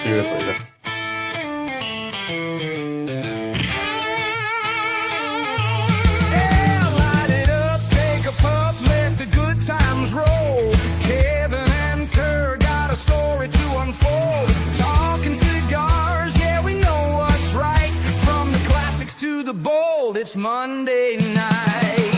Seriously. Yeah, light it up, take a puff, let the good times roll. Kevin and Kerr got a story to unfold. Talking cigars, yeah, we know what's right. From the classics to the bold, it's Monday night.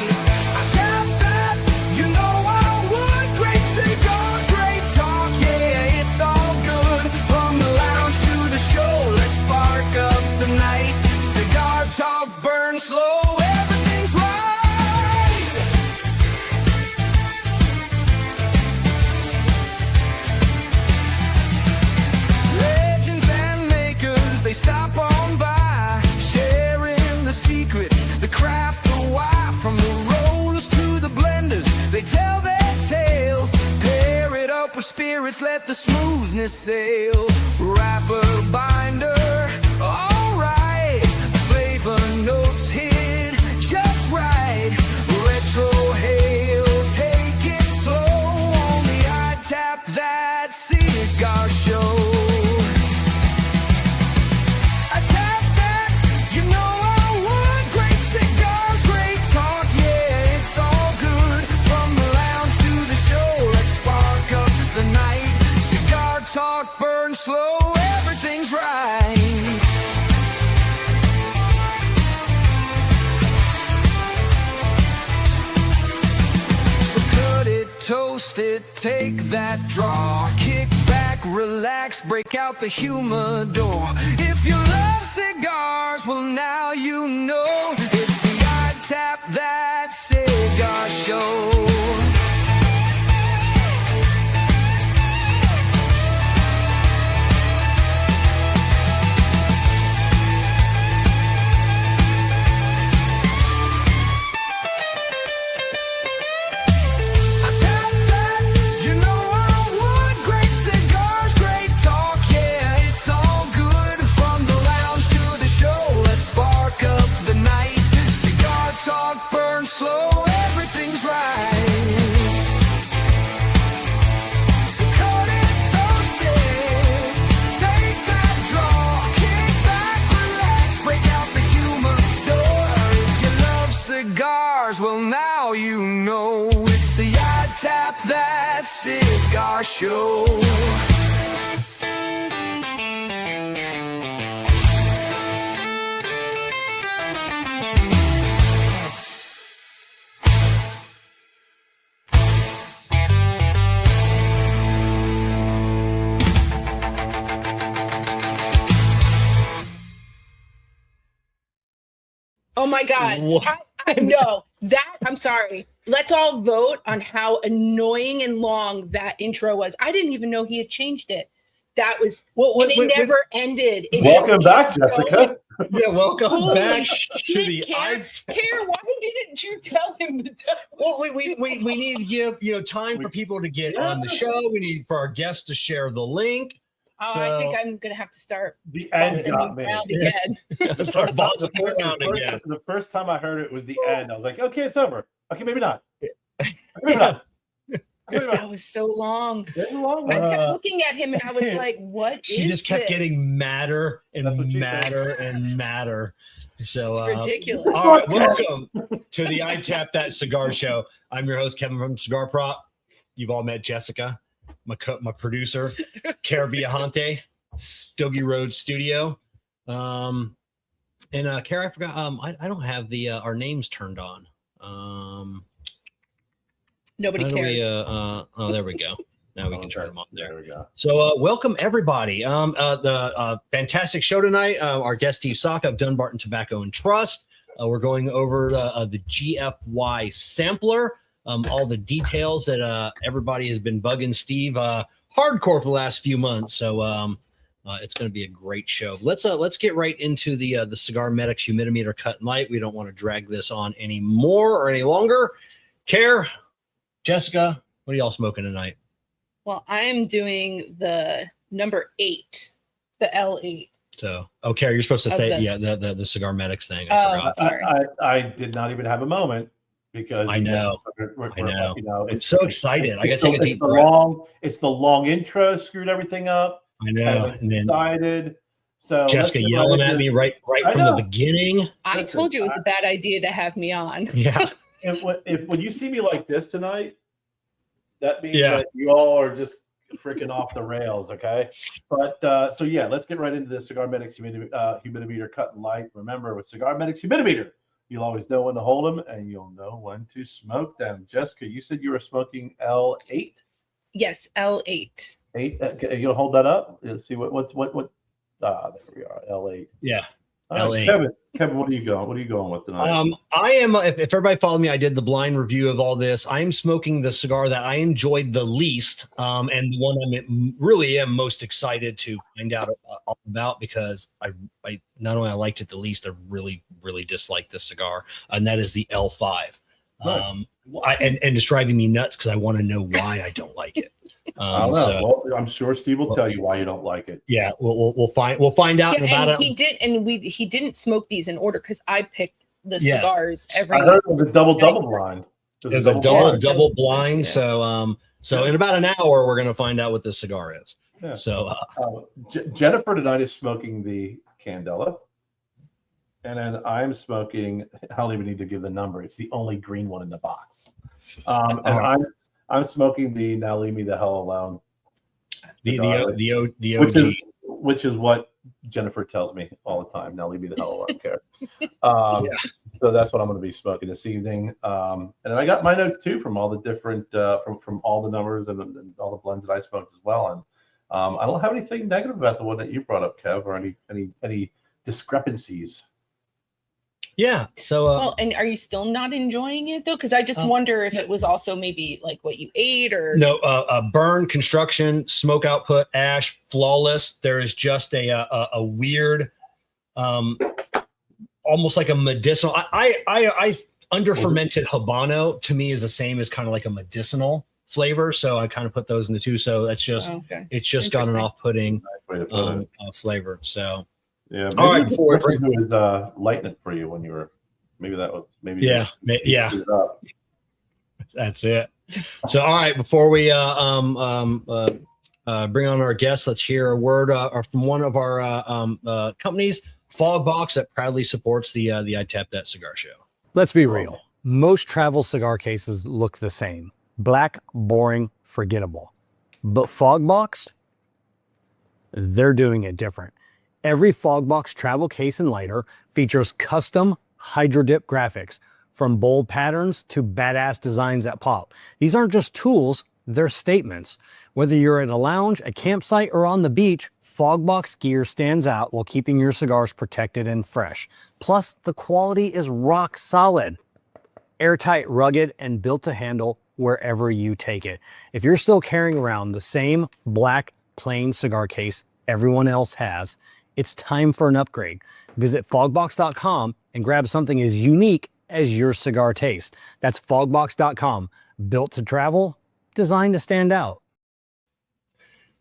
I tap that, you know I would. Great cigars, great talk, yeah, it's all good. From the lounge to the show, let's spark up the night. Cigar talk, burn slow, everything's right. Legends and makers, they stop on by, sharing the secrets, the craft, the why. From the rollers to the blenders, they tell their tales. Pair it up with spirits, let the smoothness sail. Wrapper, binder, alright. Flavor notes hit just right. Retro hail, take it slow. Only I tap that cigar show. I tap that, you know I would. Great cigars, great talk, yeah, it's all good. From the lounge to the show, let's spark up the night. Cigar talk, burn slow, everything's right. So cut it, toast it, take that draw. Kick back, relax, break out the humidor. If you love cigars, well now you know. It's the I Tap That Cigar Show. I tap that, you know I would. Great cigars, great talk, yeah, it's all good. From the lounge to the show, let's spark up the night. Cigar talk, burn slow, everything's right. So cut it, toast it, take that draw. Kick back, relax, break out the humidor. If you love cigars, well now you know. It's the I Tap That Cigar Show. Oh my God. What? I know that. I'm sorry. Let's all vote on how annoying and long that intro was. I didn't even know he had changed it. That was, and it never ended. It Welcome just back, kept Jessica. going. Yeah, welcome Holy back shit, to the Kerr, why didn't you tell him that? Well, we need to give time for people to get on the show. We need for our guests to share the link. Oh, I think I'm gonna have to start The end bumping got him me. around again. Start bossing around again. The first time I heard it was the end. I was like, okay, it's over. Okay, maybe not. Maybe not. Maybe That not. was so long. It's a long I one. kept looking at him and I was like, "What?" She just kept this? getting madder and That's what she madder and madder. So Ridiculous. all right, welcome to the I Tap That Cigar Show. I'm your host, Kevin from Cigar Prop. You've all met Jessica, my producer, Kerr Viajante, Stogie Road Studio. And Kerr, I forgot. I don't have the our names turned on. Nobody How do cares. we, oh, there we go. Now we can turn them on there. There we go. So welcome everybody. The fantastic show tonight. Our guest Steve Saka of Dunbarton Tobacco and Trust. We're going over the GFY Sampler. All the details that everybody has been bugging Steve hardcore for the last few months. So it's going to be a great show. Let's get right into the CigarMedics humidimeter cut and light. We don't want to drag this on any more or any longer. Kerr, Jessica, what are y'all smoking tonight? Well, I'm doing the number 8, the L8. So, Kerr, you're supposed to Of say the- the CigarMedics thing. Oh, I forgot. sorry. I did not even have a moment because I know. I know. You know, I'm so excited. I got to take a deep breath. It's the long intro screwed everything up. I know. Kevin And then decided. So Jessica yelling at me right from the beginning. I Listen, told you it was a bad idea to have me on. Yeah. if when you see me like this tonight, that means Yeah. that you all are just freaking off the rails, okay? But so yeah, let's get right into the CigarMedics humidimeter cut and light. Remember, with CigarMedics humidimeter, you'll always know when to hold them and you'll know when to smoke them. Jessica, you said you were smoking L8? Yes, L8. 8. You'll hold that up. Let's see what. There we are. L8. Yeah. All right, L8. Kevin, what are you going with tonight? I am. If everybody followed me, I did the blind review of all this. I am smoking the cigar that I enjoyed the least, and the one I really am most excited to find out all about, because I not only I liked it the least, I really disliked this cigar, and that is the L5. Nice. And it's driving me nuts because I want to know why I don't like it. I don't know. Well, I'm sure Steve will tell you why you don't like it. Yeah, we'll find out about it. He didn't smoke these in order because I picked the cigars every. I heard it was a double blind. It was a double blind. Yeah. So in about an hour we're gonna find out what this cigar is. Yeah. So Jennifer tonight is smoking the Candela, and then I'm smoking. I don't even need to give the number. It's the only green one in the box. And I'm smoking the Now Leave Me the Hell Alone. The OG, which is what Jennifer tells me all the time. Now leave me the hell alone, Kerr. So that's what I'm going to be smoking this evening. And I got my notes too from all the different from all the numbers and all the blends that I smoked as well. And I don't have anything negative about the one that you brought up, Kev, or any discrepancies. Yeah. So well, and are you still not enjoying it though? Because I just wonder if it was also maybe like what you ate or no. Burn, construction, smoke output, ash, flawless. There is just a weird, almost like a medicinal. I under fermented Habano to me is the same as kind of like a medicinal flavor. So I kind of put those in the two. So that's just it's just got an off-putting flavor. So. Yeah. All right. Before it was lighting it for you when you were yeah. That's it. So all right, before we bring on our guests, let's hear a word from one of our companies, FogBox, that proudly supports the I Tap That Cigar Show. Let's be real. Most travel cigar cases look the same: black, boring, forgettable. But FogBox, they're doing it different. Every FogBox travel case and lighter features custom hydro dip graphics, from bold patterns to badass designs that pop. These aren't just tools, they're statements. Whether you're at a lounge, a campsite, or on the beach, FogBox gear stands out while keeping your cigars protected and fresh. Plus, the quality is rock solid. Airtight, rugged, and built to handle wherever you take it. If you're still carrying around the same black, plain cigar case everyone else has, it's time for an upgrade. Visit fogbox.com and grab something as unique as your cigar taste. That's fogbox.com. Built to travel, designed to stand out.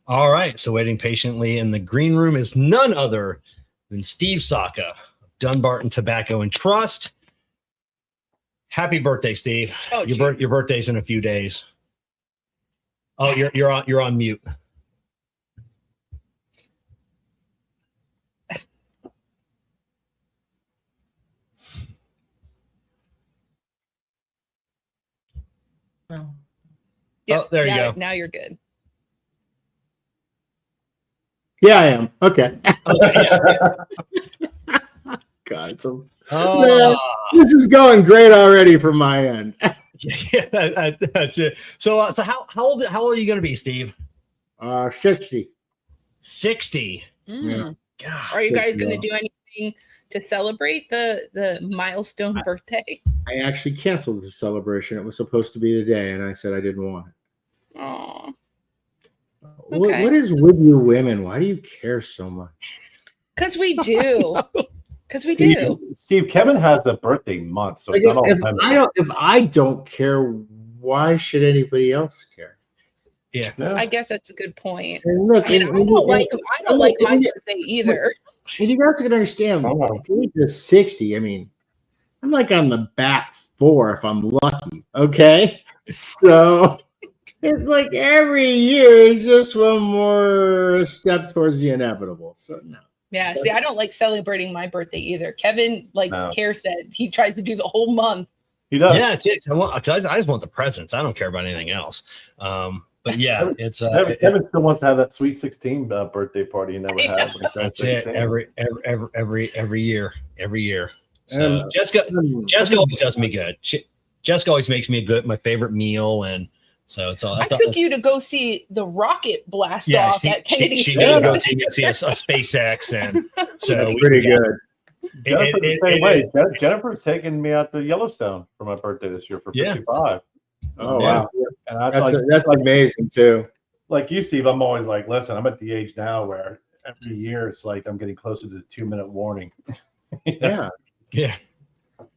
All right. So waiting patiently in the green room is none other than Steve Saka of Dunbarton Tobacco and Trust. Happy birthday, Steve. Oh, your birthday's in a few days. Oh, you're on mute. Yep, oh, there you go. Now you're good. Yeah, I am. Okay. God, so man, this is going great already from my end. Yeah, that's it. So how old are you going to be, Steve? 60. 60. Yeah. God. Are you guys going to do anything to celebrate the milestone birthday? I actually canceled the celebration. It was supposed to be today, and I said I didn't want it. Oh. What is with you women? Why do you care so much? Because we do. Because we do. Steve, Kevin has a birthday month, so Like, it's not all if I don't care, why should anybody else care? Yeah. I guess that's a good point. And look, I don't like my birthday either. And you guys can understand, if you get to 60, I mean, I'm like on the back 4 if I'm lucky. Okay, so it's like every year is just one more step towards the inevitable. So no. Yeah, see, I don't like celebrating my birthday either. Kevin, like No. Kerr said, he tries to do the whole month. He does. Yeah, it's it. I just want the presents. I don't care about anything else. But yeah, it's Kevin still wants to have that Sweet 16 birthday party he never had. that's it. Every year. So And- Jessica always does me good. Jessica always makes me my favorite meal, and so it's all. I took you to go see the rocket blast off at Kennedy she Space. did go see a SpaceX, and so That's pretty good. Jennifer the same way. Jennifer's taking me out to Yellowstone for my birthday this year for 55. Oh Yeah. wow, And I that's amazing too. like you, Steve. I'm always like, listen, I'm at the age now where every year it's like I'm getting closer to the 2-minute warning. Yeah. yeah.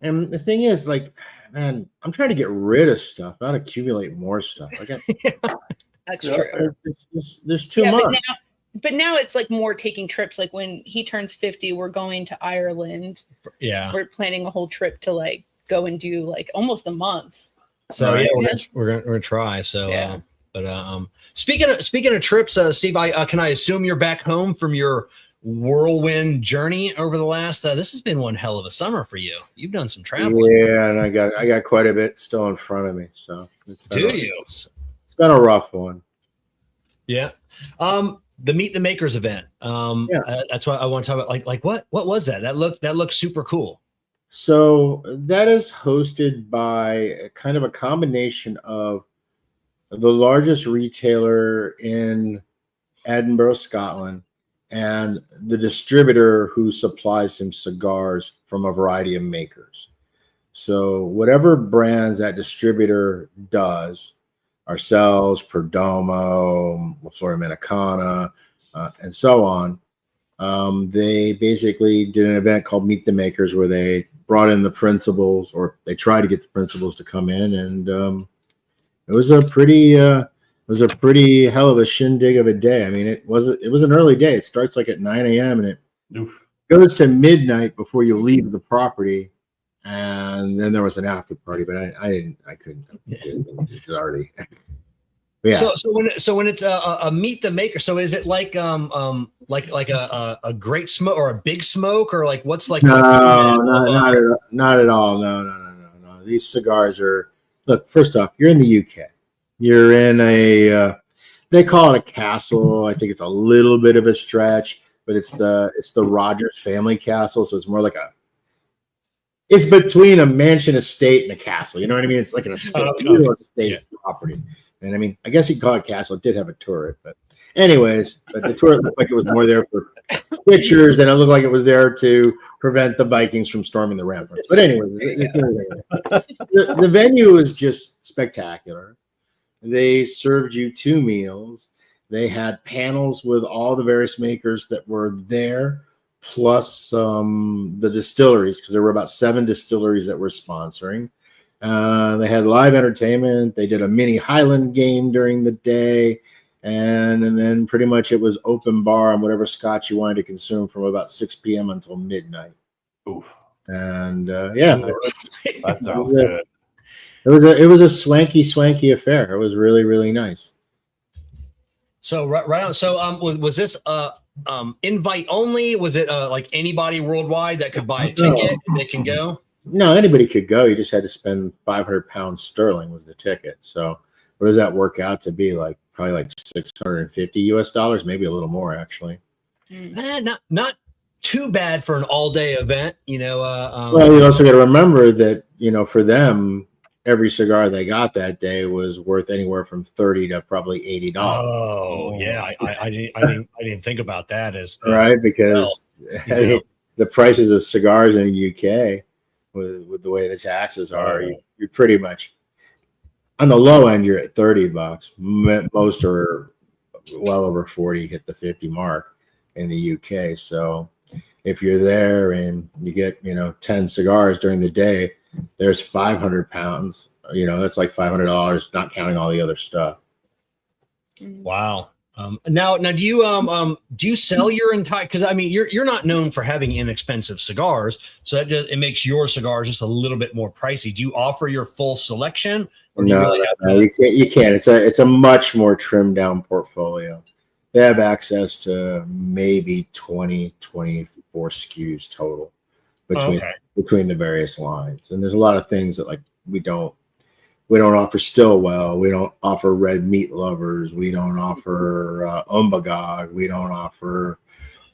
And the thing is, like, man, I'm trying to get rid of stuff, not accumulate more stuff. That's Yeah. true. There's too Yeah, much. but now it's like more taking trips. Like when he turns 50, we're going to Ireland. Yeah. We're planning a whole trip to like go and do like almost a month. So Right. yeah, we're gonna try. So Yeah. speaking of trips, Steve, can I assume you're back home from your whirlwind journey over the last? This has been one hell of a summer for you. You've done some traveling. Yeah, and I got quite a bit still in front of me. So it's been a rough one. Yeah. The Meet the Makers event. That's what I want to talk about. Like what was that? That looked super cool. So that is hosted by kind of a combination of the largest retailer in Edinburgh, Scotland, and the distributor who supplies him cigars from a variety of makers. So whatever brands that distributor does, ourselves, Perdomo, La Flor Americana, and so on, they basically did an event called Meet the Makers where they brought in the principals, or they tried to get the principals to come in, and it was a pretty hell of a shindig of a day. I mean, it was an early day. It starts like at 9 a.m. and it goes to midnight before you leave the property, and then there was an after party, but I couldn't. It's already. Yeah. So when it's a Meet the Maker, so is it like a great smoke or a big smoke, or like what's like? No, not at all. No. These cigars are, look, first off, you're in the UK. You're in they call it a castle. I think it's a little bit of a stretch, but it's the Rogers family castle, so it's more like it's between a mansion estate and a castle. You know what I mean? It's like an estate property. And I mean, I guess you could call it castle. It did have a turret, but anyways, the turret looked like it was more there for pictures, and it looked like it was there to prevent the Vikings from storming the ramparts. But anyways, the venue is just spectacular. They served you 2 meals. They had panels with all the various makers that were there, plus the distilleries, because there were about 7 distilleries that were sponsoring. They had live entertainment. They did a mini Highland game during the day. And then pretty much it was open bar on whatever scotch you wanted to consume from about 6 p.m. until midnight. Oof. And That sounds good. It was a swanky affair. It was really, really nice. So right on. So was this invite only? Was it like anybody worldwide that could buy a ticket and they can go? No, anybody could go. You just had to spend 500 pounds sterling was the ticket. So what does that work out to be? Like probably like $650 maybe a little more actually. Not too bad for an all-day event, you know. Well, you also got to remember that, you know, for them, every cigar they got that day was worth anywhere from $30 to probably $80. Oh yeah, I didn't think about that as right, because the prices of cigars in the UK with the way the taxes are, you're pretty much on the low end. You're at $30. Most are well over 40, hit the 50 mark in the UK. So if you're there and you get 10 cigars during the day, there's 500 pounds. That's like $500, not counting all the other stuff. Wow. Now, do you sell your entire? Because I mean, you're not known for having inexpensive cigars, so it makes your cigars just a little bit more pricey. Do you offer your full selection, or do you really have no, you can't. You can't. It's a much more trimmed down portfolio. They have access to maybe 20, 24 SKUs total between the various lines, and there's a lot of things that like we don't offer Stillwell. We don't offer red meat lovers. We don't offer Umbagog. We don't offer,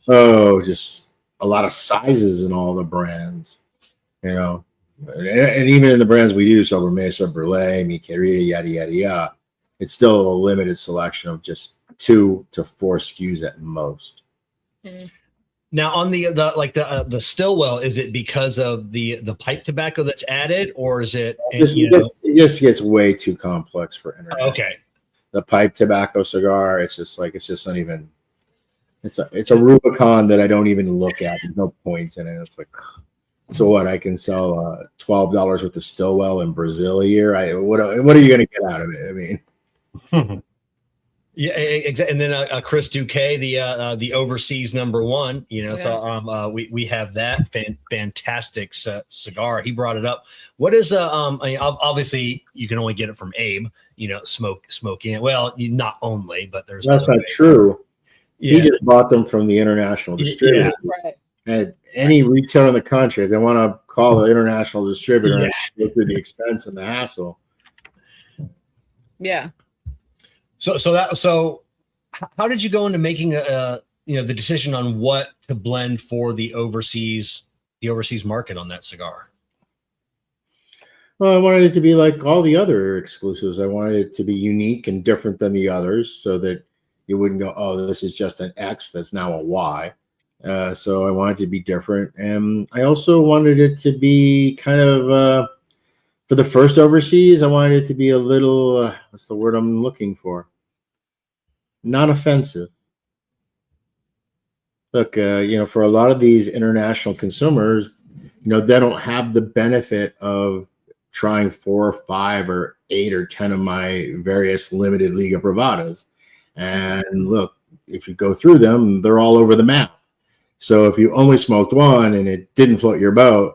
just a lot of sizes in all the brands, And even in the brands we do, Sober Mesa, Burley, Mi Querida, yada, yada, yada, it's still a limited selection of just 2 to 4 SKUs at most. Now on the Stillwell, is it because of the pipe tobacco that's added, or is it? It just gets way too complex for internet. Okay. The pipe tobacco cigar, it's just not even. It's a Rubicon that I don't even look at. There's no point in it. It's like, so what? I can sell $12 worth of Stillwell in Brazil a year. What are you going to get out of it? I mean. Yeah, exactly. And then Chris Duque, the overseas #1, So we have that fantastic cigar. He brought it up. What is I mean, obviously you can only get it from Abe. Smoking. Well, not only, but there's that's not true. Yeah. He just bought them from the international distributor. Yeah, right. At any retailer in the country, if they want to call the international distributor and go through the expense and the hassle. Yeah. So how did you go into making the decision on what to blend for the overseas market on that cigar? Well, I wanted it to be like all the other exclusives. I wanted it to be unique and different than the others, so that you wouldn't go, oh, this is just an X that's now a Y. So I wanted it to be different, and I also wanted it to be kind of. For the first overseas, I wanted it to be a little, what's the word I'm looking for? Not offensive. Look, for a lot of these international consumers, they don't have the benefit of trying 4 or 5 or 8 or 10 of my various limited Liga Privadas. And look, if you go through them, they're all over the map. So if you only smoked one and it didn't float your boat,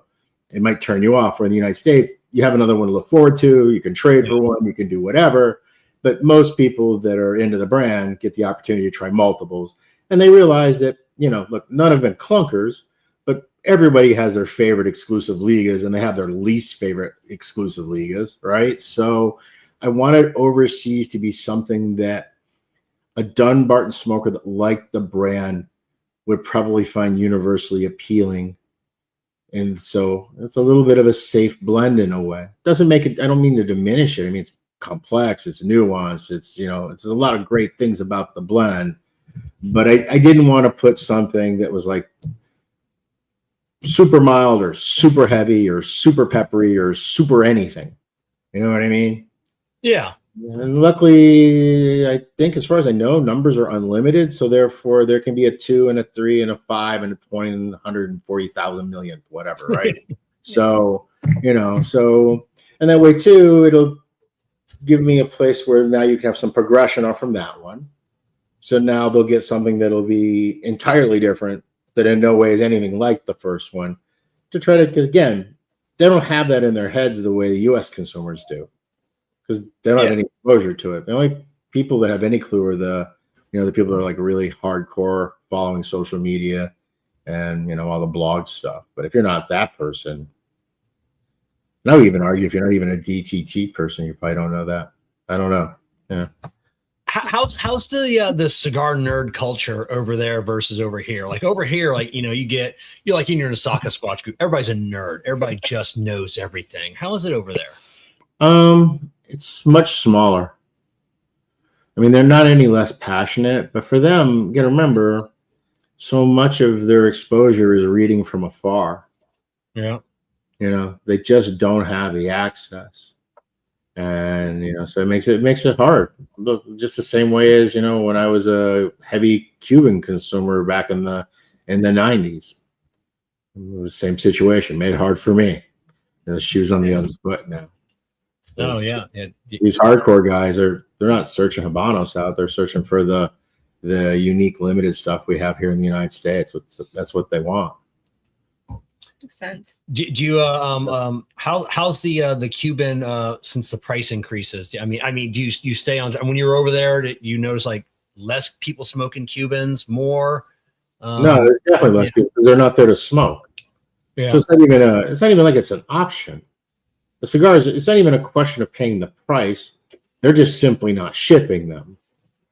it might turn you off. Or in the United States, you have another one to look forward to. You can trade for one. You can do whatever. But most people that are into the brand get the opportunity to try multiples. And they realize that, look, none have been clunkers, but everybody has their favorite exclusive ligas and they have their least favorite exclusive ligas, right? So I wanted overseas to be something that a Dunbarton smoker that liked the brand would probably find universally appealing. And so it's a little bit of a safe blend in a way. Doesn't make it, I don't mean to diminish it. I mean, it's complex, it's nuanced, it's, it's a lot of great things about the blend, but I didn't want to put something that was like super mild or super heavy or super peppery or super anything. You know what I mean? Yeah. And luckily, I think as far as I know, numbers are unlimited. So therefore, there can be a 2 and a 3 and a 5 and a 20 and 140,000 million, whatever, right? So, and that way too, it'll give me a place where now you can have some progression off from that one. So now they'll get something that'll be entirely different, that in no way is anything like the first one, to try to, because again, they don't have that in their heads the way the U.S. consumers do. Because they don't have any exposure to it. The only people that have any clue are the people that are like really hardcore following social media and, all the blog stuff. But if you're not that person, and I would even argue if you're not even a DTT person, you probably don't know that. I don't know. Yeah. How's the cigar nerd culture over there versus over here? Like over here, like, you're in a Saka squatch group. Everybody's a nerd. Everybody just knows everything. How is it over there? It's much smaller. I mean, they're not any less passionate, but for them, you got to remember, so much of their exposure is reading from afar. Yeah. They just don't have the access. And, so it makes it hard. Look, just the same way as, when I was a heavy Cuban consumer back in the 90s. It was the same situation, made it hard for me. The shoes on the other foot now. Oh yeah. These hardcore guys they're not searching Habanos out. They're searching for the the unique limited stuff we have here in the United States. That's what they want. Makes sense. Do you how's the Cuban since the price increases? I mean, do you stay on when you're over there? Did you notice like less people smoking Cubans, more? No, there's definitely less people because they're not there to smoke. Yeah. So it's not even like it's an option. The cigars, it's not even a question of paying the price. They're just simply not shipping them.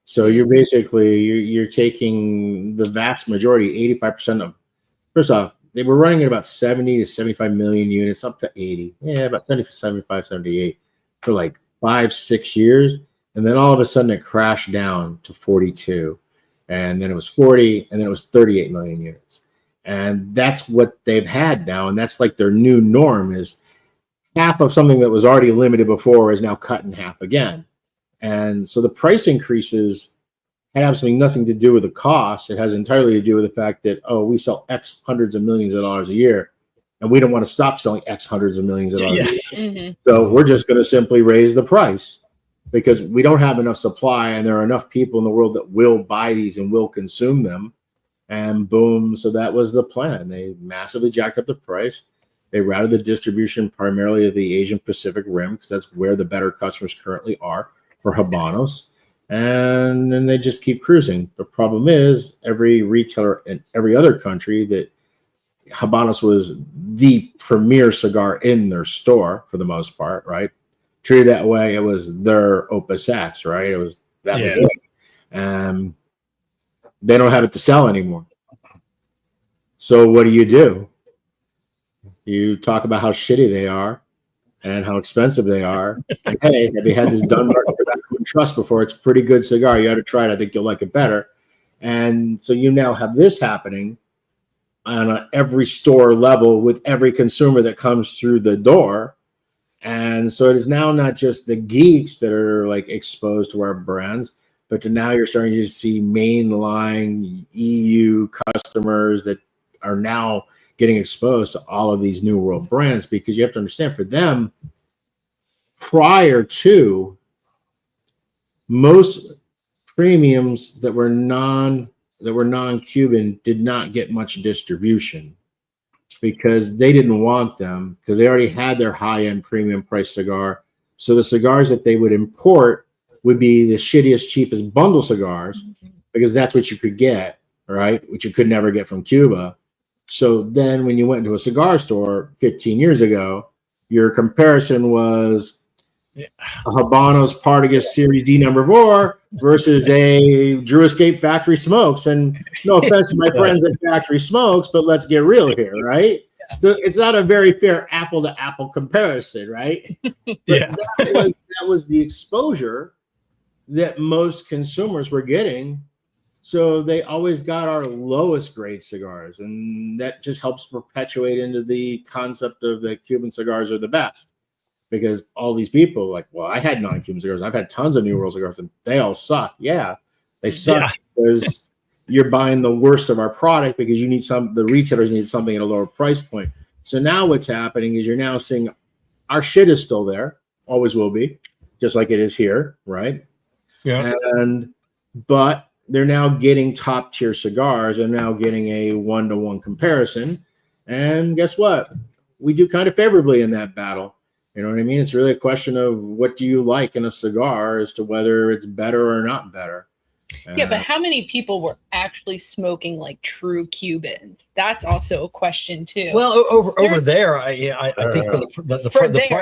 So you're basically you're taking the vast majority, 85% of. First off, they were running at about 70 to 75 million units, up to 80. Yeah, about 70, 75, 78 for like 5-6 years. And then all of a sudden it crashed down to 42. And then it was 40, and then it was 38 million units. And that's what they've had now. And that's like their new norm is half of something that was already limited before is now cut in half again. And so the price increases have absolutely nothing to do with the cost. It has entirely to do with the fact that, oh, we sell X hundreds of millions of dollars a year, and we don't want to stop selling X hundreds of millions of dollars a year. Mm-hmm. So we're just going to simply raise the price because we don't have enough supply, and there are enough people in the world that will buy these and will consume them. And boom, so that was the plan. They massively jacked up the price. They routed the distribution primarily to the Asian Pacific Rim because that's where the better customers currently are for Habanos. And then they just keep cruising. The problem is every retailer in every other country that Habanos was the premier cigar in their store for the most part, right? Treated that way, it was their Opus X, right? Was it. They don't have it to sell anymore. So what do? You talk about how shitty they are and how expensive they are. And, hey, have you had this Dunbarton Trust before? It's a pretty good cigar. You ought to try it. I think you'll like it better. And so you now have this happening on every store level with every consumer that comes through the door. And so it is now not just the geeks that are like exposed to our brands, but now you're starting to see mainline EU customers that are now getting exposed to all of these new world brands, because you have to understand for them, prior to, most premiums that were non-Cuban did not get much distribution because they didn't want them because they already had their high-end premium price cigar. So the cigars that they would import would be the shittiest, cheapest bundle cigars because that's what you could get, right? Which you could never get from Cuba. So then when you went into a cigar store 15 years ago, your comparison was a Habanos Partagas Series D number 4 versus a Drew Escape Factory Smokes. And no offense to my friends at Factory Smokes, but let's get real here, right? So it's not a very fair apple to apple comparison, right? Yeah. That was the exposure that most consumers were getting. So they always got our lowest grade cigars, and that just helps perpetuate into the concept of that Cuban cigars are the best. Because all these people like, well, I had non-Cuban cigars. I've had tons of New World cigars, and they all suck. Yeah, they suck because you're buying the worst of our product because you need the retailers need something at a lower price point. So now what's happening is you're now seeing our shit is still there, always will be, just like it is here, right? Yeah. But they're now getting top tier cigars and now getting a 1-to-1 comparison. And guess what? We do kind of favorably in that battle. You know what I mean? It's really a question of what do you like in a cigar as to whether it's better or not better. Yeah, but how many people were actually smoking like true Cubans? That's also a question too. Well, over there, I think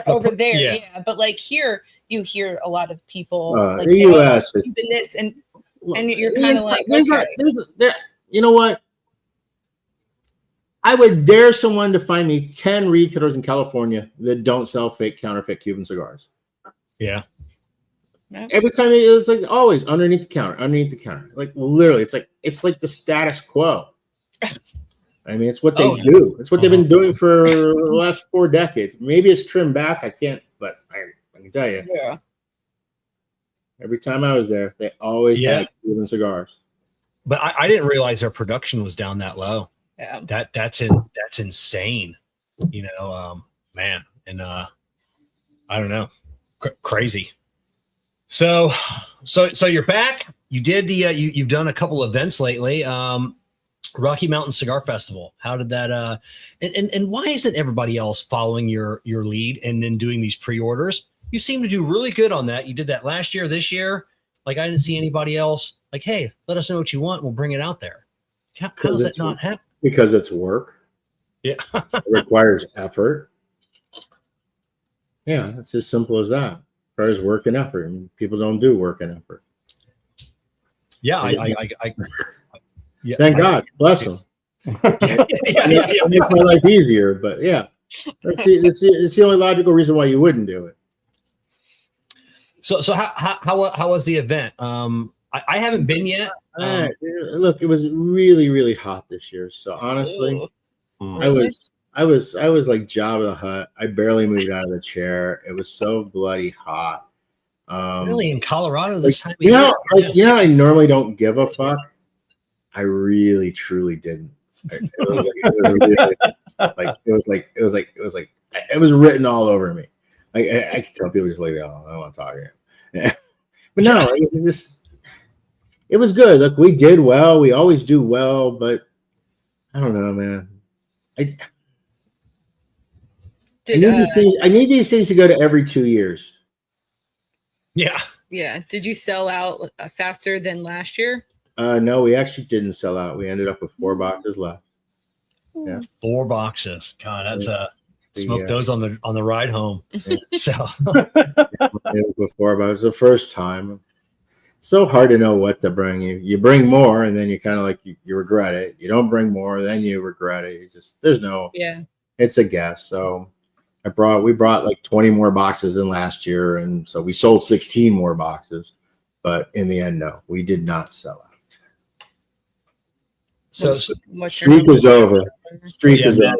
over there, yeah. But like here, you hear a lot of people like the U.S. is Cubanness, and you're kind of like, you know what? I would dare someone to find me 10 retailers in California that don't sell fake counterfeit Cuban cigars. Yeah. Every time it's like always underneath the counter. Like literally, it's like the status quo. I mean, it's what they do. It's what they've been doing for the last 4 decades. Maybe it's trimmed back. I can't, but I can tell you. Yeah. Every time I was there, they always had Cuban cigars. But I didn't realize their production was down that low. Yeah. That's insane. You know, man. And I don't know. Crazy. So you're back. you did the you've done a couple events lately. Rocky Mountain Cigar Festival. How did that? And why isn't everybody else following your lead and then doing these pre-orders? You seem to do really good on that. You did that last year, this year. Like I didn't see anybody else. Like, hey, let us know what you want. We'll bring it out there. How does that not happen? Because it's work. Yeah, it requires effort. Yeah, it's as simple as that. It requires work and effort. I mean, people don't do work and effort. Yeah, yeah. Thank God, bless them. It makes my life easier, but yeah, it's the only logical reason why you wouldn't do it. So how was the event? I haven't been yet. Look, it was really, really hot this year. So honestly, I was like Jabba the Hutt. I barely moved out of the chair. It was so bloody hot. Really, in Colorado this time of year? I normally don't give a fuck. I really, truly didn't. It was written all over me. I could tell people just like, oh, I don't want to talk to him. But no, it was good. Look, we did well. We always do well, but I don't know, man. I need these things to go to every 2 years. Yeah. Yeah. Did you sell out faster than last year? No, we actually didn't sell out. We ended up with 4 boxes left. Yeah, 4 boxes. God, that's smoke those on the ride home. Yeah. So before, but it was the first time. It's so hard to know what to bring. You bring more, and then you kind of like you regret it. You don't bring more, then you regret it. There's no. Yeah. It's a guess. So we brought like 20 more boxes than last year, and so we sold 16 more boxes. But in the end, no, we did not sell out. So streak is over. Streak is over.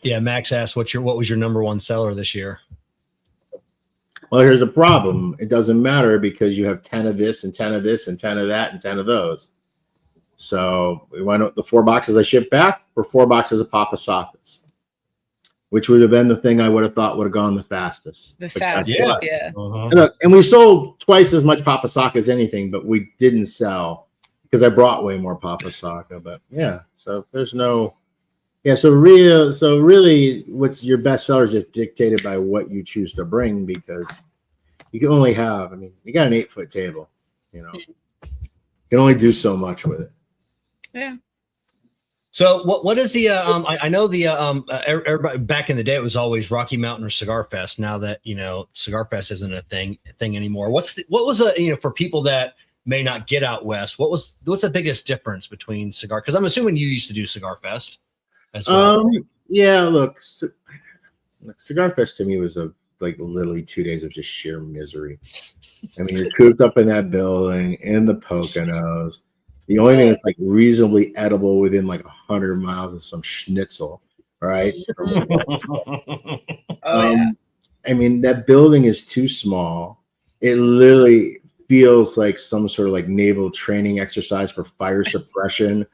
Yeah, Max asked, what was your number one seller this year? Well, here's a problem. It doesn't matter because you have 10 of this and 10 of this and 10 of that and 10 of those. So we went with the 4 boxes I shipped back for 4 boxes of Papa Sakas, which would have been the thing I would have thought would have gone the fastest. Yeah. Uh-huh. And we sold twice as much Papa Saka as anything, but we didn't sell because I brought way more Papa Saka. But yeah, so there's no. Yeah, so really, what's your best sellers is dictated by what you choose to bring because you can only have. I mean, you got an 8-foot table, you can only do so much with it. Yeah. So what is the? I know the everybody back in the day it was always Rocky Mountain or Cigar Fest. Now that Cigar Fest isn't a thing anymore. What was for people that may not get out west? What's the biggest difference between cigar? Because I'm assuming you used to do Cigar Fest. As well. Yeah, look, Cigar Fest to me was literally 2 days of just sheer misery. I mean, you're cooped up in that building in the Poconos. The only thing that's reasonably edible within 100 miles is some schnitzel, right? I mean, that building is too small. It literally feels like some sort of naval training exercise for fire suppression.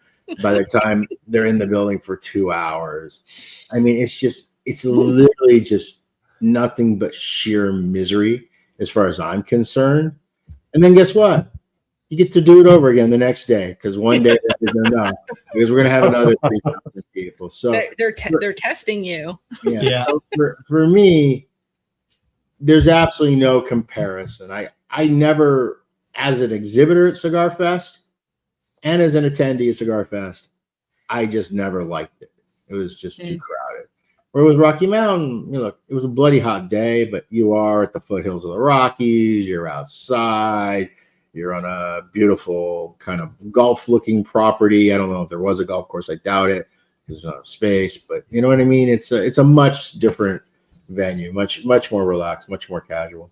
By the time they're in the building for 2 hours. I mean, it's literally just nothing but sheer misery as far as I'm concerned. And then guess what? You get to do it over again the next day because one day is enough because we're going to have another 3,000 people. So they're testing you. Yeah. So for me, there's absolutely no comparison. I never, as an exhibitor at Cigar Fest, and as an attendee at Cigar Fest, I just never liked it. It was just too crowded. Where with Rocky Mountain, look, it was a bloody hot day, but you are at the foothills of the Rockies. You're outside. You're on a beautiful kind of golf-looking property. I don't know if there was a golf course. I doubt it because there's not enough space. But you know what I mean? It's a much different venue, much more relaxed, much more casual.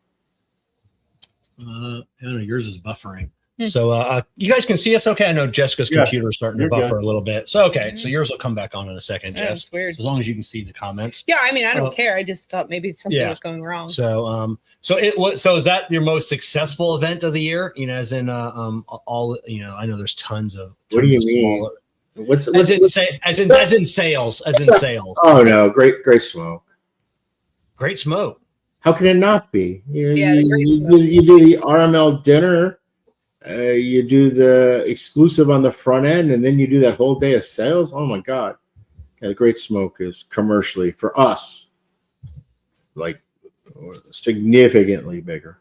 I don't know. Yours is buffering. So you guys can see us okay. I know Jessica's computer is starting to buffer a little bit. So okay, so yours will come back on in a second, Jess. That's weird. As long as you can see the comments. Yeah, I mean, I don't care. I just thought maybe something was going wrong. So so is that your most successful event of the year? As in all I know there's tons of. What do you mean? What's as in sales? Oh no, great smoke. Great smoke. How can it not be? You do do the RML dinner. You do the exclusive on the front end, and then you do that whole day of sales. Oh my God. Yeah, the Great Smoke is commercially for us, like significantly bigger.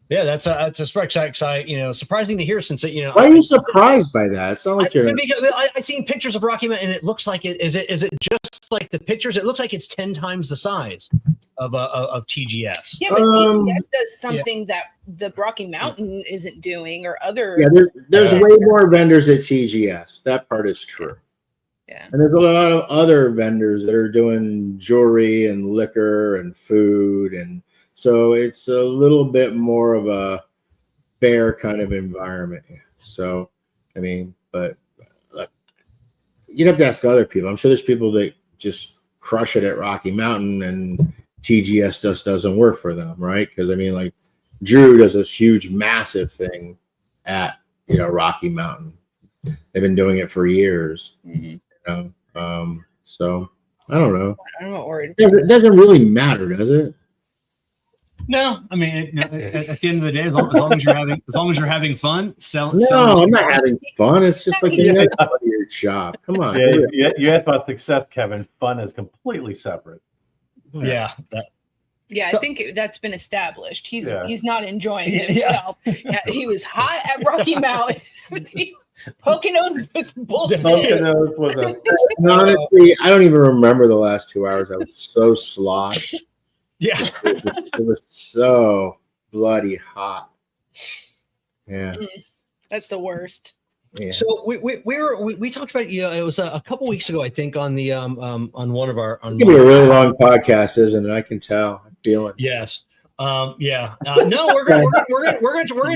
Yeah, that's a surprising to hear since Why are you surprised by that? It's not like you're. I seen pictures of Rocky Mountain and it looks like it is it just like the pictures? It looks like it's 10 times the size of TGS. Yeah, but TGS does something that the Rocky Mountain isn't doing, or other. Yeah, there's way more vendors at TGS. That part is true. Yeah. And there's a lot of other vendors that are doing jewelry and liquor and food, and so it's a little bit more of a fair kind of environment. So, I mean, but you'd have to ask other people. I'm sure there's people that just crush it at Rocky Mountain, and TGS just doesn't work for them, right? Because I mean, like Drew does this huge, massive thing at Rocky Mountain. They've been doing it for years. So I don't know. I'm not worried. It doesn't really matter, does it? No, I mean, at the end of the day, as long as you're having fun, I'm not having fun. It's just like your job. Come on. Yeah, you asked about success, Kevin. Fun is completely separate. Yeah. I think that's been established. He's not enjoying himself. Yeah, he was hot at Rocky Mountain. Poconos was bullshit. Honestly, I don't even remember the last 2 hours. I was so sloshed. Yeah. It was so bloody hot. Yeah. That's the worst. Yeah. So we talked about it was a couple weeks ago, I think, on the on one of our It's gonna be a really long podcast, isn't it? I can tell. I feel it. Yes. No, we're gonna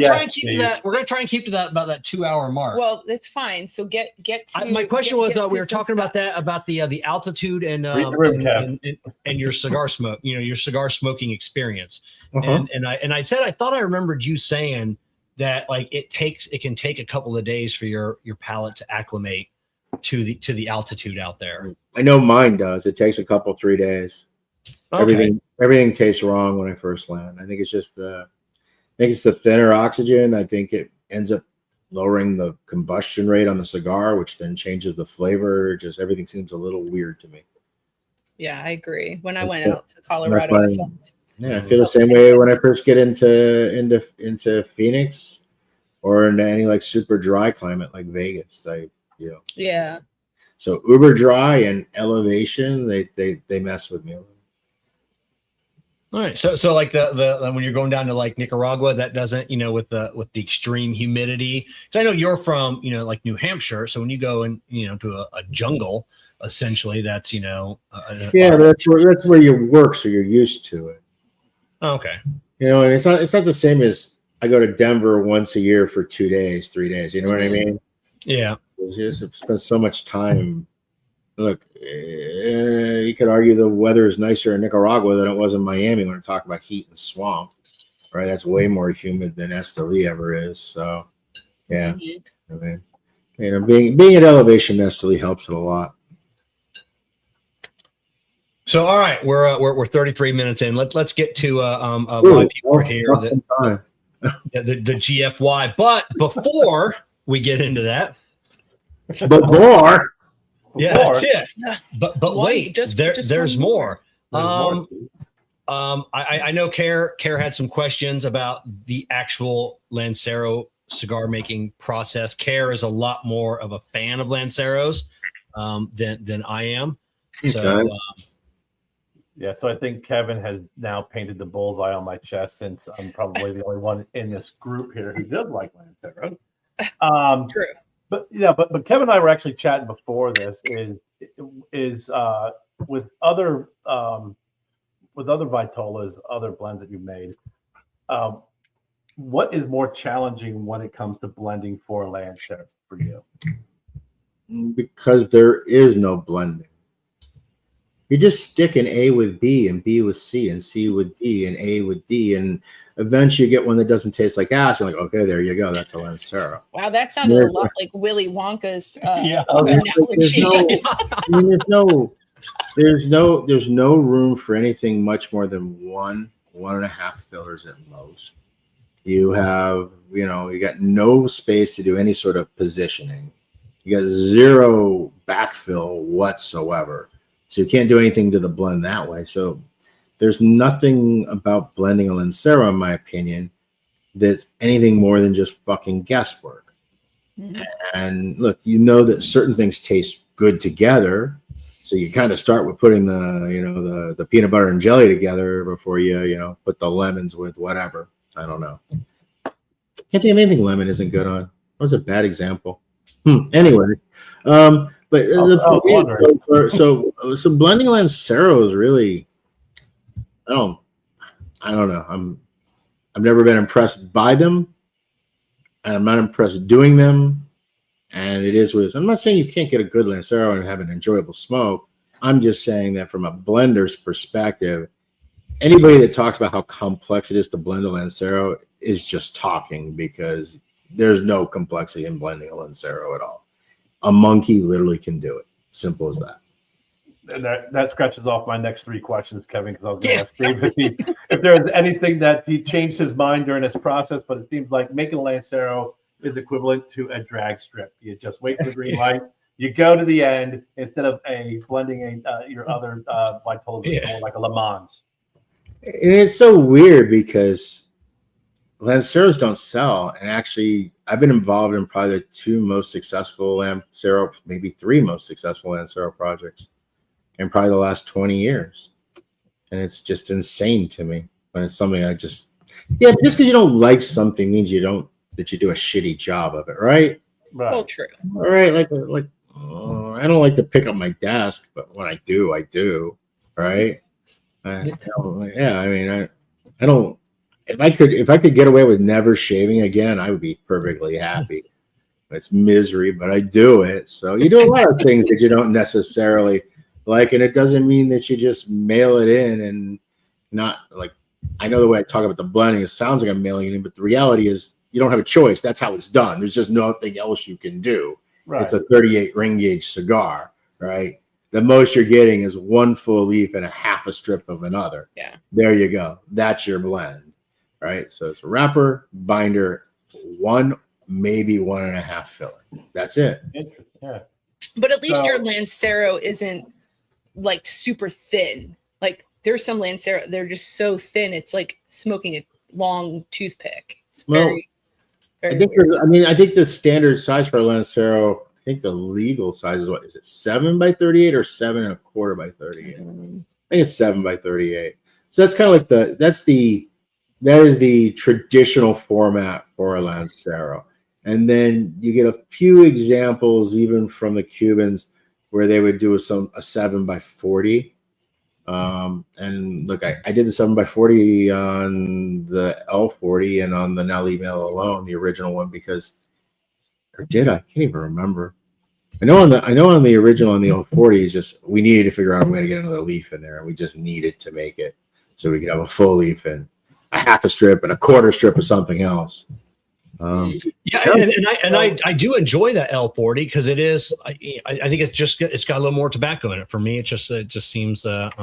try and keep to that. We're gonna try and keep to that about that 2 hour mark. Well, that's fine. So get to my question was we were talking about that, about the altitude and your cigar smoke, your cigar smoking experience. And I said I thought I remembered you saying that like it can take a couple of days for your palate to acclimate to the altitude out there. I know mine does. It takes a couple 3 days. Okay. Everything tastes wrong when I first land. I think it's just the thinner oxygen. I think it ends up lowering the combustion rate on the cigar, which then changes the flavor. Just everything seems a little weird to me. Yeah, I agree. When I went out to Colorado, I feel the same way when I first get into Phoenix or into any like super dry climate like Vegas. Yeah. So uber dry and elevation, they mess with me. All right. So like the when you're going down to like Nicaragua, that doesn't, with the extreme humidity. Because I know you're from, like New Hampshire. So when you go in, to a jungle, essentially, that's but that's where you work, so you're used to it. Okay. And it's not the same as I go to Denver once a year for 2 days, 3 days. You know what I mean? Yeah. You just spend so much time. Look, you could argue the weather is nicer in Nicaragua than it was in Miami when we talk about heat and swamp, right? That's way more humid than Esteli ever is. So, yeah, I mean, being at elevation Esteli helps it a lot. So, all right, we're 33 minutes in. Let's get to why people are here. The GFY, but before we get into that, that's it. But wait, there's more. I know Kerr had some questions about the actual Lancero cigar making process. Kerr is a lot more of a fan of Lanceros than I am. So so I think Kevin has now painted the bullseye on my chest, since I'm probably the only one in this group here who does like Lancero. True. But Kevin and I were actually chatting before this. Is with other Vitolas, other blends that you've made. What is more challenging when it comes to blending for Lancero for you? Because there is no blending. You just stick an A with B and B with C and C with D and A with D, and eventually you get one that doesn't taste like ash. You're like, okay, there you go. That's a Lancero. Wow, that sounded a lot like Willy Wonka's analogy. There's no room for anything much more than 1.5 fillers at most. You have, you got no space to do any sort of positioning. You got zero backfill whatsoever. So you can't do anything to the blend that way. So there's nothing about blending a Lancero, in my opinion, that's anything more than just fucking guesswork. Mhm. And look, that certain things taste good together. So you kind of start with putting the peanut butter and jelly together before you put the lemons with whatever. I don't know. Can't think of anything lemon isn't good on. That was a bad example. Anyway, but so blending Lancero is really, I don't know. I've never been impressed by them, and I'm not impressed doing them. And it is what it is. I'm not saying you can't get a good Lancero and have an enjoyable smoke. I'm just saying that from a blender's perspective, anybody that talks about how complex it is to blend a Lancero is just talking, because there's no complexity in blending a Lancero at all. A monkey literally can do it. Simple as that. And that scratches off my next 3 questions, Kevin, because I was going to ask Steve if there was anything that he changed his mind during this process, but it seems like making a Lancero is equivalent to a drag strip. You just wait for the green light. You go to the end instead of blending your other like a Le Mans. And it's so weird because Lanceros don't sell. And actually, I've been involved in probably the 2 most successful Lancero, maybe 3 most successful Lancero projects in probably the last 20 years. And it's just insane to me. When it's something just because you don't like something means you do a shitty job of it, right? Right. Well, true. All right, I don't like to pick up my desk, but when I do, right? I mean, I don't. If I could get away with never shaving again, I would be perfectly happy. It's misery, but I do it. So you do a lot of things that you don't necessarily like, and it doesn't mean that you just mail it in and not like. I know the way I talk about the blending, it sounds like I'm mailing it in, but the reality is you don't have a choice. That's how it's done. There's just nothing else you can do. Right. It's a 38 ring gauge cigar, right? The most you're getting is 1 full leaf and a half a strip of another. Yeah. There you go. That's your blend, right? So it's a wrapper, binder, 1, maybe 1.5 filler. That's it. Interesting. Yeah. But at least your Lancero isn't like super thin. Like there's some Lancero, they're just so thin. It's like smoking a long toothpick. It's very I think weird. I think the standard size for a Lancero, I think the legal size is what is it, 7 by 38 or 7 1/4 by 38? I think it's 7 by 38. So that's kind of like that is the traditional format for a Lancero. And then you get a few examples even from the Cubans where they would do a 7 by 40. And look, I did the 7 by 40 on the L40 and on the Now Leave Mail Alone, the original one, because I can't even remember. I know on the original on the L40 is just we needed to figure out a way to get another leaf in there, and we just needed to make it so we could have a full leaf and a half a strip and a quarter strip of something else. I do enjoy that L40 because it is. I think it's got a little more tobacco in it. For me, it just seems it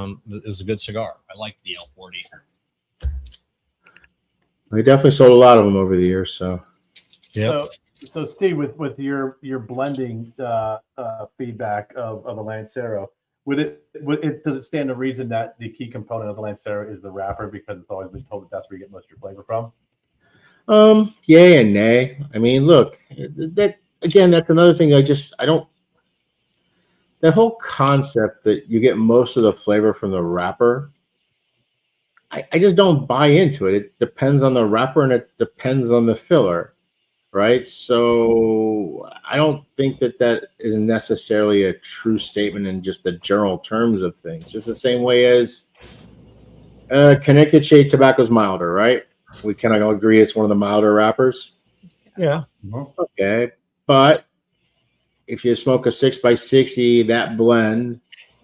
was a good cigar. I like the L40. We definitely sold a lot of them over the years. So yeah. So Steve, with your blending feedback of a Lancero, does it stand to reason that the key component of the Lancero is the wrapper, because it's always been told that that's where you get most of your flavor from? Yay and nay. I mean, look, that's another thing. I don't. That whole concept that you get most of the flavor from the wrapper, I just don't buy into it. It depends on the wrapper and it depends on the filler, right? So I don't think that is necessarily a true statement in just the general terms of things. It's the same way as connected shade tobacco is milder, right? We kind of agree it's one of the milder wrappers. Yeah. Okay. But if you smoke a 6 by 60, that blend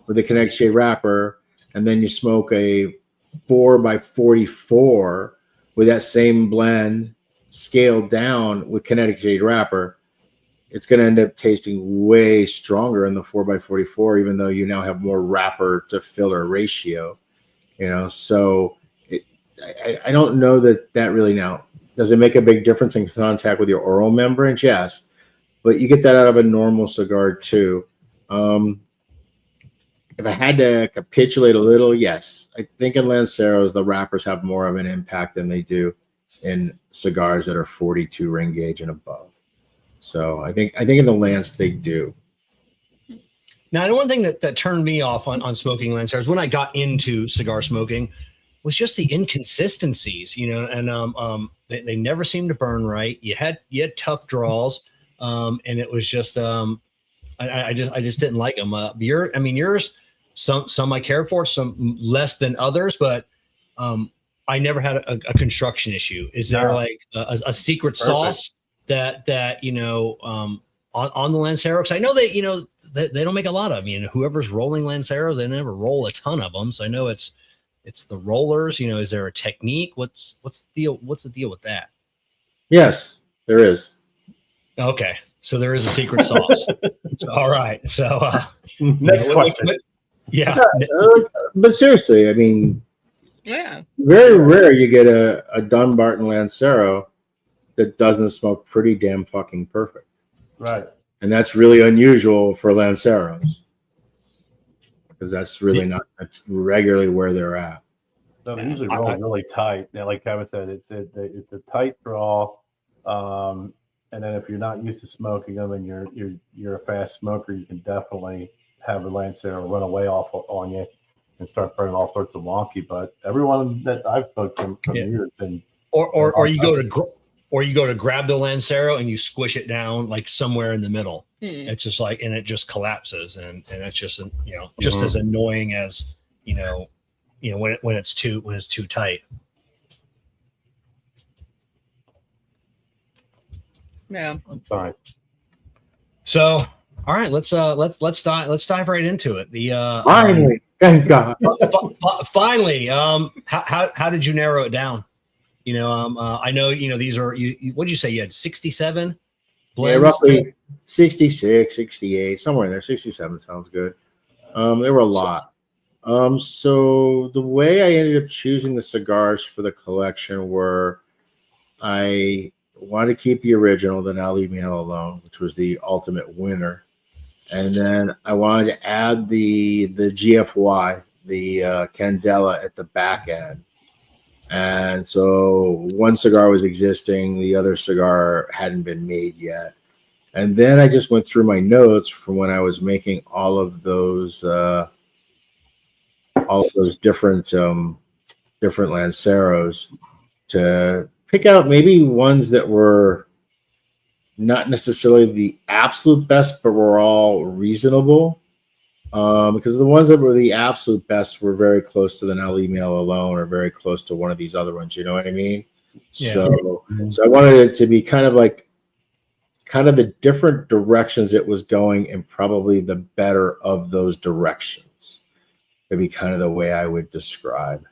with the connected shade wrapper, and then you smoke a 4 by 44 with that same blend scaled down with connected shade wrapper, it's going to end up tasting way stronger in the 4 by 44, even though you now have more wrapper to filler ratio. So I don't know that really now. Does it make a big difference in contact with your oral membranes? Yes, but you get that out of a normal cigar too. If I had to capitulate a little, yes, I think in Lanceros the wrappers have more of an impact than they do in cigars that are 42 ring gauge and above. So I think in the Lance they do. Now, the one thing that turned me off on smoking Lanceros when I got into cigar smoking was just the inconsistencies, and they never seemed to burn right. You had tough draws, and it was just I just didn't like them. Yours, some I cared for, some less than others, but I never had a construction issue. Is there like a secret sauce that on the Lancero? Because I know that they don't make a lot of them. Whoever's rolling Lanceros, they never roll a ton of them. So I know it's the rollers. Is there a technique? What's the deal with that? Yes, there is. Okay, so there is a secret sauce. All right. So next question. But seriously, I mean, Yeah. very rare you get a Dunbarton Lancero that doesn't smoke pretty damn fucking perfect. Right. And that's really unusual for Lanceros because that's really not regularly where they're at. So they usually roll really tight. Now, like Kevin said, it's a tight draw. And then if you're not used to smoking them and you're a fast smoker, you can definitely have a Lancero run away off on you and start burning all sorts of wonky. But everyone that I've spoken from you has been or you go to grab the Lancero and you squish it down like somewhere in the middle. It's just like, and it just collapses, and it's just just as annoying as when it's too tight. Yeah. fine. So, all right, let's dive right into it. Finally, thank God. Finally, how did you narrow it down? I know these are what did you say you had 67 blends? Yeah, roughly 66, 68, somewhere in there. 67 sounds good. There were a lot. So the way I ended up choosing the cigars for the collection were I wanted to keep the original, the Now Leave Me Hell Alone, which was the ultimate winner. And then I wanted to add the GFY, the Candela at the back end. And so one cigar was existing, the other cigar hadn't been made yet. And then I just went through my notes from when I was making all of those different Lanceros to pick out maybe ones that were not necessarily the absolute best, but were all reasonable. Because the ones that were the absolute best were very close to the Now Leave Me Alone or very close to one of these other ones. You know what I mean? Yeah. So I wanted it to be kind of the different directions it was going and probably the better of those directions. It'd be kind of the way I would describe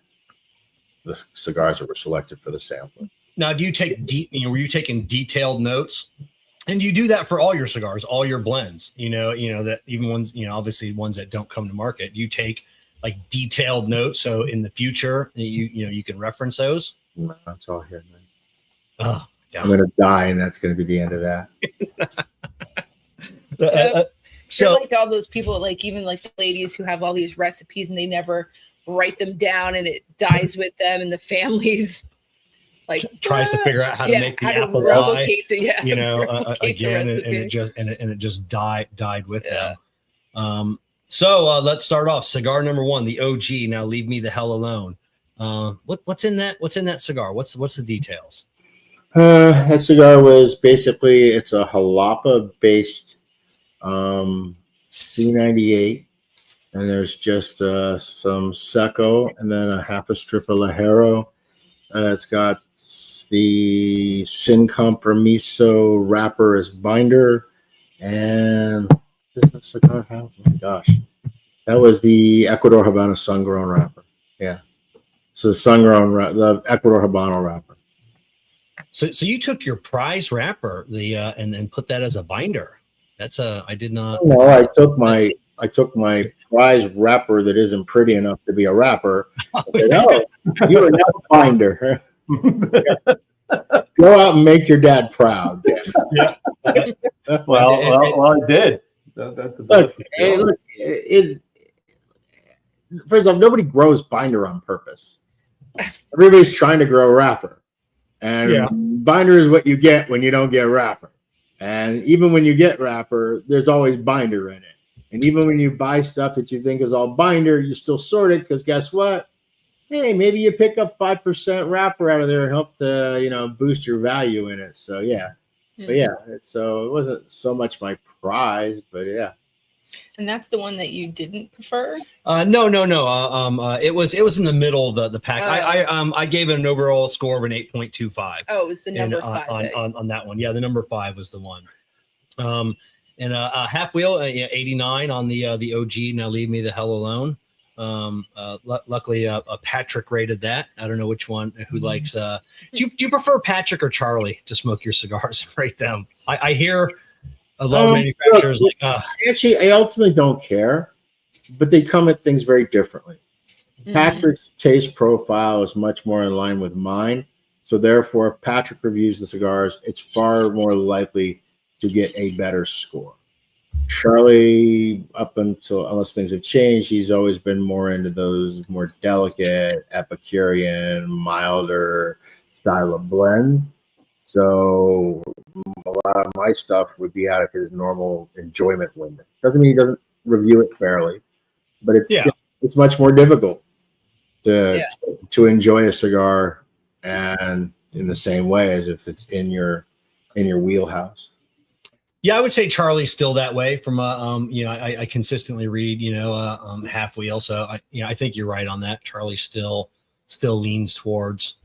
the cigars that were selected for the sampling. Now, do you take were you taking detailed notes? And you do that for all your cigars, all your blends, that even ones, obviously ones that don't come to market, you take like detailed notes. So in the future, you can reference those. No, that's all here, man. Oh, God. I'm going to die, and that's going to be the end of that. So like all those people, like even like the ladies who have all these recipes and they never write them down and it dies with them and the families. Like tries to figure out how to make the apple pie, again, and it just died with them. So let's start off. Cigar number one, the OG. Now Leave Me the Hell Alone. What's in that? What's in that cigar? What's the details? That cigar was basically it's a jalapa based C98, and there's just some seco and then a half a strip of Ligero. It's got the Sin Compromiso wrapper as binder. And what does that cigar have? Oh my gosh. That was the Ecuador Habano sun-grown wrapper. Yeah. So the Ecuador Habano wrapper. So you took your prize wrapper, and put that as a binder. I did not. No, I took my prize wrapper that isn't pretty enough to be a wrapper. I said, oh, you're now a binder. Go out and make your dad proud. Yeah. Well, I did. That's a Look, first off, nobody grows binder on purpose. Everybody's trying to grow wrapper, and binder is what you get when you don't get wrapper. And even when you get wrapper, there's always binder in it. And even when you buy stuff that you think is all binder, you still sort it because guess what? Hey, maybe you pick up 5% wrapper out of there and help to boost your value in it. So yeah. But yeah, so it wasn't so much my prize, but yeah. And that's the one that you didn't prefer? No. It was in the middle of the pack. I gave it an overall score of an 8.25. Oh, it was the number 5 on that one. Yeah, the number 5 was the one. And half wheel 89 on the OG. Now leave me the hell alone. Luckily, Patrick rated that. I don't know which one. Who likes? Do you prefer Patrick or Charlie to smoke your cigars? Rate them. I hear a lot of manufacturers Actually, I ultimately don't care, but they come at things very differently. Patrick's taste profile is much more in line with mine, so therefore, if Patrick reviews the cigars, it's far more likely to get a better score. Charlie, up until unless things have changed, he's always been more into those more delicate, Epicurean, milder style of blends. So a lot of my stuff would be out of his normal enjoyment window. Doesn't mean he doesn't review it fairly, but it's much more difficult to enjoy a cigar and in the same way as if it's in your wheelhouse. Yeah, I would say Charlie's still that way. From I consistently read half wheel, so I think you're right on that. Charlie still leans towards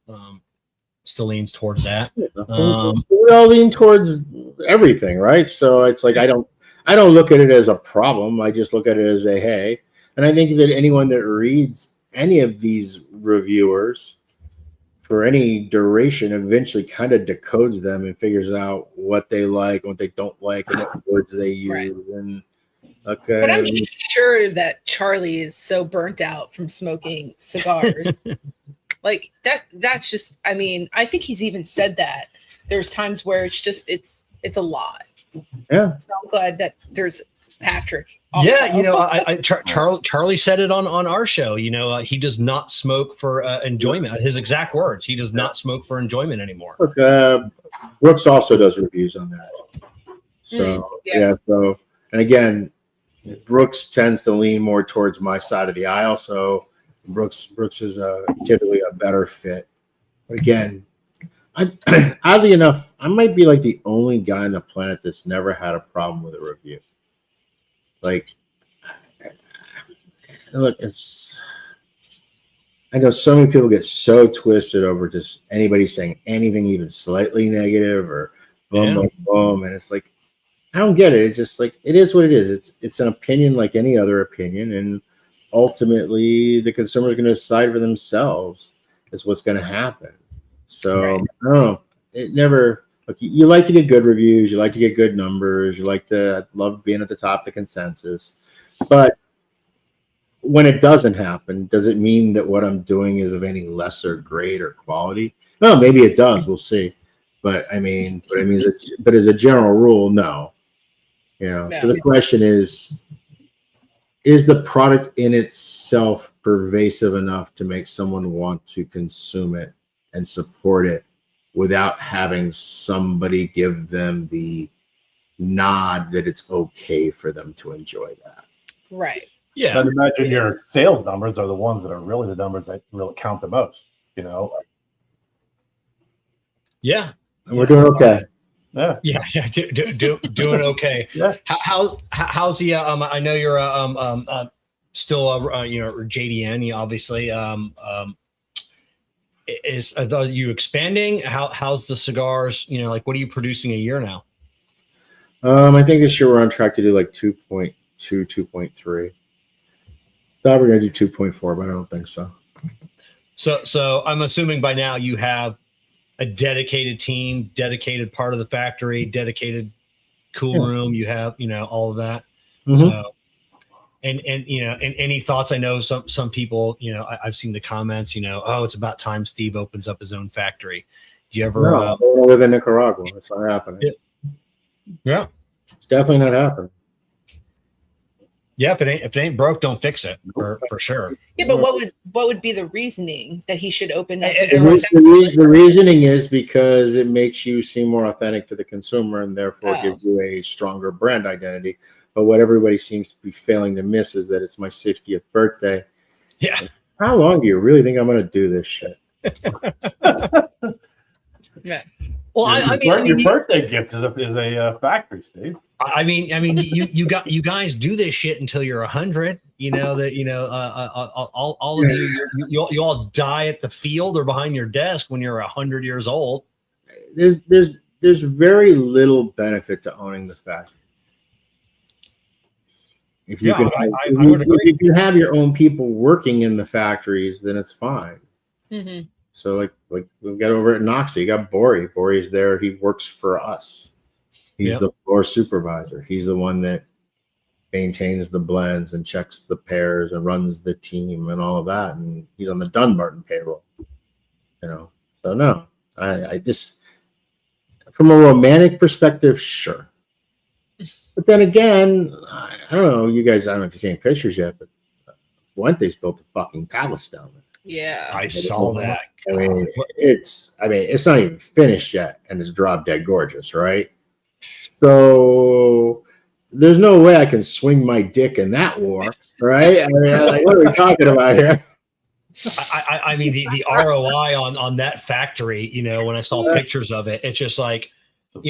that. We all lean towards everything, right? So it's like I don't look at it as a problem. I just look at it as a hey. And I think that anyone that reads any of these reviewers for any duration eventually kind of decodes them and figures out what they like, what they don't like, and what words they use. Right. And okay. But I'm sure that Charlie is so burnt out from smoking cigars. Like that's just, I mean, I think he's even said that. There's times where it's a lot. Yeah. So I'm glad that there's Patrick. Also. Yeah, Charlie said it on our show. He does not smoke for enjoyment. His exact words: he does not smoke for enjoyment anymore. Look, Brooks also does reviews on that. So So, and again, Brooks tends to lean more towards my side of the aisle. So Brooks is typically a better fit. But again, oddly enough, I might be like the only guy on the planet that's never had a problem with a review. Like, look, I know so many people get so twisted over just anybody saying anything even slightly negative or boom, and it's like, I don't get it. It's just like, it is what it is. It's an opinion like any other opinion, and ultimately the consumer is going to decide for themselves is what's going to happen. So I don't know. It never. Look, you like to get good reviews. You like to get good numbers. You love being at the top of the consensus. But when it doesn't happen, does it mean that what I'm doing is of any lesser grade or quality? No, maybe it does. We'll see. But as a general rule, no. So the question is the product in itself pervasive enough to make someone want to consume it and support it without having somebody give them the nod that it's okay for them to enjoy that? Right. Yeah. I'd imagine your sales numbers are the ones that are really the numbers that really count the most, Yeah. And we're doing okay. Yeah. Doing okay. Yeah. How's the I know you're still JDN, obviously. Are you expanding? How's the cigars? What are you producing a year now? I think this year we're on track to do like 2.2, 2.3. Thought we we're gonna do 2.4, but I don't think so. So I'm assuming by now you have a dedicated team, dedicated part of the factory, dedicated cool room. You have all of that. Mm-hmm. So, and any thoughts? I know some people, I've seen the comments, oh, it's about time Steve opens up his own factory. Do you ever? No, I don't live in Nicaragua. It's not happening. Yeah. It's definitely not happening. Yeah, if it ain't broke, don't fix it for sure. Yeah, but what would be the reasoning that he should open up his The own? the reasoning is because it makes you seem more authentic to the consumer and therefore Oh. gives you a stronger brand identity. But what everybody seems to be failing to miss is that it's my 60th birthday. Yeah. How long do you really think I'm going to do this shit? Yeah. Well, I mean, your birthday gift is a factory, Steve. I mean, you guys do this shit until you're 100. You know that all of you all die at the field or behind your desk when you're 100 years old. There's very little benefit to owning the factory. If you if you have your own people working in the factories, then it's fine. Mm-hmm. So like we've got over at Noxa, you got Bori. Bori's there. He works for us. He's the floor supervisor. He's the one that maintains the blends and checks the pairs and runs the team and all of that. And he's on the Dunbarton payroll. So no, I just, from a romantic perspective, sure. But then again, I don't know, you guys, I don't know if you've seen pictures yet, but Fuente's built a fucking palace down there. Yeah. I saw that. I mean, it's not even finished yet, and it's drop dead gorgeous, right? So there's no way I can swing my dick in that war, right? I mean, like, what are we talking about here? I mean, the ROI on that factory, when I saw pictures of it, it's just like,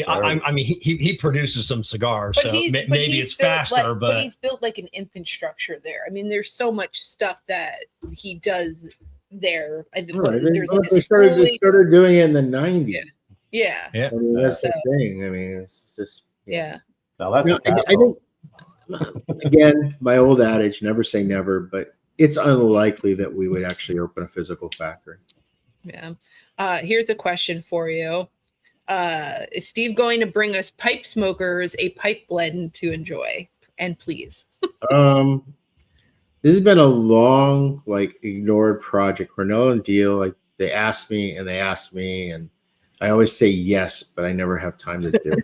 I mean, he produces some cigars, so maybe it's faster, but he's built like an infrastructure there. I mean, there's so much stuff that he does there. Right. They started doing it in the 90s. Yeah. I mean, that's the thing. I mean, it's just Now that's I think, again, my old adage, never say never, but it's unlikely that we would actually open a physical factory. Yeah. Here's a question for you. Is Steve going to bring us pipe smokers a pipe blend to enjoy? And please. This has been a long, ignored project. Cornell and Deal, they asked me, and I always say yes, but I never have time to do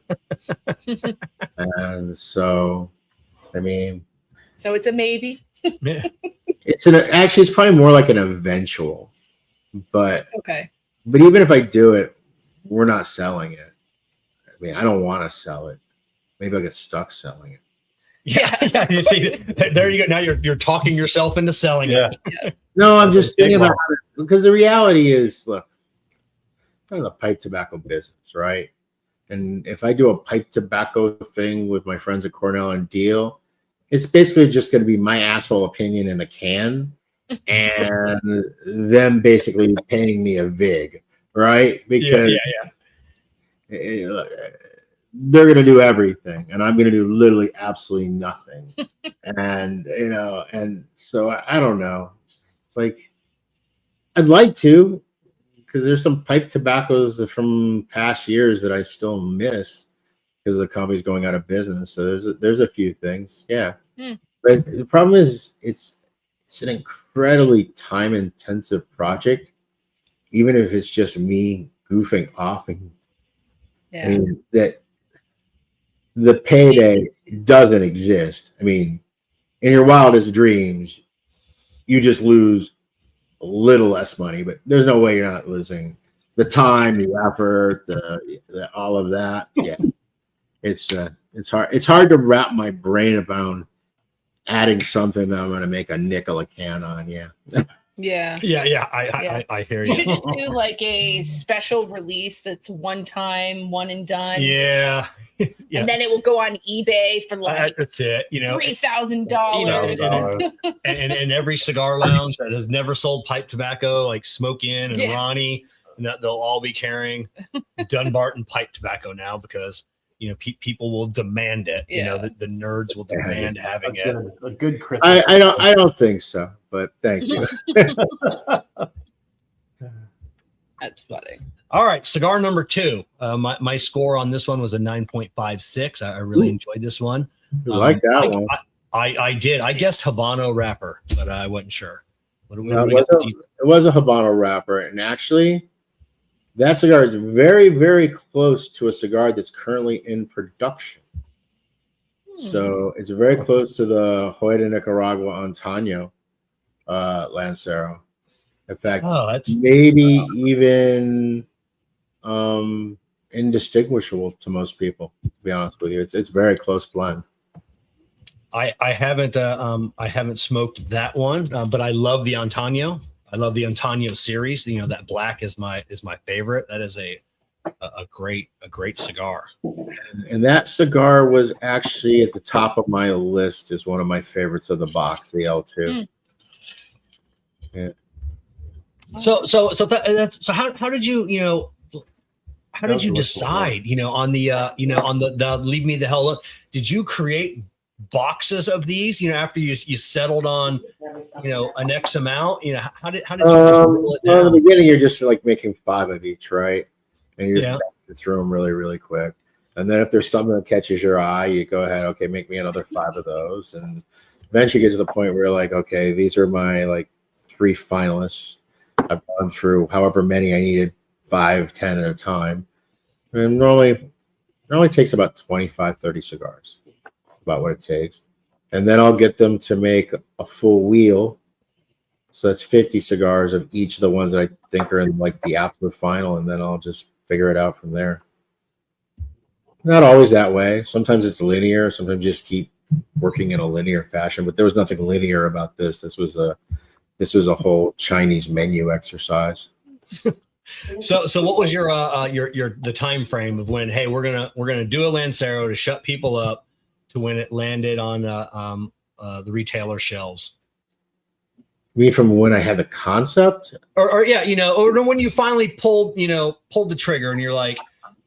it. And so, I mean, so it's a maybe. Yeah. It's probably more like an eventual, but okay. But even if I do it, we're not selling it. I mean, I don't want to sell it. Maybe I'll get stuck selling it. Yeah. You see, there you go. Now you're talking yourself into selling it. No, I'm just thinking about it, because the reality is, look, I'm in the pipe tobacco business, right? And if I do a pipe tobacco thing with my friends at Cornell and Deal, it's basically just going to be my asshole opinion in a can, and them basically paying me a vig, right? Because look, they're going to do everything, and I'm going to do literally absolutely nothing. And and so I don't know. It's like, I'd like to, because there's some pipe tobaccos from past years that I still miss because the company's going out of business. So there's a few things, But the problem is it's an incredibly time intensive project, even if it's just me goofing off. And I mean, that the payday doesn't exist. I mean, in your wildest dreams, you just lose a little less money, but there's no way you're not losing the time, the effort, the all of that. Yeah, it's hard. It's hard to wrap my brain around adding something that I'm going to make a nickel a can on. Yeah. Yeah. I hear you. You should just do like a special release that's one time, one and done. Yeah. And then it will go on eBay for that's it. $3,000. And every cigar lounge that has never sold pipe tobacco, like Smoke In and Ronnie, and that they'll all be carrying Dunbarton pipe tobacco now because people will demand it. The nerds will demand having it. A good Christmas. I don't think so, but thank you. That's funny. All right, cigar number 2. My score on this one was a 9.56. I really enjoyed this one. You like that one? I did. I guessed Habano wrapper, but I wasn't sure. It was a Habano wrapper, and actually, That cigar is very, very close to a cigar that's currently in production. So it's very close to the Hoya de Nicaragua Antaño Lancero. In fact, maybe even indistinguishable to most people, to be honest with you. It's very close blend. I haven't smoked that one, but I love the Antaño. I love the Antaño series. You know, that black is my favorite. That is a great cigar. And that cigar was actually at the top of my list as one of my favorites of the box, the L2. Yeah. So how did you how did you decide on the leave me the hell alone? Did you create boxes of these after you settled on an X amount? How did you roll it down? Well, in the beginning you're just like making 5 of each, right? And you just throw them really, really quick. And then if there's something that catches your eye, you go ahead, okay, make me another 5 of those. And eventually you get to the point where you're like, okay, these are my like 3 finalists. I've gone through however many I needed, 5, 10 at a time. And it normally takes about 25, 30 cigars. That's about what it takes. And then I'll get them to make a full wheel. So that's 50 cigars of each of the ones that I think are in like the absolute final. And then I'll just figure it out from there. Not always that way. Sometimes it's linear. Sometimes just keep working in a linear fashion. But there was nothing linear about this. This was a whole Chinese menu exercise. So what was your the time frame of when, hey, we're gonna do a Lancero to shut people up to when it landed on the retailer shelves? You mean from when I had the concept, or when you finally pulled the trigger and you're like,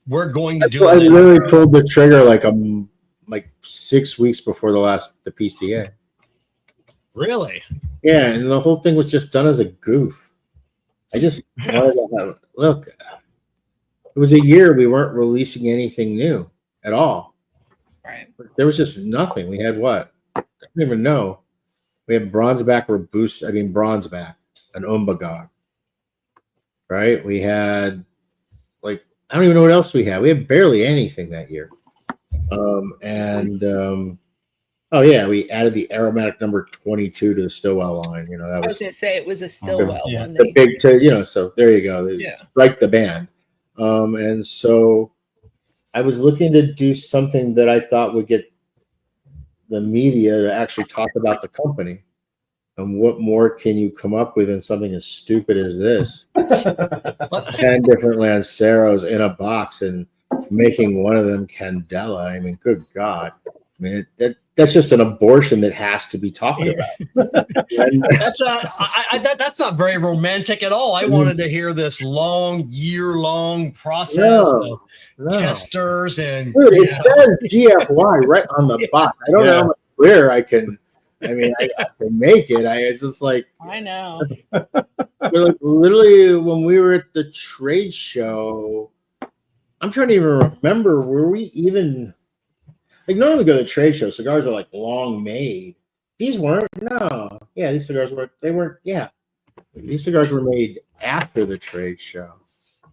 we're going to do it. I literally pulled the trigger like 6 weeks before the PCA. Really? Yeah, and the whole thing was just done as a goof. I just wanted to have, look. It was a year we weren't releasing anything new at all. Right. There was just nothing. We had what? I don't even know. We had bronzeback, an Umbagog. Right? We had I don't even know what else we had. We had barely anything that year. We added the aromatic number 22 to the Stillwell line. I was going to say it was a Stillwell one. The big, so there you go. Strike the band. And so I was looking to do something that I thought would get the media to actually talk about the company. And what more can you come up with than something as stupid as this? 10 different Lanceros in a box and making one of them Candela. I mean, good God. I mean, that's just an abortion that has to be talked about. That's not very romantic at all. I wanted to hear this year-long process of testers and. Dude, it says GFY right on the box. I don't know how much clearer I can. I mean, I can make it. It's just like. I know. Literally, when we were at the trade show, I'm trying to even remember. Were we even? Normally go to the trade show, cigars are like long made. These weren't. No. Yeah, these cigars weren't. They weren't. Yeah. These cigars were made after the trade show.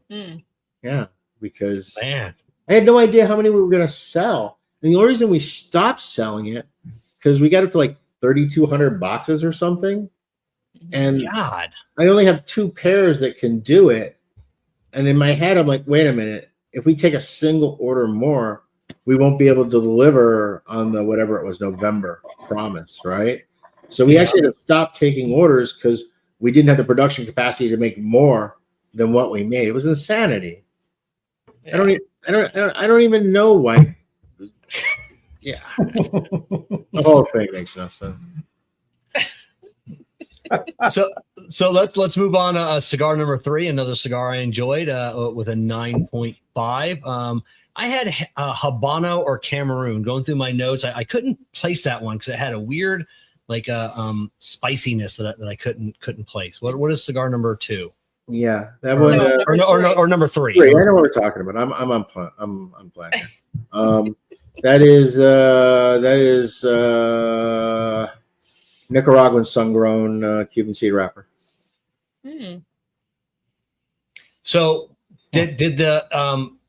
Yeah, because I had no idea how many we were going to sell. And the only reason we stopped selling it, because we got up to like 3,200 boxes or something. And I only have 2 pairs that can do it. And in my head, I'm like, wait a minute. If we take a single order more, we won't be able to deliver on the whatever it was, November promise, right? So we actually had to stop taking orders because we didn't have the production capacity to make more than what we made. It was insanity. I don't even know why. Yeah, the whole thing makes no sense. So let's move on to cigar number 3, another cigar I enjoyed with a 9.5. I had Habano or Cameroon. Going through my notes, I couldn't place that one because it had a weird spiciness that I couldn't place. What is cigar number 2? Yeah, that one or number 3. I know what we're talking about. I'm blanking. That is Nicaraguan sun-grown Cuban seed wrapper. So I'm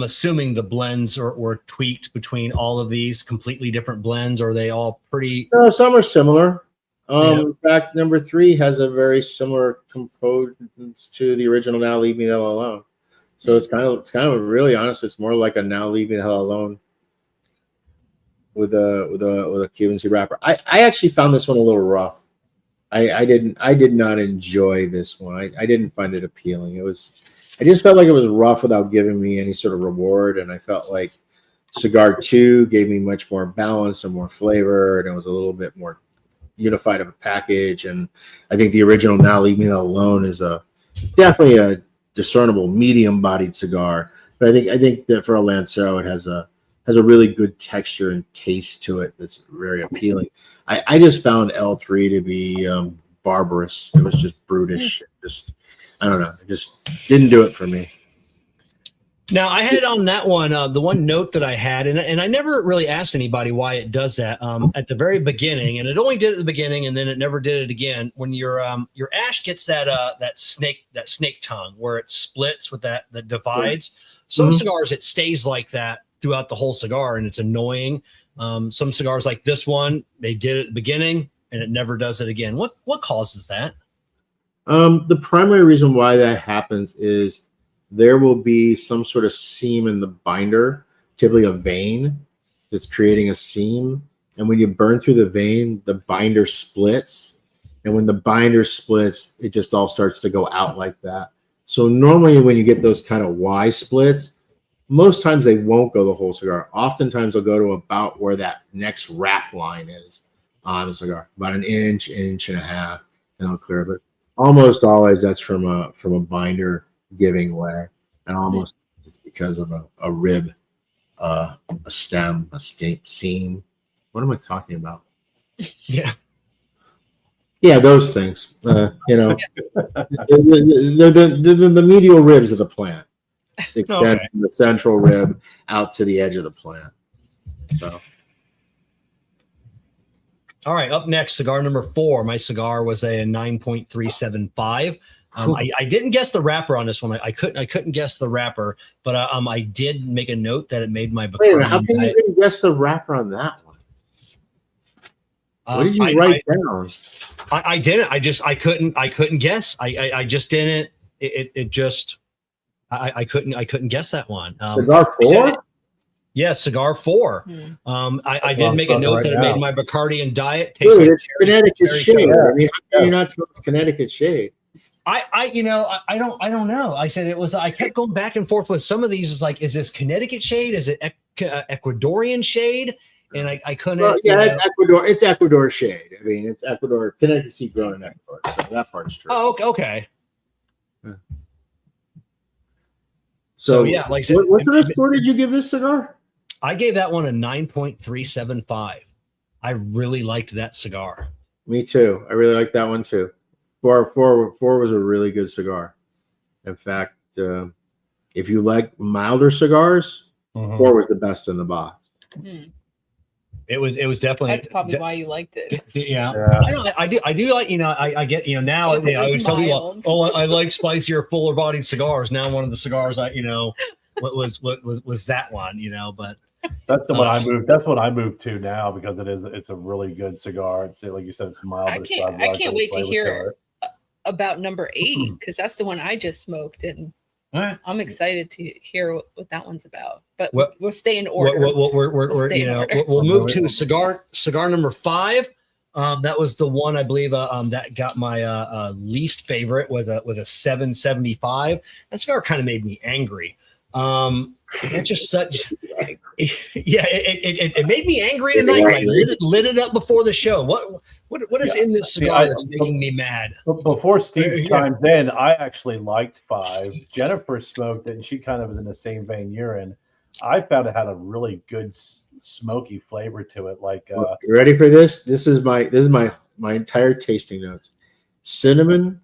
assuming the blends were tweaked between all of these completely different blends, or are they all pretty? No, some are similar. Yeah. In fact, number 3 has a very similar components to the original Now Leave Me the Hell Alone. So it's kind of really honest. It's more like a Now Leave Me the Hell Alone with a Cuban seed wrapper. I actually found this one a little rough. I did not enjoy this one. I didn't find it appealing. I just felt like it was rough without giving me any sort of reward, and I felt like Cigar 2 gave me much more balance and more flavor, and it was a little bit more unified of a package. And I think the original Now Leave Me Alone is definitely a discernible medium-bodied cigar. But I think that for a Lancero, it has a really good texture and taste to it that's very appealing. I just found L3 to be barbarous. It was just brutish. I don't know. It just didn't do it for me. Now, I had on that one, the one note that I had, and I never really asked anybody why it does that at the very beginning, and it only did it at the beginning, and then it never did it again. When your ash gets that snake tongue where it splits with that divides. Some cigars, it stays like that throughout the whole cigar, and it's annoying. Some cigars like this one, they did it at the beginning, and it never does it again. What causes that? The primary reason why that happens is there will be some sort of seam in the binder, typically a vein that's creating a seam. And when you burn through the vein, the binder splits. And when the binder splits, it just all starts to go out like that. So normally when you get those kind of Y splits, most times they won't go the whole cigar. Oftentimes they'll go to about where that next wrap line is on the cigar, about an inch and a half, and I'll clear it. But almost always that's from a binder giving way, and almost it's because of a rib, a stem, a seam. What am I talking about? Yeah, those things. They're the medial ribs of the plant. They extend from the central rib out to the edge of the plant. So. All right, up next, cigar number 4. My cigar was a 9.375. I didn't guess the wrapper on this one. I couldn't guess the wrapper, but I did make a note that it made my Bacardi. Wait a minute, how can you even guess the wrapper on that one? What did you write down? I didn't. I couldn't guess. I just didn't. It just I couldn't guess that one. Cigar 4? Yeah, cigar 4. I did make a note that it made my Bacardi and Diet taste like Connecticut shade. I mean, how can you not tell it's Connecticut shade? I don't know. I said it was. I kept going back and forth with some of these. Is like, is this Connecticut shade? Is it Ecuadorian shade? And I couldn't. Well, yeah, it's Ecuador. It's Ecuador shade. I mean, it's Ecuador. Connecticut seed grown in Ecuador, so that part's true. Oh, okay. Yeah. So yeah, like I said, what sort of score did you give this cigar? I gave that one a 9.375. I really liked that cigar. Me too. I really liked that one too. Four was a really good cigar. In fact, if you like milder cigars, 4 was the best in the box. It was definitely. That's probably why you liked it. Yeah. I do like, I get, now I always tell people, I like spicier, fuller bodied cigars. Now one of the cigars what was that one, but that's the one I moved. That's what I moved to now because it's a really good cigar. It's like you said, it's mild. I can't wait to hear about number 8 because that's the one I just smoked, and I'm excited to hear what that one's about. But we'll stay in order. We'll move to cigar number 5. That was the one I believe that got my least favorite with a 7.75. That cigar kind of made me angry. It's just such, it made me angry tonight. I lit it up before the show. What is in this cigar that's making me mad? Before Steve chimes in, I actually liked 5. Jennifer smoked it, and she kind of was in the same vein you're in. I found it had a really good smoky flavor to it. Like, you ready for this? This is my entire tasting notes: cinnamon,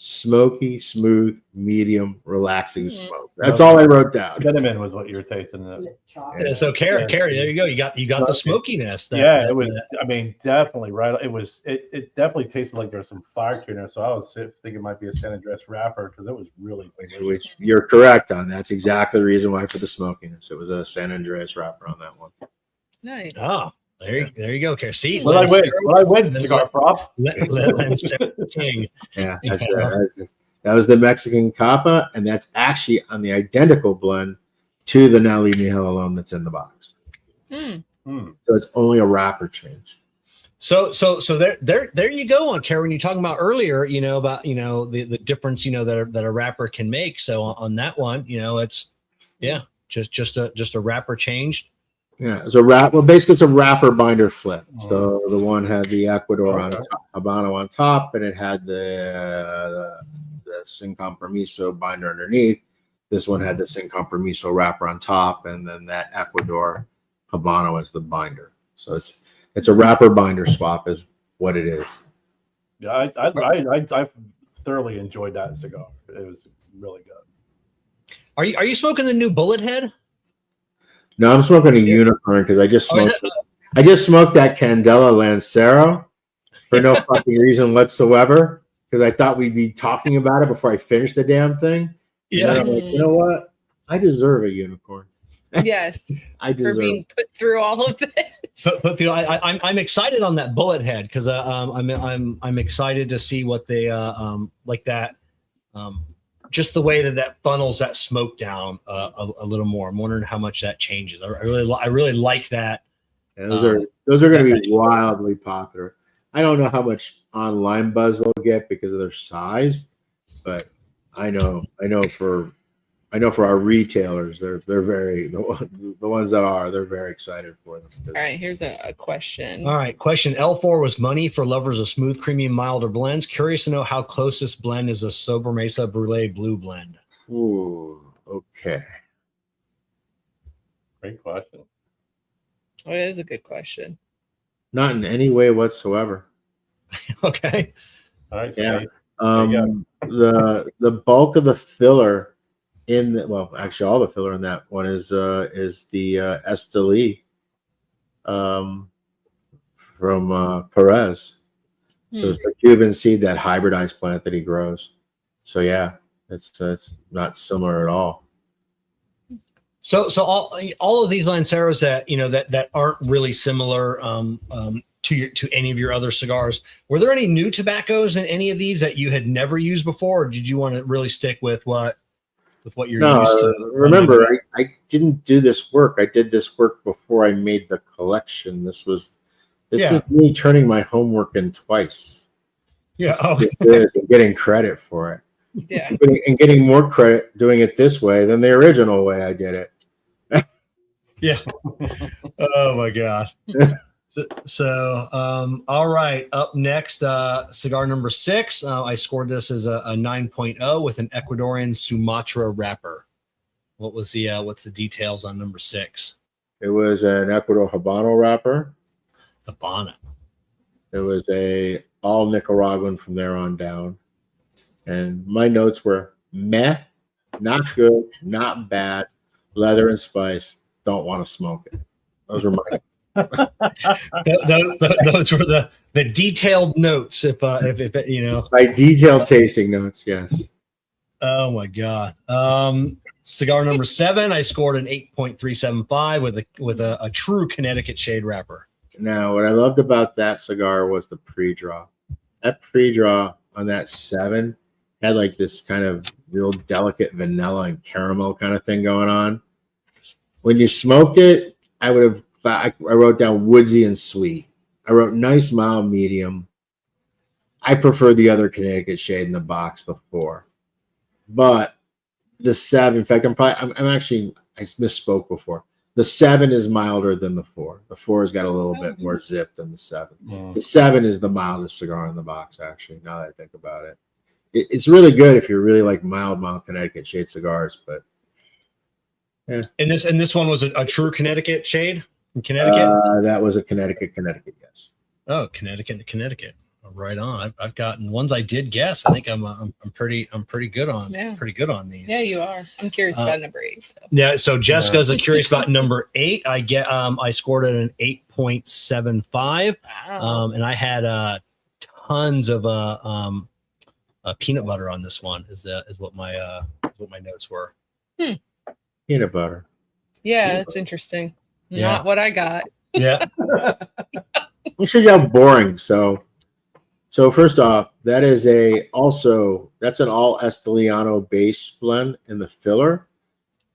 smoky, smooth, medium, relaxing Mhm. smoke. That's all I wrote down. Cinnamon was what you were tasting. Yeah. So Kerr, there you go. You got the Smoky. smokiness. It was. I mean, definitely right. It definitely tasted like there was some fire to in there. So I was thinking it might be a San Andreas wrapper because it was really delicious. Which you're correct on. That's exactly the reason why for the smokiness. It was a San Andreas wrapper on that one. Nice. Oh, there you go, Kerr. See, What I win, cigar prop. Lancero King. Yeah, that was the Mexican Capa, and that's actually on the identical blend to the Now Leave Me Hell Alone that's in the box. Mm. So it's only a wrapper change. So there you go on Kerr. When you're talking about earlier, about the difference that a wrapper can make. So on that one, it's just a wrapper change. Yeah, it's a wrap. Well, basically, it's a wrapper binder flip. So the one had the Ecuador on top, Habano on top, and it had the Sin Compromiso binder underneath. This one had the Sin Compromiso wrapper on top, and then that Ecuador Habano as the binder. So it's a wrapper binder swap, is what it is. Yeah, I thoroughly enjoyed that cigar. It was really good. Are you smoking the new Bullet Head? No, I'm smoking a unicorn because I just smoked that Candela Lancero for no fucking reason whatsoever, because I thought we'd be talking about it before I finished the damn thing. Yeah. And I'm like, you know what? I deserve a unicorn. Yes. I For deserve being put through all of this. But I'm excited on that Bullet Head because I'm excited to see what they like that. Just the way that funnels that smoke down a little more. I'm wondering how much that changes. I really like that. Yeah, those are going to be wildly popular. I don't know how much online buzz they'll get because of their size, but I know for our retailers, they're very the ones that are, they're very excited for them. All right, here's a question. All right, question. L4 was money for lovers of smooth, creamy, and milder blends. Curious to know how close this blend is a Sober Mesa Brulee Blue blend. Ooh, okay. Great question. Oh, it is a good question. Not in any way whatsoever. Okay. All right. Yeah. Steve. The bulk of the filler actually all the filler in that one is the Esteli from Perez. So it's a Cuban seed, that hybridized plant that he grows. So yeah, it's not similar at all. So all of these Lanceros that aren't really similar to any of your other cigars. Were there any new tobaccos in any of these that you had never used before, or did you want to really stick with what you're used to? Remember, I didn't do this work. I did this work before I made the collection. This is me turning my homework in twice. Yeah. And getting credit for it. Yeah. And getting more credit doing it this way than the original way I did it. Yeah. Oh my God. So all right. Up next, cigar number 6. I scored this as a 9.0 with an Ecuadorian Sumatra wrapper. What's the details on number 6? It was an Ecuador Habano wrapper. Habano. It was a all Nicaraguan from there on down. And my notes were meh, not good, not bad, leather and spice. Don't want to smoke it. Those were my those were the detailed notes. If my detailed tasting notes, yes. Oh my God. Cigar number 7, I scored an 8.375 with a true Connecticut shade wrapper. Now, what I loved about that cigar was the pre-draw. That pre-draw on that 7 had like this kind of real delicate vanilla and caramel kind of thing going on. When you smoked it, I wrote down woodsy and sweet. I wrote nice, mild, medium. I prefer the other Connecticut shade in the box, the 4. But the 7, in fact, I misspoke before. The 7 is milder than the 4. The 4 has got a little bit more zip than the 7. The 7 is the mildest cigar in the box, actually, now that I think about it. It's really good if you're really like mild Connecticut shade cigars, but yeah. And this one was a true Connecticut shade in Connecticut? That was a Connecticut, yes. Oh, Connecticut. Right on. I've gotten ones I did guess. I think I'm pretty good on these. Yeah, you are. I'm curious about number 8. So. Yeah. So Jessica's curious about number 8. I scored it an 8.75. Wow. And I had tons of peanut butter on this one. Is what my notes were. Peanut butter. Yeah, that's interesting. Yeah. Not what I got. Yeah. It shows you how boring. So first off, that's an all Esteliano base blend in the filler,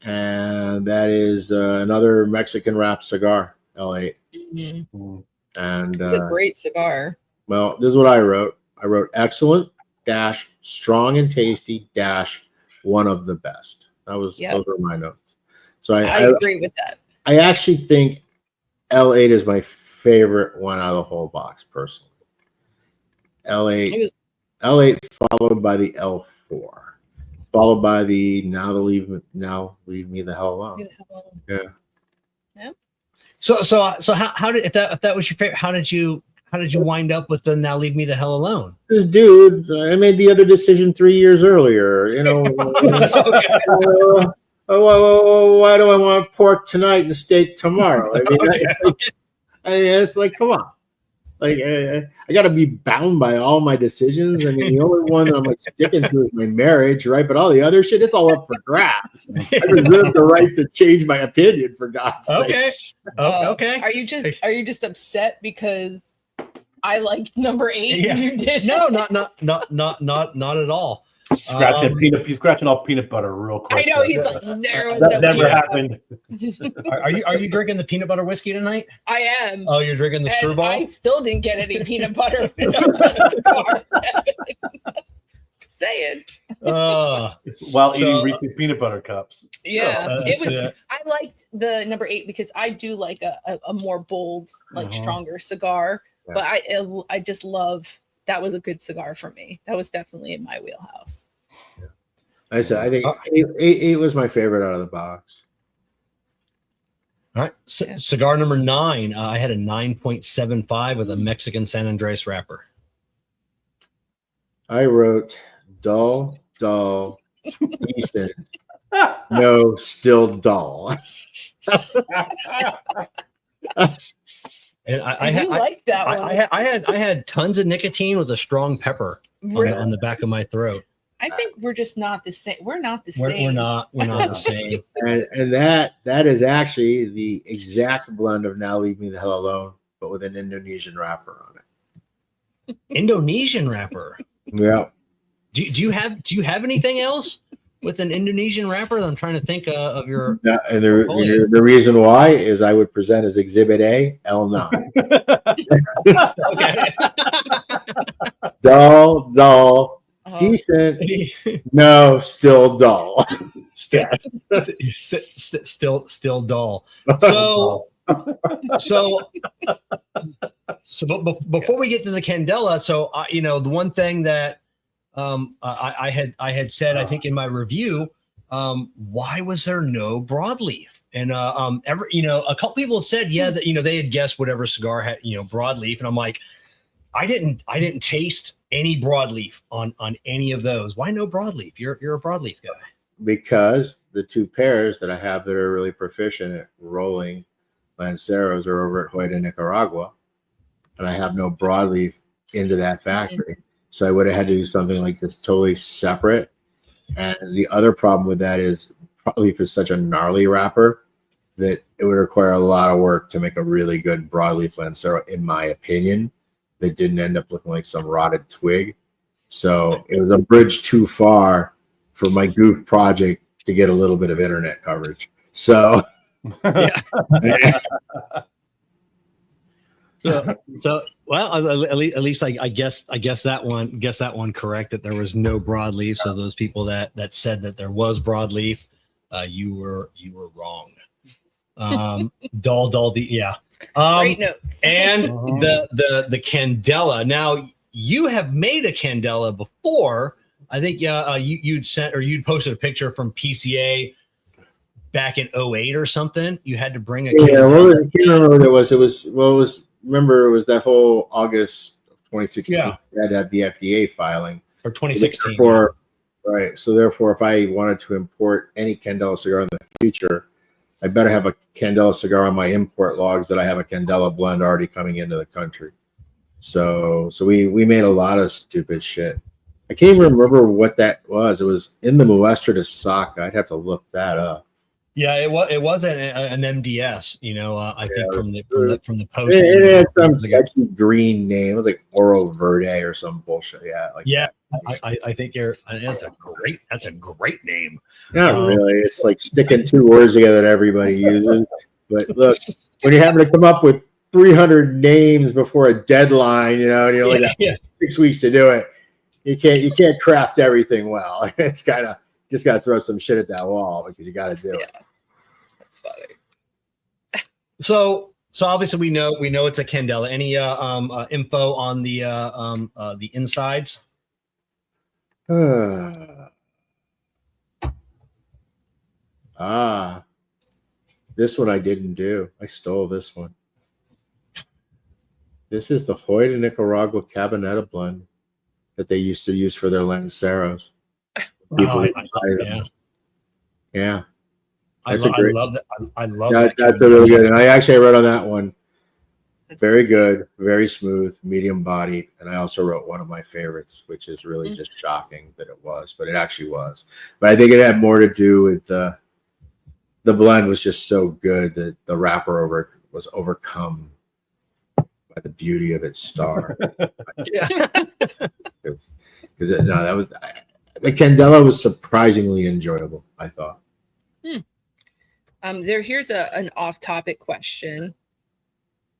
and that is another Mexican wrapped cigar, L8. Mm-hmm. And It's a great cigar. well, this is what I wrote. I wrote excellent dash strong and tasty dash one of the best. Those were my notes. So I agree with that. I actually think L8 is my favorite one out of the whole box, personally. L8 followed by the L4, followed by the now leave me the hell alone. Yeah. So how did if that was your favorite? How did you wind up with the now leave me the hell alone? This dude, I made the other decision 3 years earlier. You know, why do I want pork tonight and steak tomorrow? I mean, it's like, come on. Like, I got to be bound by all my decisions. I mean, the only one that I'm like sticking to is my marriage, right? But all the other shit, it's all up for grabs. I reserve the right to change my opinion, for God's sake. Okay. Are you just upset because I liked number 8 Yeah. and you did? No, not at all. He's scratching off peanut butter real quick. I know he's like, there was that no never happened. Are you drinking the peanut butter whiskey tonight? I am. Oh, you're drinking the And screwball? I still didn't get any peanut butter. in the cigar. Saying. While eating Reese's peanut butter cups. Yeah, it was. it. I liked the number 8 because I do like a more bold, like stronger cigar. Yeah. But I just love. That was a good cigar for me. That was definitely in my wheelhouse. I said, I think 8 was my favorite out of the box. All right. Cigar number 9. I had a 9.75 with a Mexican San Andres wrapper. I wrote dull, decent, no, still dull. And I like that one. I had tons of nicotine with a strong pepper on the back of my throat. I think we're just not the same. We're not the We're same. not the same. And that is actually the exact blend of Now Leave Me the Hell Alone, but with an Indonesian wrapper on it. Indonesian wrapper. Yeah. Do you have anything else with an Indonesian wrapper? I'm trying to think of your. Yeah, and the reason why is I would present as Exhibit A, L9. Okay. Dull, decent, no, still dull. Still dull. So before we get to the Candela, the one thing that I had said, I think in my review, why was there no broadleaf? And a couple people had said, that they had guessed whatever cigar had broadleaf, and I'm like, I didn't taste any broadleaf on any of those. Why no broadleaf? You're a broadleaf guy. Because the two pairs that I have that are really proficient at rolling Lanceros are over at Hoyda, Nicaragua, and I have no broadleaf into that factory. So I would have had to do something like this totally separate. And the other problem with that is broadleaf is such a gnarly wrapper that it would require a lot of work to make a really good broadleaf Lancero, in my opinion, that didn't end up looking like some rotted twig. So it was a bridge too far for my goof project to get a little bit of internet coverage. So yeah. Well, at least I guess that one correct, that there was no broadleaf. So those people that said that there was broadleaf, you were wrong. Yeah. Great notes. And the Candela. Now you have made a Candela before. I think you'd posted a picture from PCA back in 2008 or something. You had to bring a Candela. I can't remember what it was. Remember, it was that whole August of 2016. Yeah. You had to have the FDA filing. Or 2016. Therefore, right. So therefore, if I wanted to import any Candela cigar in the future, I better have a Candela cigar on my import logs that I have a Candela blend already coming into the country. So we made a lot of stupid shit. I can't even remember what that was. It was in the Muestra de Saka. I'd have to look that up. Yeah, it was an MDS. I think from the post. It had some catchy green name. It was like Oro Verde or some bullshit. Yeah, like yeah. I think that's a great name. Not really. It's like sticking two words together that everybody uses. But look, when you're having to come up with 300 names before a deadline, and you're like 6 weeks to do it, you can't craft everything well. It's just got to throw some shit at that wall because you got to do it. That's funny. So obviously we know it's a Candela. Any info on the insides? This one I didn't do. I stole this one. This is the Hoy de Nicaragua Cabineta blend that they used to use for their Lanceros. Yeah. I love that. I love that. That's a really good. And I wrote on that one. Very good, very smooth, medium bodied. And I also wrote one of my favorites, which is really just shocking that it was, but it actually was. But I think it had more to do with the blend was just so good that the wrapper was overcome by the beauty of its star. Because the Candela was surprisingly enjoyable, I thought. Here's an off-topic question.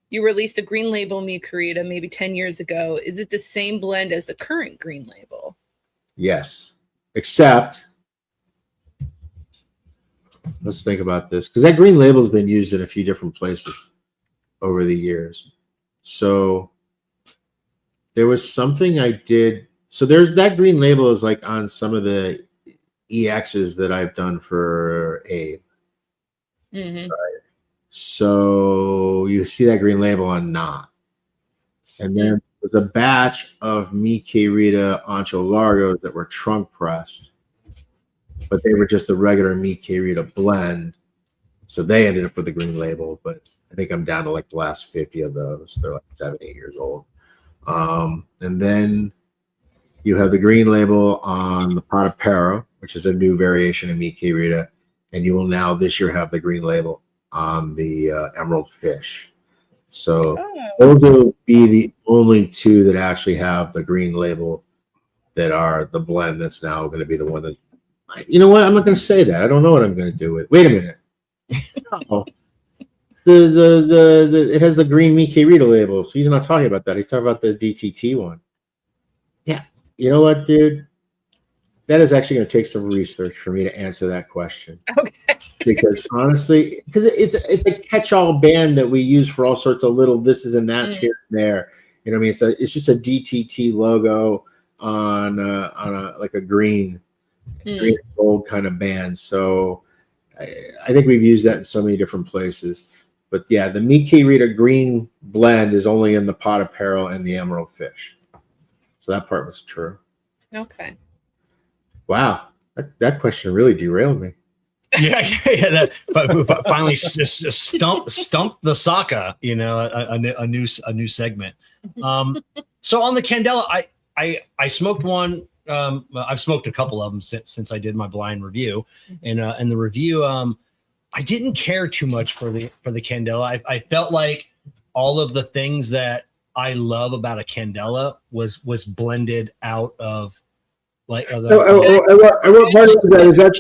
You released a green label Mi Querida maybe 10 years ago. Is it the same blend as the current green label? Yes, except let's think about this, because that green label has been used in a few different places over the years. So there was something I did. So there's that green label is like on some of the EXs that I've done for Abe. Mm-hmm. Right. So you see that green label on Not. And then there's a batch of Mi Querida Ancho Largos that were trunk pressed, but they were just a regular Mi Querida blend. So they ended up with the green label, but I think I'm down to like the last 50 of those. They're like 7, 8 years old. And then you have the green label on the Potapero, which is a new variation of Mi Querida. And you will now this year have the green label on the Emerald Fish. So those will be the only two that actually have the green label that are the blend that's now going to be the one that, you know what? I'm not going to say that. I don't know what I'm going to do with it. Wait a minute. Oh. It has the green Mi Querida label. So he's not talking about that. He's talking about the DTT one. Yeah. You know what, dude? That is actually going to take some research for me to answer that question. Okay. Because honestly, because it's a catch-all band that we use for all sorts of little thises and that's here and there. You know what I mean? It's just a DTT logo on a green and gold kind of band. So I think we've used that in so many different places. But yeah, the Mi Querida green blend is only in the Pot Apparel and the Emerald Fish. So that part was true. Okay. Wow, that question really derailed me. Yeah. But finally stumped the Saka. A new segment. So on the Candela, I smoked one. I've smoked a couple of them since I did my blind review, and the review, I didn't care too much for the Candela. I felt like all of the things that I love about a Candela was blended out of. Like what part of that is that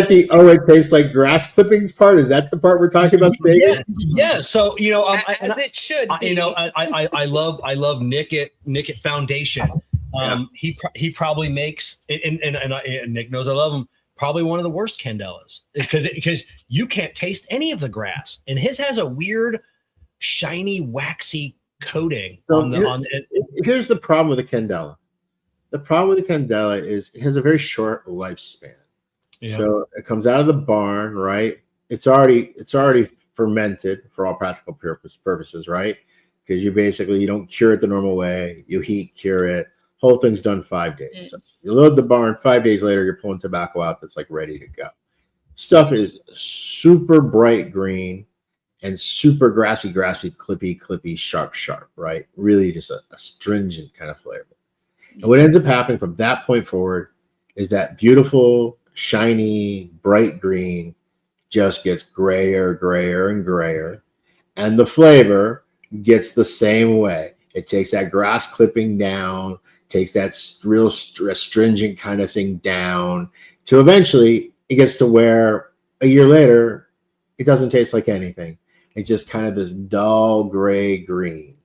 the it tastes like grass clippings part? Is that the part we're talking about today? Yeah. So as it should be. I love Nick at Foundation. He probably makes and Nick knows I love him. Probably one of the worst Candelas because you can't taste any of the grass, and his has a weird, shiny, waxy coating Here's the problem with the Candela. The problem with the Candela is it has a very short lifespan. Yeah. So it comes out of the barn, right? It's already fermented for all practical purposes, right? because you don't cure it the normal way. You heat cure it. Whole thing's done 5 days. So you load the barn. 5 days later, you're pulling tobacco out that's like ready to go. Stuff is super bright green and super grassy, clippy, sharp, right? Really just a astringent kind of flavor. And what ends up happening from that point forward is that beautiful, shiny, bright green just gets grayer, and grayer. And the flavor gets the same way. It takes that grass clipping down, takes that real astringent kind of thing down, to eventually it gets to where a year later, it doesn't taste like anything. It's just kind of this dull gray green.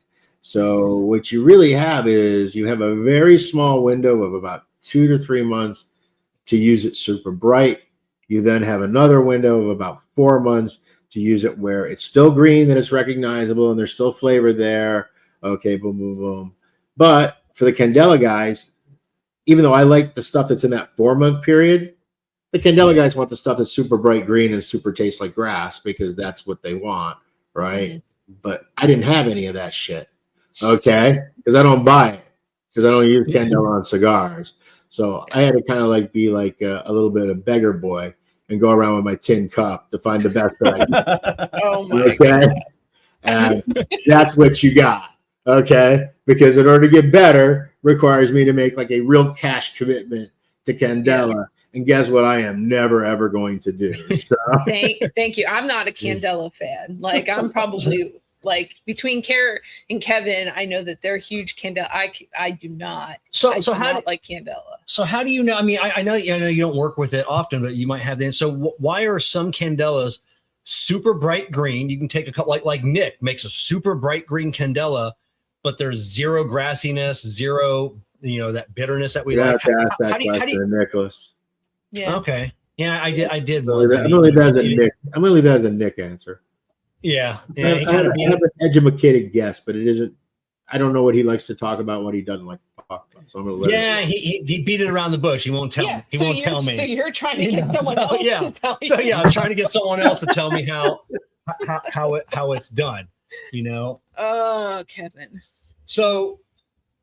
So what you really have is you have a very small window of about 2 to 3 months to use it super bright. You then have another window of about 4 months to use it where it's still green, that it's recognizable, and there's still flavor there. Okay, boom, boom, boom. But for the Candela guys, even though I like the stuff that's in that 4 month period, the Candela guys want the stuff that's super bright green and super tastes like grass because that's what they want, right? Mm-hmm. But I didn't have any of that shit, okay? Because I don't buy it, because I don't use Candela on cigars. So I had to kind of like be like a little bit of beggar boy and go around with my tin cup to find the best that Oh my God. And that's what you got, okay? Because in order to get better requires me to make like a real cash commitment to Candela. Yeah. And guess what? I am never, ever going to do. So. Thank you. I'm not a Candela fan. Like, I'm probably like between Kerr and Kevin, I know that they're huge Candela. I do not. So how do like Candela? So how do you know? I mean, I know you don't work with it often, but you might have them. So why are some Candelas super bright green? You can take a couple, like Nick makes a super bright green Candela, but there's zero grassiness, zero, that bitterness that we like. How do you, Nicholas? Yeah. Okay. Yeah, I did. I'm gonna leave that as a Nick answer. Yeah. I have an educated guess, but it isn't. I don't know what he likes to talk about, what he doesn't like to talk about. So I'm gonna let he beat it around the bush. He won't tell. Yeah, he won't tell me. So you're trying to get someone else to tell you. So yeah, I'm trying to get someone else to tell me how it's done. Oh, Kevin. So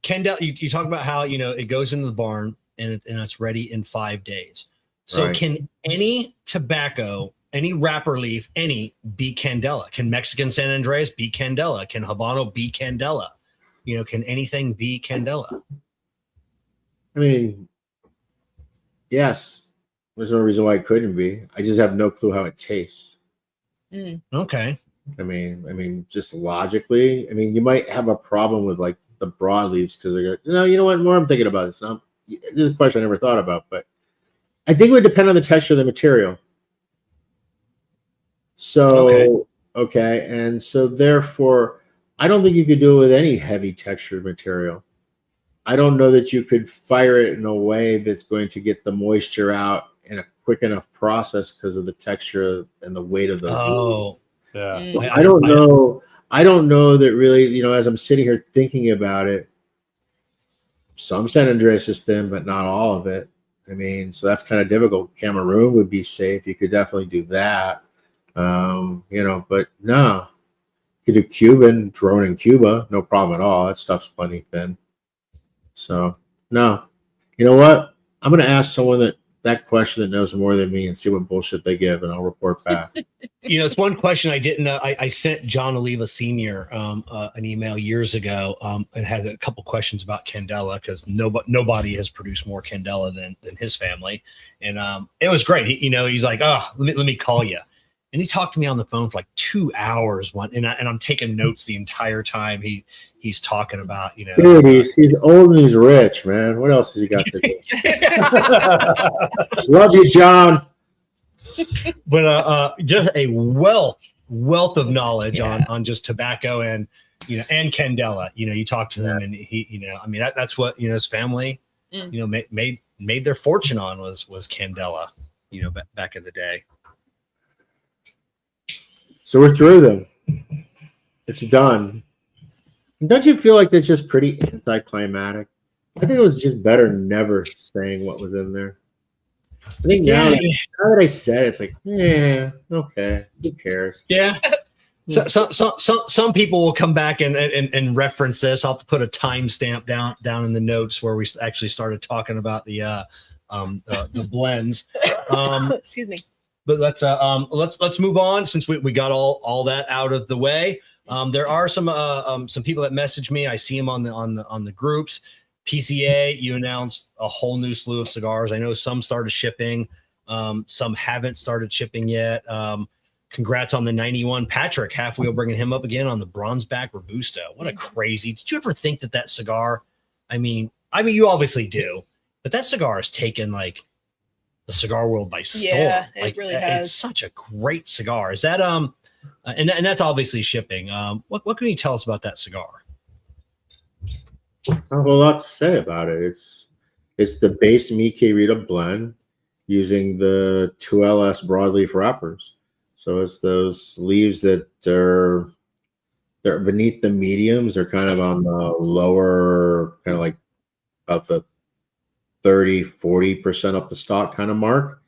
Candela, you talk about how it goes into the barn and it's ready in 5 days. So Can any tobacco, any wrapper leaf, be Candela? Can Mexican San Andreas be Candela? Can Habano be Candela? Can anything be Candela? I mean, yes. There's no reason why it couldn't be. I just have no clue how it tastes. Okay. I mean, just logically, you might have a problem with like the broadleaves because they're you know what? More I'm thinking about this. This is a question I never thought about, but I think it would depend on the texture of the material. So, okay. And so therefore, I don't think you could do it with any heavy textured material. I don't know that you could fire it in a way that's going to get the moisture out in a quick enough process because of the texture and the weight of those. Oh, yeah. So I don't know. I don't know that really, as I'm sitting here thinking about it, some San Andreas is thin, but not all of it. So that's kind of difficult. Cameroon would be safe. You could definitely do that. But no. You could do Cuban, grown in Cuba, no problem at all. That stuff's plenty thin. So, no. You know what? I'm going to ask someone that question that knows more than me and see what bullshit they give, and I'll report back. It's one question I didn't know. I sent John Oliva Sr. An email years ago and had a couple questions about Candela because nobody has produced more Candela than his family. And it was great. He's like, let me call you. And he talked to me on the phone for like 2 hours and I'm taking notes the entire time he's talking about, Dude, he's old and he's rich, man. What else has he got to do? Love you, John. But just a wealth of knowledge on just tobacco and Candela. You talk to him and he that's what his family made their fortune on was Candela, back in the day. So we're through them. It's done. Don't you feel like that's just pretty anticlimactic? I think it was just better never saying what was in there. I think now that I said it, it's like, okay, who cares? Yeah. Some people will come back and reference this. I'll have to put a timestamp down in the notes where we actually started talking about the blends. Excuse me. But let's move on since we got all that out of the way. There are some people that message me. I see them on the groups. PCA, you announced a whole new slew of cigars. I know some started shipping, some haven't started shipping yet. Congrats on the 91 Patrick Half Wheel, bringing him up again on the bronze back Robusto. What a crazy! Did you ever think that cigar? I mean, you obviously do, but that cigar has taken like the cigar world by storm. Yeah, it like, really has. It's such a great cigar. Is that and that's obviously shipping. What can you tell us about that cigar? I have a lot to say about it. It's the base Mickey Rita blend using the 2LS broadleaf wrappers. So it's those leaves that they're beneath the mediums. They're kind of on the lower, kind of like about the 30-40% up the stock kind of mark.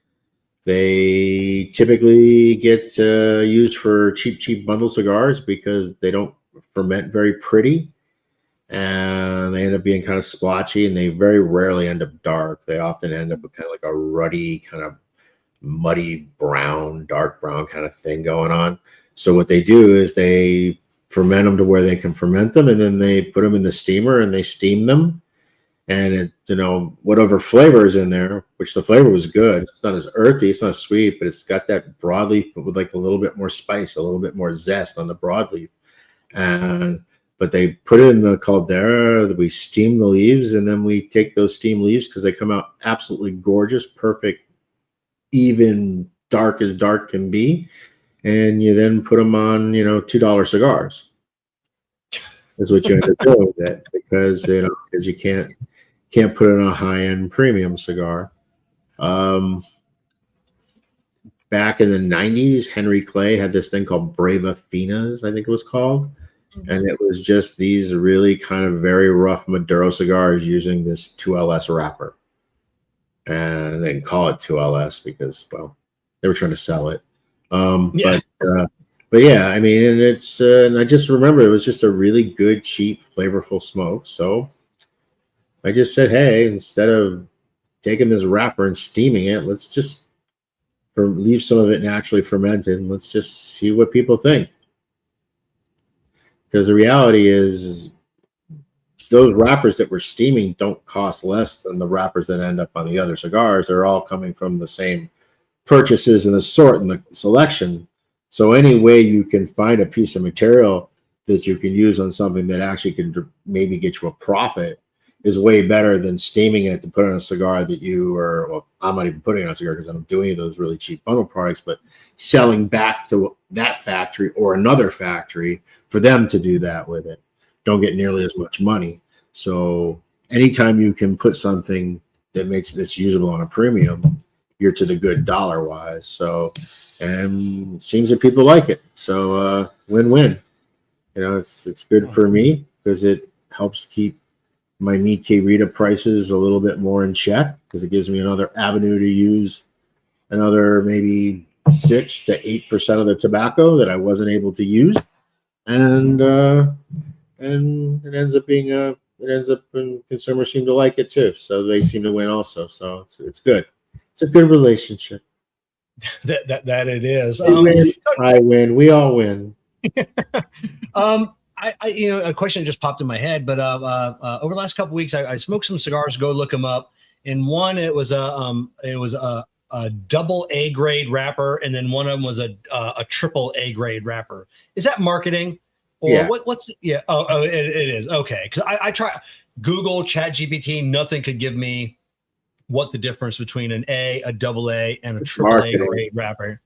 They typically get used for cheap bundle cigars because they don't ferment very pretty, and they end up being kind of splotchy, and they very rarely end up dark. They often end up with kind of like a ruddy, kind of muddy brown, dark brown kind of thing going on. So what they do is they ferment them to where they can ferment them, and then they put them in the steamer and they steam them. And whatever flavor is in there, which the flavor was good. It's not as earthy, it's not sweet, but it's got that broadleaf, but with like a little bit more spice, a little bit more zest on the broadleaf. But they put it in the caldera. We steam the leaves, and then we take those steamed leaves because they come out absolutely gorgeous, perfect, even dark as dark can be. And you then put them on, $2 cigars. That's what you end up doing with it, because you can't put it on a high-end premium cigar. Back in the 90s, Henry Clay had this thing called Brava Finas, I think it was called. And it was just these really kind of very rough Maduro cigars using this 2LS wrapper. And they didn't call it 2LS because, well, they were trying to sell it. Yeah. But yeah, I mean, and it's and I just remember it was just a really good, cheap, flavorful smoke. So I just said, hey, instead of taking this wrapper and steaming it, let's just leave some of it naturally fermented, and let's just see what people think. Because the reality is those wrappers that we're steaming don't cost less than the wrappers that end up on the other cigars. They're all coming from the same purchases and the sort and the selection. So any way you can find a piece of material that you can use on something that actually can maybe get you a profit is way better than steaming it to put on a cigar that I'm not even putting it on a cigar because I don't do any of those really cheap bundle products, but selling back to that factory or another factory for them to do that with it. Don't get nearly as much money. So anytime you can put something that's usable on a premium, you're to the good dollar wise. So, and it seems that people like it. So win-win. It's good for me because it helps keep my Mickey Rita prices a little bit more in check, because it gives me another avenue to use another maybe 6 to 8% of the tobacco that I wasn't able to use. And it ends up being and consumers seem to like it too. So they seem to win also. So it's good. It's a good relationship. That it is. I win. We all win. I a question just popped in my head, but over the last couple of weeks, I smoked some cigars. Go look them up. In one, it was a double A grade wrapper, and then one of them was a triple A grade wrapper. Is that marketing, or yeah. what's yeah? Oh, it is okay. Because I try Google, ChatGPT, nothing could give me what the difference between a double A, and a triple A grade wrapper.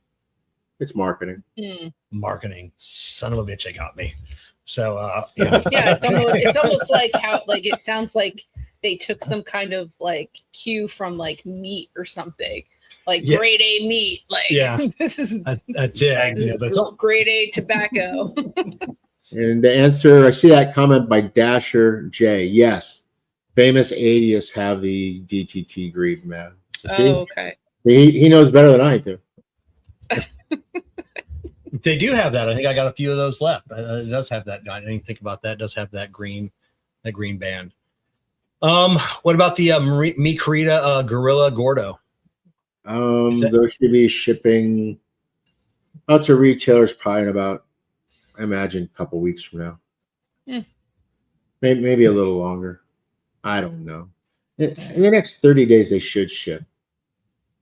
It's marketing. Marketing, son of a bitch, they got me. So yeah, it's almost like how it sounds like they took some kind of cue from meat or something, grade A meat. This is that's it. This is grade A tobacco. And the answer, I see that comment by Dasher J. Yes, famous 80s have the DTT greed, man. Okay. He knows better than I do. They do have that. I think I got a few of those left. It does have that. I didn't think about that. It does have that green band. What about the Mi Querida Gorilla Gordo? Those should be shipping out to retailers probably in about, I imagine, a couple weeks from now. Maybe a little longer. I don't know. In the next 30 days, they should ship,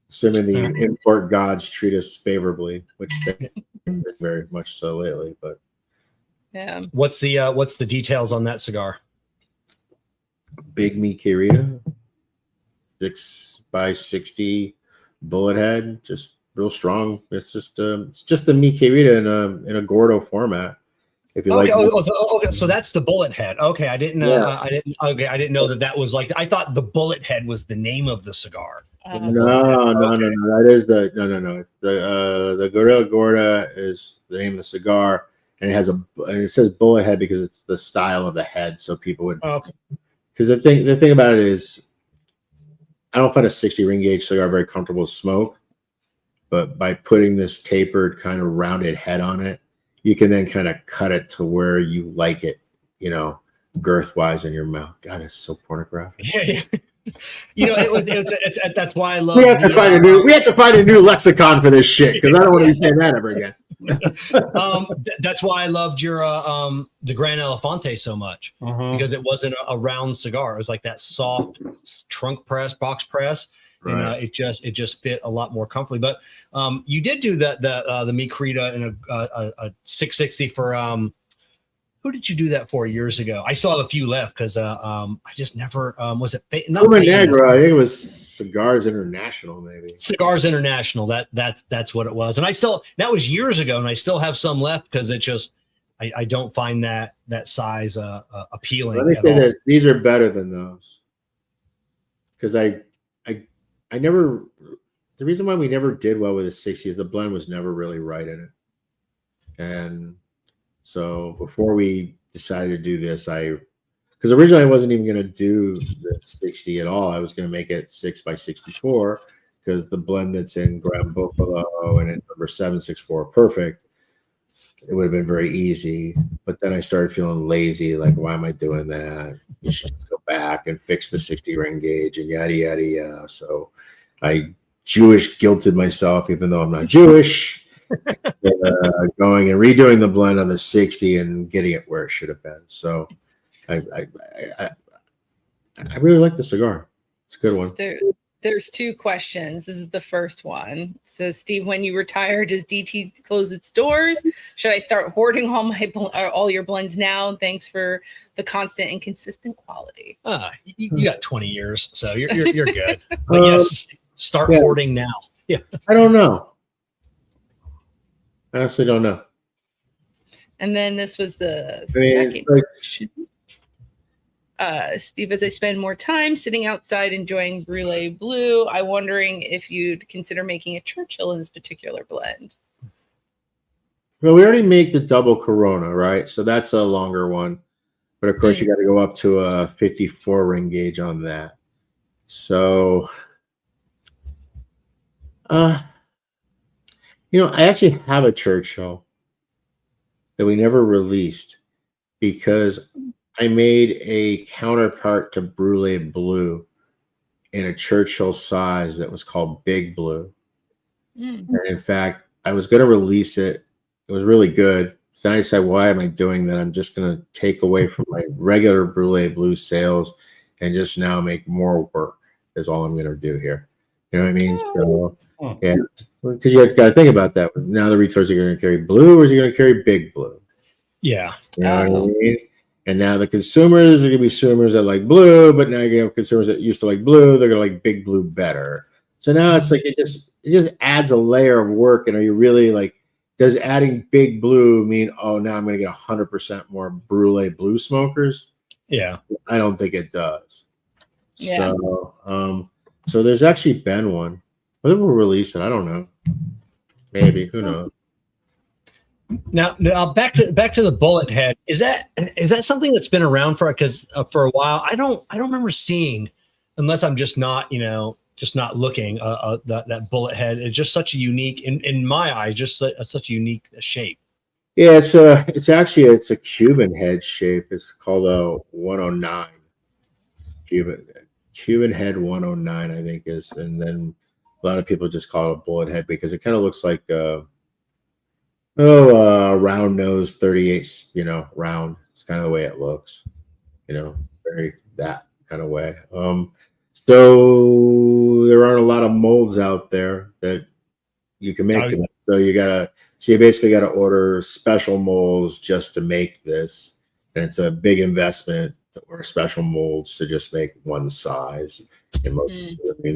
assuming the import gods treat us favorably, which they very much so lately. But Yeah. What's the details on that cigar? big Mi Querida, 6x60 bullet head, just real strong. It's just a Mi Querida in a Gordo format. If you like, okay, so that's the bullet head. Okay, I didn't know that was like. I thought the bullet head was the name of the cigar. no. That is no. It's the Gorilla Gorda is the name of the cigar, and it says bullet head because it's the style of the head. So people would. Okay. Because the thing about it is, I don't find a 60 ring gauge cigar very comfortable to smoke, but by putting this tapered kind of rounded head on it, you can then kind of cut it to where you like it, girth wise in your mouth. God, that's so pornographic. Yeah. That's why I love. We have to find a new lexicon for this shit because I don't want to be saying that ever again. That's why I loved your the Gran Elefante so much because it wasn't a round cigar. It was like that soft trunk press, box press. Right. And it just fit a lot more comfortably. But you did do the Mi Querida in a 660 for who did you do that for years ago? I still have a few left because I just never was it not Negra, I think it was Cigars International, maybe. Cigars International. That's what it was. And that was years ago, and I still have some left because it just I don't find that size appealing. Let me say this: these are better than those because I never. The reason why we never did well with the 60 is the blend was never really right in it, and so before we decided to do this, because originally I wasn't even going to do the 60 at all. I was going to make it 6x64 because the blend that's in Grand Buffalo and in number 764 perfect. It would have been very easy, but then I started feeling lazy. Like, why am I doing that? You should just go back and fix the 60 ring gauge and yada yada yada. So I Jewish guilted myself, even though I'm not Jewish, going and redoing the blend on the 60 and getting it where it should have been. So I really like the cigar. It's a good one. There's two questions. This is the first one. It says, Steve, when you retire, does DT close its doors? Should I start hoarding all your blends now? Thanks for the constant and consistent quality. You got 20 years, so you're good. But yes, start hoarding now. Yeah. I don't know. I honestly don't know. And then this was the second question. Steve, as I spend more time sitting outside enjoying Brulee Blue, I'm wondering if you'd consider making a Churchill in this particular blend. Well, we already make the double Corona, right? So that's a longer one. But of course, you got to go up to a 54 ring gauge on that. So, I actually have a Churchill that we never released because I made a counterpart to Brulee Blue in a Churchill size that was called Big Blue. And in fact, I was going to release it. It was really good. Then I said, why am I doing that? I'm just going to take away from my regular Brulee Blue sales and just now make more work is all I'm going to do here. You know what I mean? So, yeah, because you got to think about that. Now the retailers are going to carry blue or is he going to carry Big Blue? Yeah. You know what I mean? And now the consumers are going to be consumers that like blue, but now you have consumers that used to like blue. They're going to like Big Blue better. So now it's like it just adds a layer of work. And are you really like, does adding Big Blue mean, oh, now I'm going to get 100% more Brulee Blue smokers? Yeah, I don't think it does. Yeah. So there's actually been one. Whether we'll release it, I don't know. Maybe, who knows? Now back to the bullet head. Is that something that's been around for a while? I don't remember seeing, unless I'm just not just not looking. That bullet head. It's just such a unique, in my eyes, just such a unique shape. Yeah, it's actually a Cuban head shape. It's called a 109 Cuban head 109, I think is, and then a lot of people just call it a bullet head because it kind of looks like round nose 38, round. It's kind of the way it looks, very that kind of way. So there aren't a lot of molds out there that you can make. So you basically got to order special molds just to make this, and it's a big investment to order special molds to just make one size. And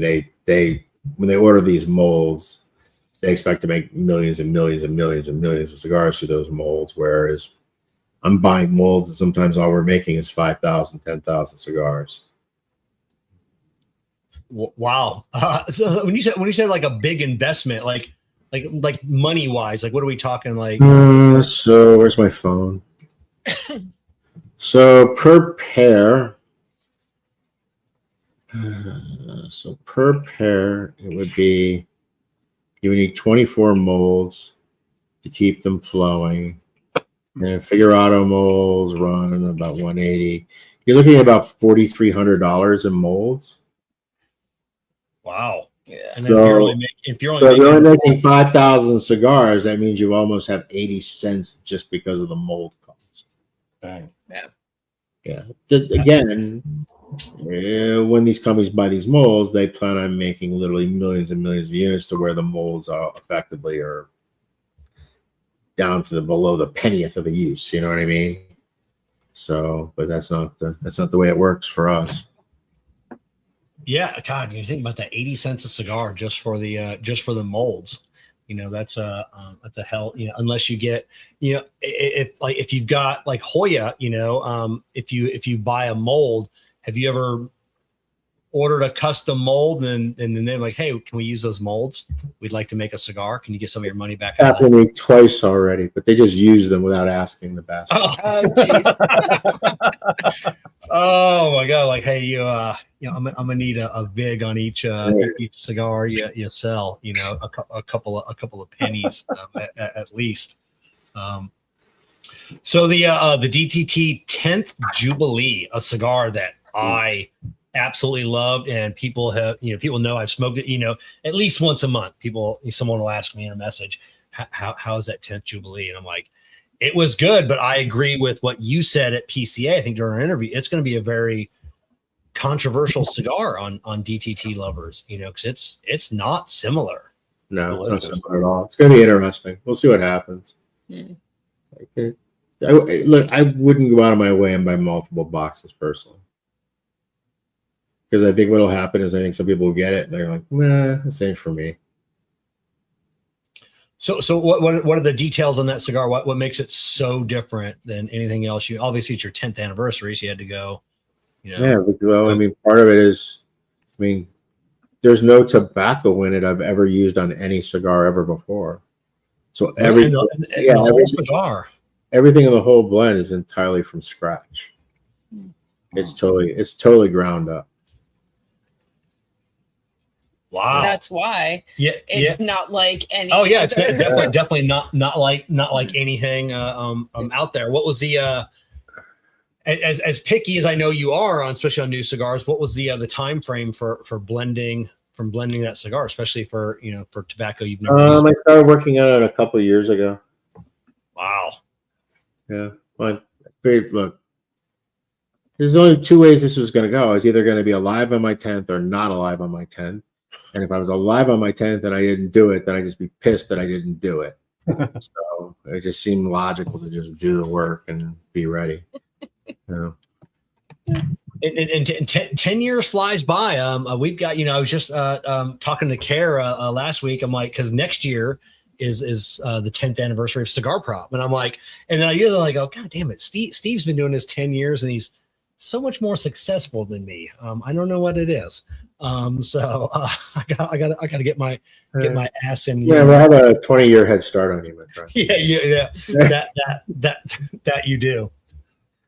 they when they order these molds, they expect to make millions and millions and millions and millions of cigars through those molds. Whereas I'm buying molds, and sometimes all we're making is 5,000, 10,000 cigars. Wow. So when you said like a big investment, like money wise, like what are we talking like? So where's my phone? So per pair, it would be, you would need 24 molds to keep them flowing. And Figurado molds run about 180. You're looking at about $4,300 in molds. Wow. Yeah. And then if you're only making 5,000 cigars, that means you almost have 80 cents just because of the mold cost. Dang. Yeah. Again, when these companies buy these molds, they plan on making literally millions and millions of units to where the molds are effectively are down to below the pennieth of a use. You know what I mean? So, but that's not the way it works for us. Yeah, God, you think about that 80 cents a cigar just for the molds. That's a hell, unless you get, if you've got like Hoya, if you buy a mold, have you ever ordered a custom mold and then they're like, hey, can we use those molds? We'd like to make a cigar. Can you get some of your money back? It's happened to me twice already, but they just use them without asking the bastard. Oh my God! Like, hey, I'm gonna need a vig on each cigar you sell. A couple of pennies at least. So the DTT 10th Jubilee, a cigar that I absolutely loved, and people know I've smoked it. At least once a month, someone will ask me in a message, how is that 10th Jubilee? And I'm like, it was good, but I agree with what you said at PCA. I think during our interview, it's going to be a very controversial cigar on DTT lovers, because it's not similar. No, it's not similar at all. It's going to be interesting. We'll see what happens. Look, I wouldn't go out of my way and buy multiple boxes personally, because I think what'll happen is I think some people will get it and they're like, nah, this ain't for me. So what are the details on that cigar? What makes it so different than anything else? Obviously it's your 10th anniversary, so you had to go. Yeah, well, I mean, part of it is, there's no tobacco in it I've ever used on any cigar ever before. So everything in the whole blend is entirely from scratch. It's totally ground up. Wow, that's why. Yeah, it's not like any. Oh yeah, it's definitely not like anything out there. What was the as picky as I know you are on, especially on new cigars? What was the time frame for blending that cigar, especially for tobacco you've never used? I started working on it a couple of years ago. Wow. Yeah. But look, there's only two ways this was going to go. I was either going to be alive on my 10th or not alive on my 10th. And if I was alive on my 10th and I didn't do it, then I'd just be pissed that I didn't do it. So it just seemed logical to just do the work and be ready. And 10 years flies by. We've got, I was just talking to Kerr last week. I'm like, because next year is the 10th anniversary of Cigar Prop. And I'm like, and then I usually like, oh, God damn it. Steve's been doing this 10 years and he's so much more successful than me. I don't know what it is. So I got to get my ass in. Yeah, we'll have a 20-year head start on you, my friend. Yeah. that you do.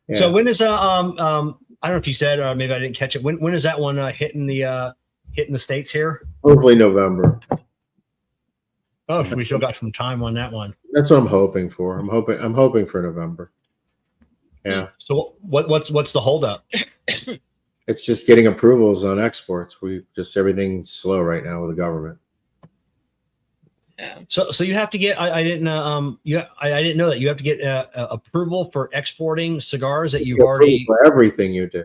Yeah. So when is I don't know if you said, or maybe I didn't catch it. When is that one hitting the hitting the States here? Hopefully November. Oh, so we still got some time on that one. That's what I'm hoping for. I'm hoping for November. Yeah. So what's the holdup? It's just getting approvals on exports. Everything's slow right now with the government. Yeah. So you have to get. I didn't know that you have to get approval for exporting cigars that you've already. For everything you do.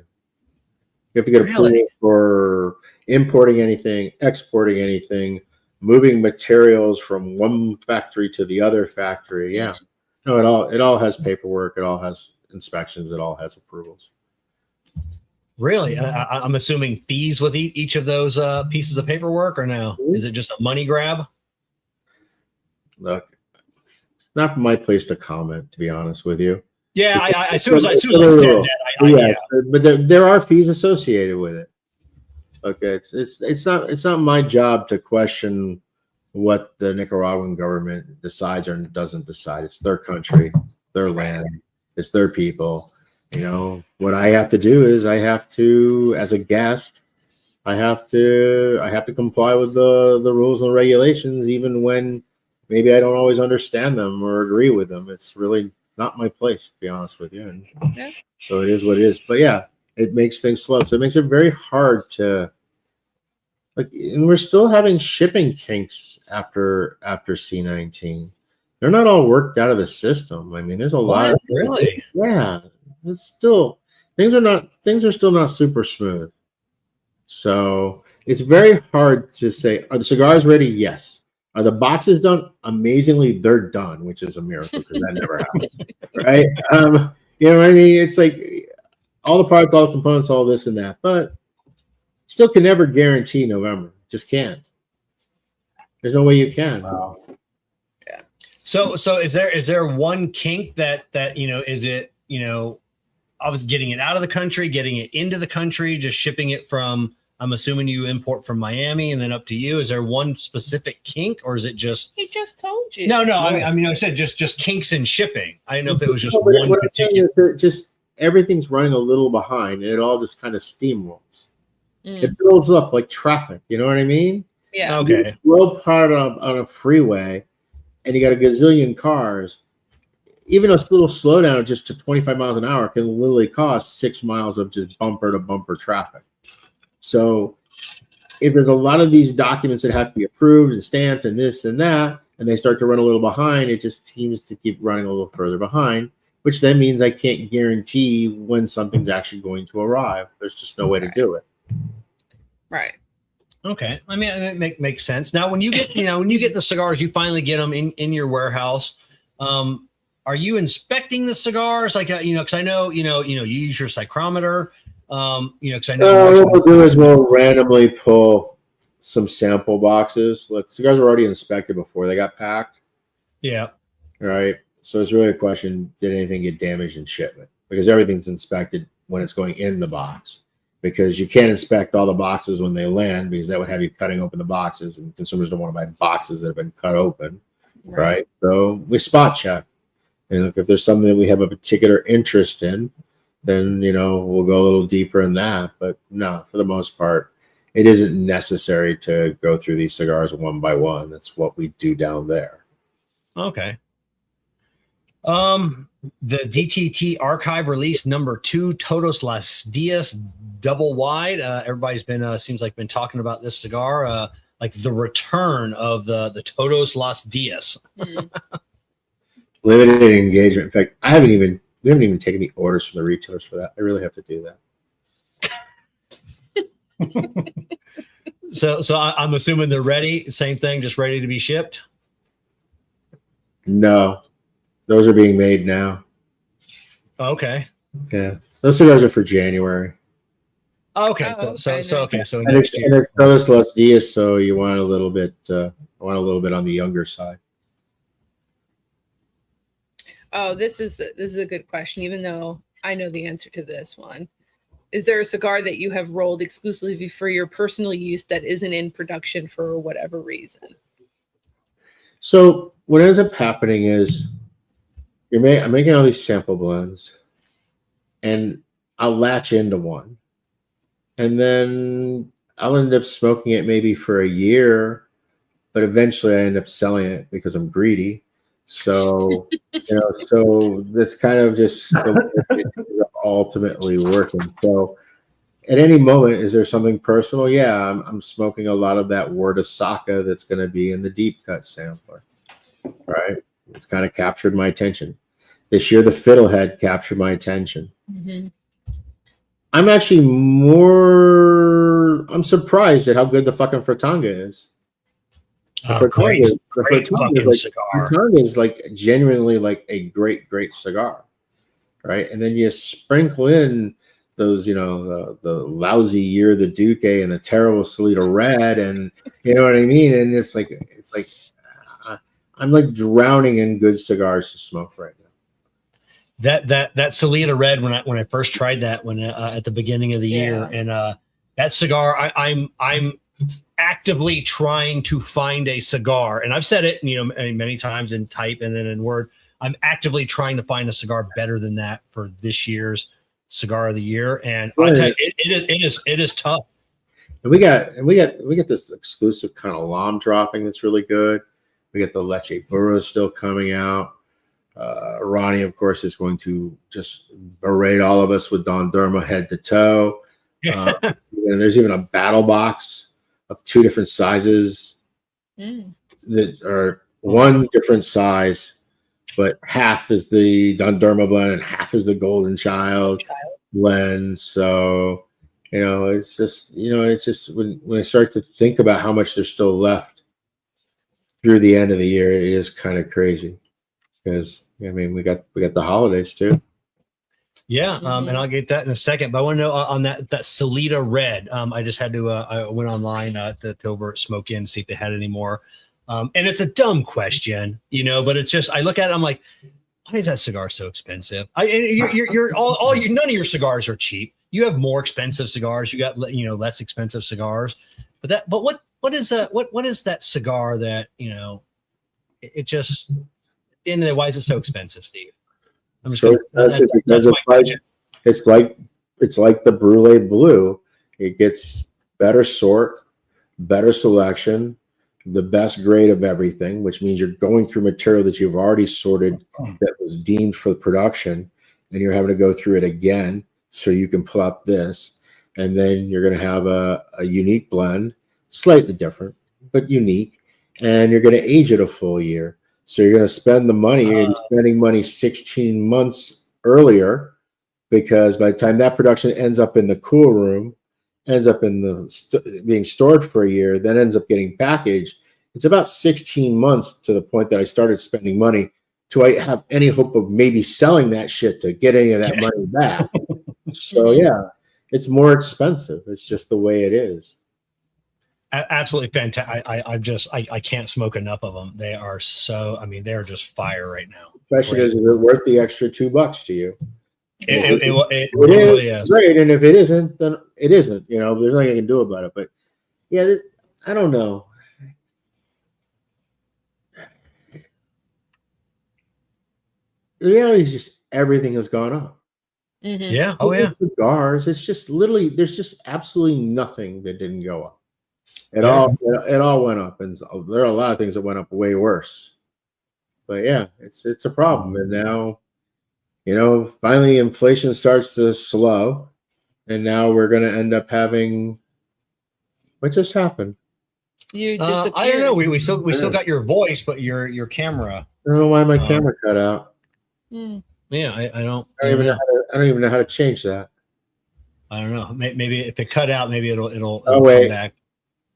You have to get approval Really? for importing anything, exporting anything, moving materials from one factory to the other factory. Yeah. No, it all has paperwork. It all has inspections. It all has approvals. Really? I'm assuming fees with each of those pieces of paperwork, or no? Is it just a money grab? Look, it's not my place to comment, to be honest with you. Yeah, as soon as I said that, but there are fees associated with it. Okay, it's not my job to question what the Nicaraguan government decides or doesn't decide. It's their country, their land, it's their people. You know, what I have to do is I have to, as a guest, I have to comply with the rules and regulations, even when maybe I don't always understand them or agree with them. It's really not my place, to be honest with you. And so it is what it is. But yeah, it makes things slow. So it makes it very hard to and we're still having shipping kinks after C19. They're not all worked out of the system. I mean, there's a lot. Really? Yeah. It's still things are still not super smooth. So it's very hard to say, are the cigars ready? Yes. Are the boxes done? Amazingly, they're done, which is a miracle because that never happens. Right? You know what I mean? It's like all the products, all the components, all this and that, but still can never guarantee November. Just can't. There's no way you can. Wow. Yeah. So is there one kink that is it, I was getting it out of the country, getting it into the country, just shipping it from, I'm assuming you import from Miami and then up to you. Is there one specific kink, or is it just? He just told you. No. I mean, I said just kinks in shipping. I didn't know if it was just No, but one what I'm saying particular. is just everything's running a little behind, and it all just kind of steamrolls. Mm. It builds up like traffic. You know what I mean? Yeah. Okay. Slow part on a freeway, and you got a gazillion cars. Even a little slowdown just to 25 miles an hour can literally cost 6 miles of just bumper to bumper traffic. So if there's a lot of these documents that have to be approved and stamped and this and that, and they start to run a little behind, it just seems to keep running a little further behind, which then means I can't guarantee when something's actually going to arrive. There's just no way to do it. Right. Okay. I mean, it makes sense. Now, when you get, when you get the cigars, you finally get them in your warehouse. Are you inspecting the cigars? Like, because I know, you use your psychrometer. Because I know. What we'll do is we'll randomly pull some sample boxes. Look, cigars were already inspected before they got packed. Yeah. Right. So it's really a question: did anything get damaged in shipment? Because everything's inspected when it's going in the box. Because you can't inspect all the boxes when they land, because that would have you cutting open the boxes, and consumers don't want to buy boxes that have been cut open. Right. So we spot check. And look, if there's something that we have a particular interest in, then, we'll go a little deeper in that. But no, for the most part, it isn't necessary to go through these cigars one by one. That's what we do down there. Okay. The DTT archive release number 2, Todos Las Dias double wide. Everybody's been talking about this cigar, like the return of the Todos Las Dias. Limited engagement. In fact, we haven't even taken any orders from the retailers for that. I really have to do that. So I'm assuming they're ready. Same thing, just ready to be shipped. No, those are being made now. Okay. Yeah, those cigars are for January. Okay. Oh, So And next year. it's Todos Los Dias, so you want a little bit. I want a little bit on the younger side. Oh, this is a good question, even though I know the answer to this one. Is there a cigar that you have rolled exclusively for your personal use that isn't in production for whatever reason? So what ends up happening is I'm making all these sample blends, and I'll latch into one, and then I'll end up smoking it maybe for a year, but eventually I end up selling it because I'm greedy. So, so that's kind of just the way it is ultimately working. So at any moment, is there something personal? Yeah, I'm smoking a lot of that word of Saka that's going to be in the deep cut sampler, right? It's kind of captured my attention. This year, the Fiddlehead captured my attention. Mm-hmm. I'm surprised at how good the fucking Fratanga is. Great fucking cigar. Fratanga is like genuinely like a great cigar, right? And then you sprinkle in those, the lousy Year of the Duque and the terrible Salida Red, and you know what I mean? And it's like I'm like drowning in good cigars to smoke right now. That Salida Red, when I first tried that at the beginning of the year, and that cigar, I'm actively trying to find a cigar, and I've said it many times in type and then in word. I'm actively trying to find a cigar better than that for this year's cigar of the year, and I tell you, it is tough. And we got this exclusive kind of lamb dropping that's really good. We got the Leche Burro still coming out. Ronnie, of course, is going to just berate all of us with Don Derma head to toe. And there's even a battle box of 2 different sizes that are one different size, but half is the Don Derma blend and half is the Golden Child blend. So, it's just when I start to think about how much there's still left through the end of the year, it is kind of crazy. Because we got the holidays too. Yeah, and I'll get that in a second. But I want to know on that Salida Red. I just had to. I went online to over at Smoke Inn, see if they had any more. And it's a dumb question, but it's just I look at it, I'm like, why is that cigar so expensive? You're none of your cigars are cheap. You have more expensive cigars. You got less expensive cigars. But what is that cigar that it just. In the why is it so expensive, Steve? It's like the Brulee Blue. It gets better sort, better selection, the best grade of everything, which means you're going through material that you've already sorted that was deemed for production, and you're having to go through it again so you can pull out this, and then you're going to have a unique blend, slightly different but unique, and you're going to age it a full year. So you're going to spend the money. You're going to be spending money 16 months earlier, because by the time that production ends up in the cool room, ends up in being stored for a year, then ends up getting packaged, it's about 16 months to the point that I started spending money to I have any hope of maybe selling that shit to get any of that money back. So yeah, it's more expensive. It's just the way it is. Absolutely fantastic. I can't smoke enough of them. They are they're just fire right now. Question is it worth the extra $2 to you? It really is. Great. And if it isn't, then it isn't. There's nothing I can do about it. But yeah, I don't know. The reality is just everything has gone up. Mm-hmm. Yeah. Oh yeah. Cigars. It's just literally there's just absolutely nothing that didn't go up. It all went up, and there are a lot of things that went up way worse. But yeah, it's a problem. And now, finally inflation starts to slow, and now we're going to end up having what just happened. You I don't know. We still got your voice, but your camera. I don't know why my camera cut out. Yeah, I don't. I don't even know how to change that. I don't know. Maybe if it cut out, maybe it'll come back.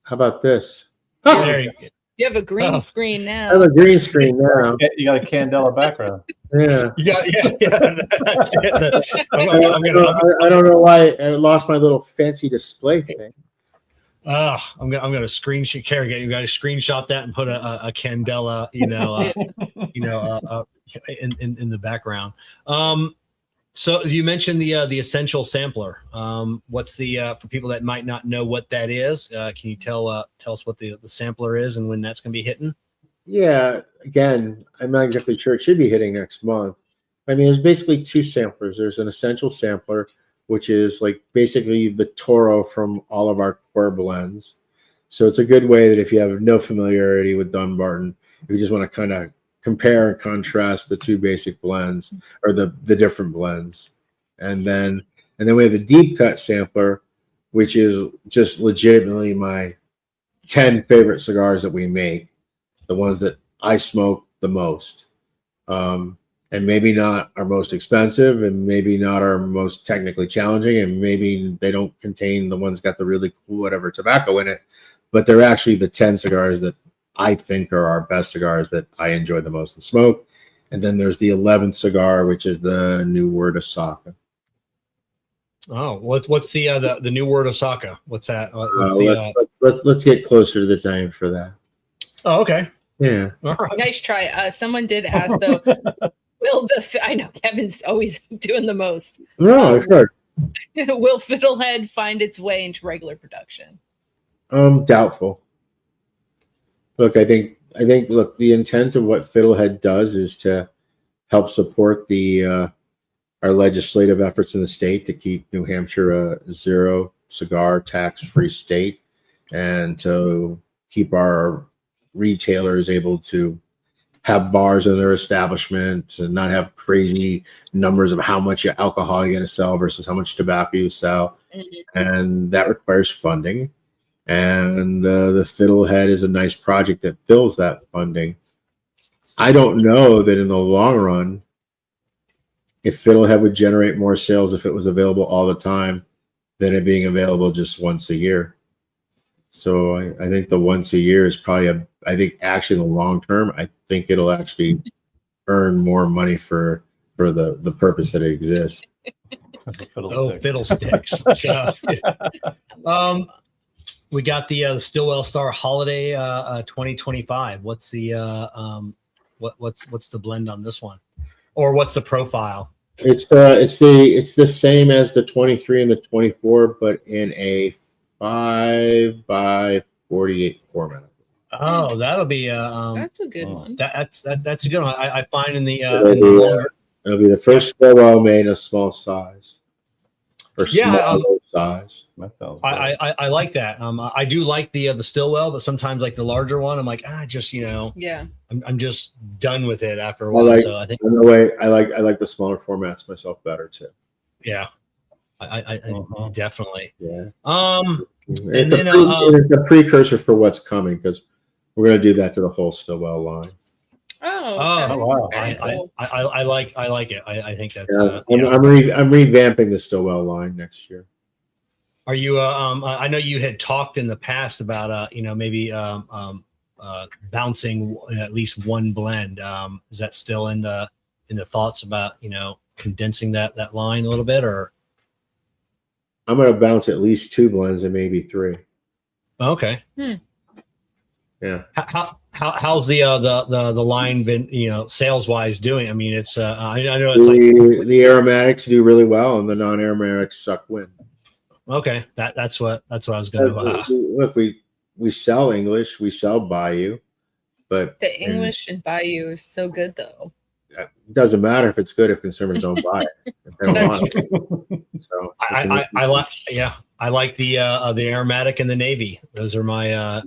How about this? There you go. You have a green screen now. I have a green screen now. You got a Candela background. Yeah. You got That's it. I don't know why I lost my little fancy display thing. I'm gonna screenshot. Kerr, you got to screenshot that and put a Candela, in the background. So you mentioned the essential sampler. What's the for people that might not know what that is? Can you tell us what the sampler is and when that's going to be hitting? Yeah, again, I'm not exactly sure. It should be hitting next month. I mean, there's basically 2 samplers. There's an essential sampler, which is like basically the Toro from all of our core blends. So it's a good way that if you have no familiarity with Dunbarton, if you just want to kind of compare and contrast the two basic blends or the different blends. And then we have a deep cut sampler, which is just legitimately my 10 favorite cigars that we make, the ones that I smoke the most. And maybe not our most expensive, and maybe not our most technically challenging, and maybe they don't contain the ones got the really cool whatever tobacco in it, but they're actually the 10 cigars that I think are our best cigars that I enjoy the most and smoke. And then there's the 11th cigar, which is the New Word of Saka. Oh, what's the new word of Saka? What's that? What's Let's get closer to the time for that. Oh, okay. Yeah. All right. Nice try. Someone did ask though, I know Kevin's always doing the most. No, sure. Will Fiddlehead find its way into regular production? Doubtful. Look, I think look, the intent of what Fiddlehead does is to help support the our legislative efforts in the state to keep New Hampshire a zero cigar tax-free state, and to keep our retailers able to have bars in their establishment and not have crazy numbers of how much alcohol you're going to sell versus how much tobacco you sell. Mm-hmm. And that requires funding. And the Fiddlehead is a nice project that fills that funding. I don't know that in the long run, if Fiddlehead would generate more sales if it was available all the time than it being available just once a year. So I think the once a year is probably I think actually in the long term, I think it'll actually earn more money for the purpose that it exists. Fiddlesticks. We got the Stillwell Star Holiday 2025. What's the what's the blend on this one, or what's the profile? It's the same as the 23 and the 24, but in a 5x48 format. Oh, that'll be That's a good one. That's a good one. I find in the it'll be the first Stillwell made in a small size. Or small size. I like that. I do like the Stillwell, but sometimes like the larger one, I'm like, just yeah. I'm just done with it after a while. So I think in a way, I like the smaller formats myself better too. Yeah, I definitely. Yeah. It's a precursor for what's coming, because we're going to do that to the whole Stillwell line. Oh, wow! Cool. I like it. I think that's. I'm revamping the Stillwell line next year. Are you? I know you had talked in the past about maybe bouncing at least one blend. Is that still in the thoughts about condensing that line a little bit, or? I'm going to bounce at least 2 blends and maybe 3. Okay. Yeah. How's the line been sales wise doing? I mean, it's I know it's the aromatics do really well and the non-aromatics suck wind. Okay, that's what I was going to. Look, we sell English, we sell Bayou, but the English and Bayou is so good though. It doesn't matter if it's good if consumers don't buy it. They don't want it. So I like the aromatic and the navy. Those are my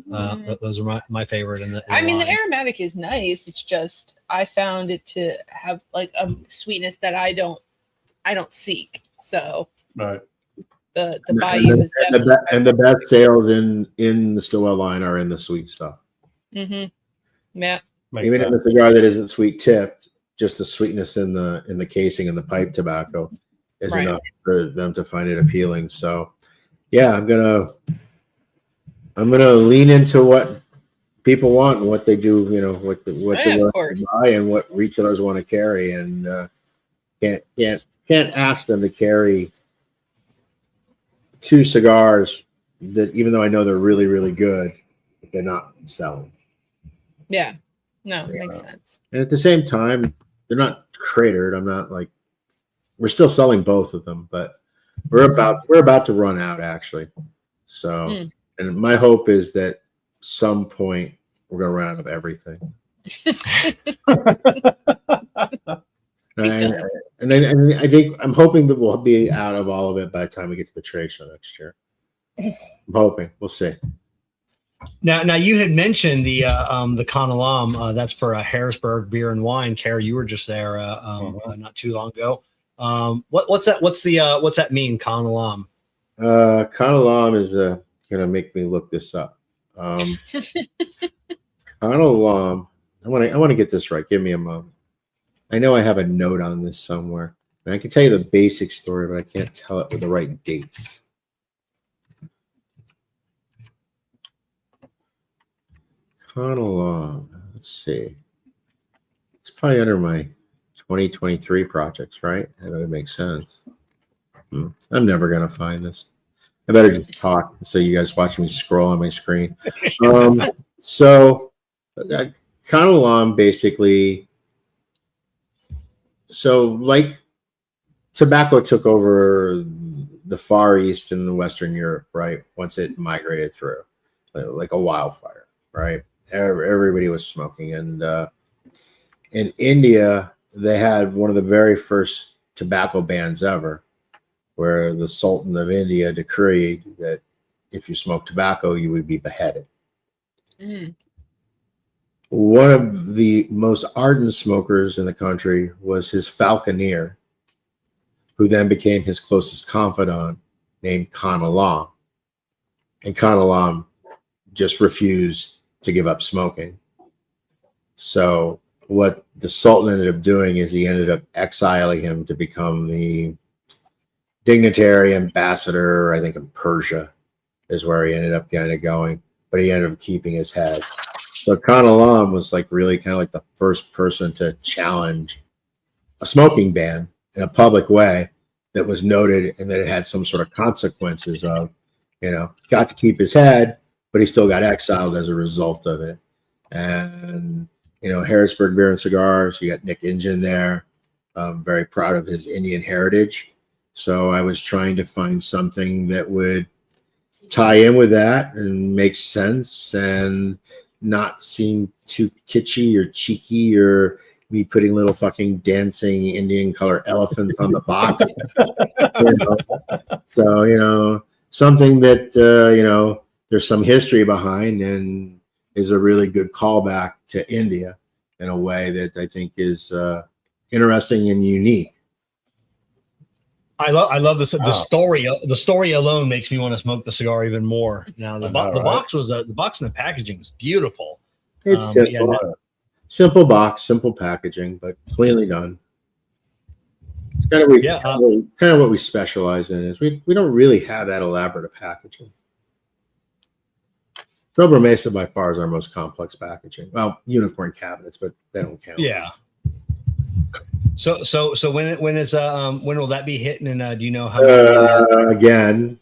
my favorite. The aromatic is nice. It's just I found it to have like a sweetness that I don't seek. So right. The Bayou is definitely and the best sales in the Stillwell line are in the sweet stuff. Mm-hmm. Yeah. Even in a cigar that isn't sweet tipped, just the sweetness in the casing and the pipe tobacco is enough for them to find it appealing. So yeah, I'm gonna lean into what people want and what they do, what they want to buy and what retailers want to carry, and can't ask them to carry 2 cigars that, even though I know they're really, really good, they're not selling. Yeah. No, it makes sense. And at the same time, they're not cratered. I'm not like, we're still selling both of them, but we're about to run out actually. So, and my hope is that some point we're going to run out of everything. And then I think I'm hoping that we'll be out of all of it by the time we get to the trade show next year. I'm hoping. We'll see. Now you had mentioned the Kanalam. That's for Harrisburg Beer and Wine. Kerr, you were just there not too long ago. What's that? What's that mean? Kanalam. Kanalam is gonna make me look this up. Kanalam. I want to get this right. Give me a moment. I know I have a note on this somewhere. And I can tell you the basic story, but I can't tell it with the right dates. Kanalam. Let's see. It's probably under my 2023 projects, right? That would make sense. I'm never gonna find this. I better just talk so you guys watch me scroll on my screen. So Kanalam basically, so like tobacco took over the Far East and Western Europe, right? Once it migrated through, like a wildfire, right? Everybody was smoking, and in India they had one of the very first tobacco bans ever, where the Sultan of India decreed that if you smoked tobacco, you would be beheaded. One of the most ardent smokers in the country was his falconer, who then became his closest confidant, named Kanalam. And Kanalam just refused to give up smoking. So what the Sultan ended up doing is he ended up exiling him to become the dignitary ambassador, I think, in Persia is where he ended up kind of going, but he ended up keeping his head. So Kanalam was like really kind of like the first person to challenge a smoking ban in a public way that was noted and that it had some sort of consequences of, got to keep his head, but he still got exiled as a result of it. And, Harrisburg Beer and Cigars, you got Nick Injun there. I'm very proud of his Indian heritage. So I was trying to find something that would tie in with that and make sense and not seem too kitschy or cheeky or me putting little fucking dancing Indian color elephants on the box. So, something that, there's some history behind and is a really good callback to India in a way that I think is interesting and unique. I love this. The story. The story alone makes me want to smoke the cigar even more. Now the box and the packaging was beautiful. It's simple, simple box, simple packaging, but cleanly done. It's kind of what we specialize in is we don't really have that elaborate of packaging. Dobra Mesa by far is our most complex packaging. Well, unicorn cabinets, but they don't count. Yeah. So when will that be hitting? And do you know how? Again,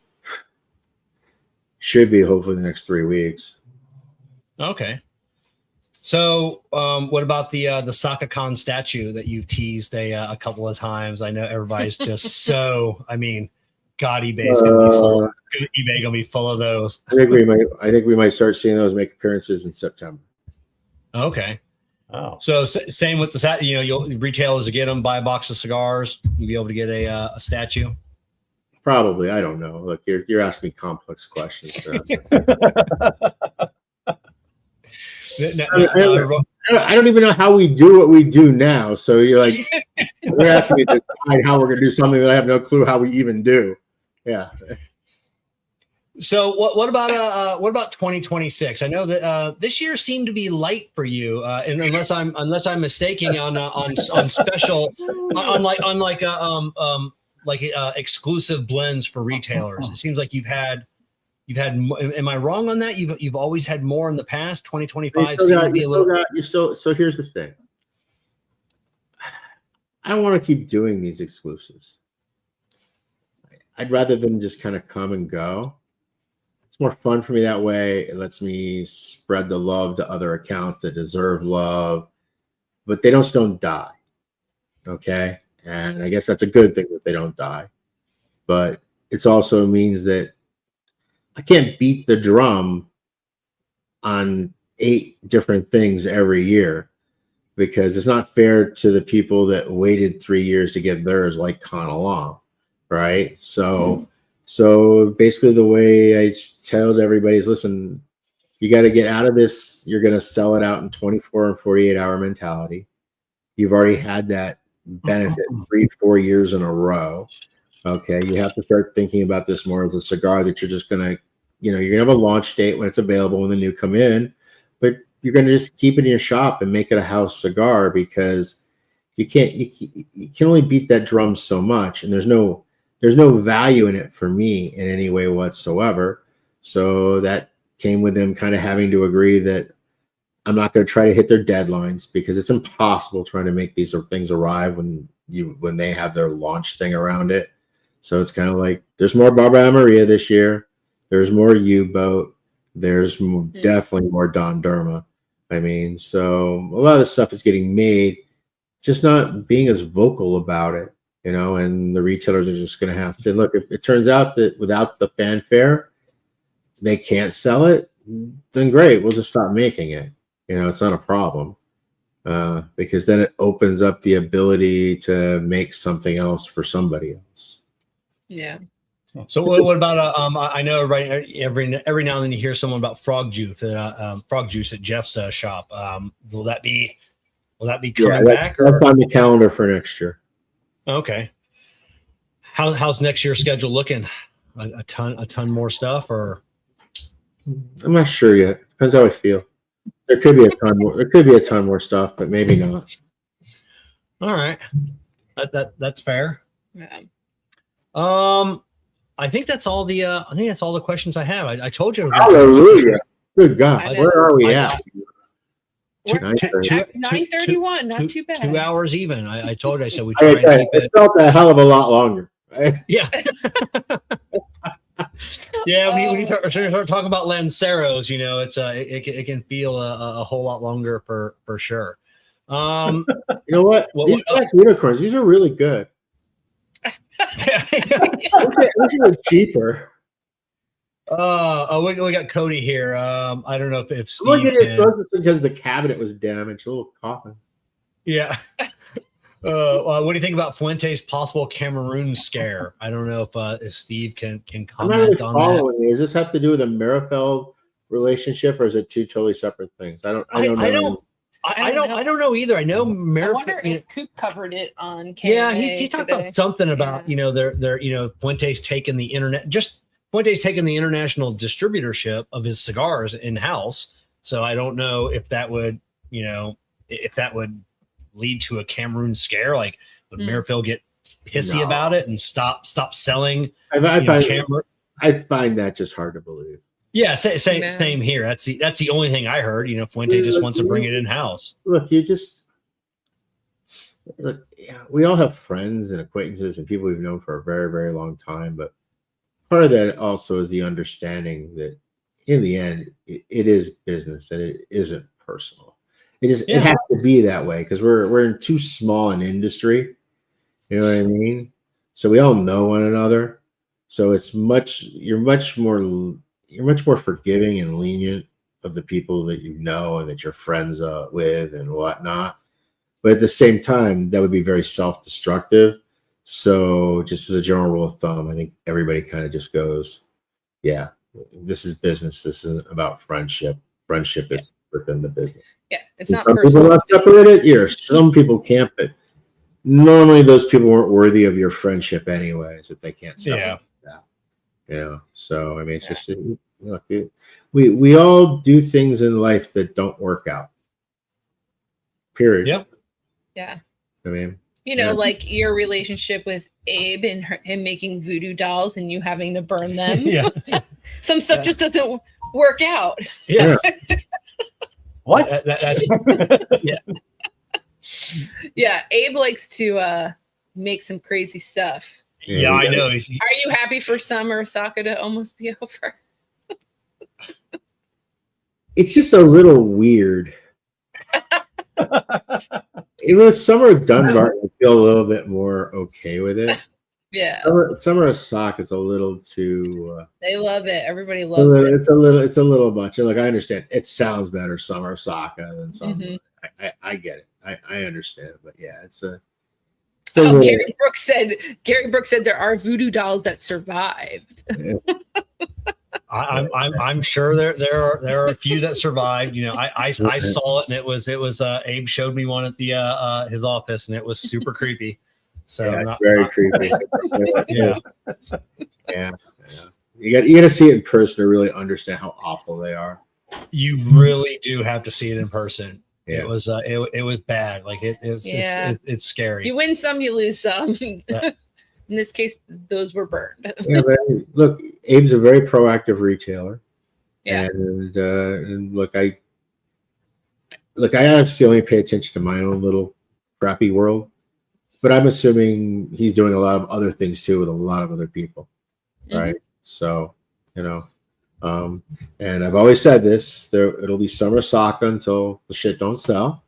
should be hopefully the next 3 weeks. Okay. So what about the Saka Khan statue that you've teased a couple of times? I know everybody's just so. I mean, God, eBay's gonna be full. eBay gonna be full of those. I think we might start seeing those make appearances in September. Okay. Oh. So same with the you'll retailers will get them, buy a box of cigars, you'll be able to get a statue. Probably, I don't know. Look, you're asking complex questions. I don't even know how we do what we do now. So you're like, you're asking me to decide how we're gonna do something that I have no clue how we even do. Yeah. So what about 2026? I know that this year seemed to be light for you, and unless I'm mistaken on special, unlike exclusive blends for retailers. It seems like you've had. Am I wrong on that? You've always had more in the past. 2025 seems to be a little. So here's the thing. I don't want to keep doing these exclusives. I'd rather them just kind of come and go. It's more fun for me that way. It lets me spread the love to other accounts that deserve love, but they just don't die. Okay. And I guess that's a good thing that they don't die, but it also means that I can't beat the drum on 8 different things every year. because it's not fair to the people that waited 3 years to get theirs, like Candela, right? So basically the way I tell everybody is, listen, you got to get out of this. You're going to sell it out in 24 and 48 hour mentality. You've already had that benefit 3-4 years in a row. Okay. You have to start thinking about this more as a cigar that you're just going to, you're going to have a launch date when it's available, when the new come in, but you're going to just keep it in your shop and make it a house cigar, because you can only beat that drum so much. And there's no value in it for me in any way whatsoever. So that came with them kind of having to agree that I'm not going to try to hit their deadlines, because it's impossible trying to make these things arrive when they have their launch thing around it. So it's kind of like, there's more Barbara Maria this year. There's more U-Boat. There's definitely more Don Derma. I mean, so a lot of this stuff is getting made, just not being as vocal about it, and the retailers are just going to have to look. If it turns out that without the fanfare, they can't sell it, then great. We'll just stop making it. It's not a problem, because then it opens up the ability to make something else for somebody else. Yeah. So what about I know every now and then you hear someone about frog juice at Jeff's shop. Will that be coming back? Or? That's on the calendar for next year. Okay. How's next year's schedule looking? A ton more stuff, or? I'm not sure yet. Depends how I feel. There could be a ton more. There could be a ton more stuff, but maybe not. All right, that's fair. Yeah. I think that's all the questions I have. I told you. Hallelujah! Good God, where are we at? 9:31. Not too bad. 2 hours even. I told you. I said we try and keep it. It felt a hell of a lot longer. Yeah. Yeah, when you start talking about Lanceros, it can feel a whole lot longer for sure. You know what? These black unicorns, these are really good. These are cheaper. We got Cody here. I don't know if Steve look at it because the cabinet was damaged. A little coffin. Yeah. What do you think about Fuente's possible Cameroon scare? I don't know if Steve can comment I'm not really on following that. Does this have to do with a Marifel relationship, or is it two totally separate things? I don't know. I don't know either. I know I wonder if Coop covered it on KMA. Yeah, he talked about something about their Fuente's taking the international distributorship of his cigars in house. So I don't know if that would lead to a Cameroon scare. Like, would Marifel get pissy about it and stop selling? I find that just hard to believe. Yeah, same here. That's the only thing I heard. Fuente just wants to bring it in house. Look, we all have friends and acquaintances and people we've known for a very, very long time. But part of that also is the understanding that in the end, it is business and it isn't personal. It has to be that way because we're in too small an industry. You know what I mean? So we all know one another. So you're much more forgiving and lenient of the people that you know and that you're friends with and whatnot. But at the same time, that would be very self-destructive. So just as a general rule of thumb, I think everybody kind of just goes, yeah, this is business. This isn't about friendship. Friendship is within the business. Yeah, it's not some personal. People not separated here. Some people can't, but normally those people weren't worthy of your friendship anyways if they can't separate that. So I mean, it's just look, we all do things in life that don't work out. Period. Yep. Yeah. I mean, like your relationship with Abe and him making voodoo dolls and you having to burn them. Yeah. Some stuff just doesn't work out. Yeah. What? Yeah. Yeah. Abe likes to make some crazy stuff. Yeah, I know. Are you happy for Summer Saka to almost be over? It's just a little weird. It was Summer of Dunbarton. I feel a little bit more okay with it. Yeah. Summer of Sock is a little too. They love it. Everybody loves it. It's a little much. Like I understand, it sounds better Summer of Saka than something. I get it. I understand, but yeah, it's a. Oh, Gary Brooks said there are voodoo dolls that survived. I'm sure there are a few that survived. You know, I saw it, and it was Abe showed me one at the his office, and it was super creepy. So yeah, very creepy. Yeah. Yeah. You got to see it in person to really understand how awful they are. You really do have to see it in person. Yeah. It was bad. Like it's scary. You win some, you lose some. In this case, those were burned. Yeah, but look, Abe's a very proactive retailer. Yeah. And look, I obviously only pay attention to my own little crappy world, but I'm assuming he's doing a lot of other things too with a lot of other people, right? So, you know, and I've always said this: it'll be summer Saka until the shit don't sell.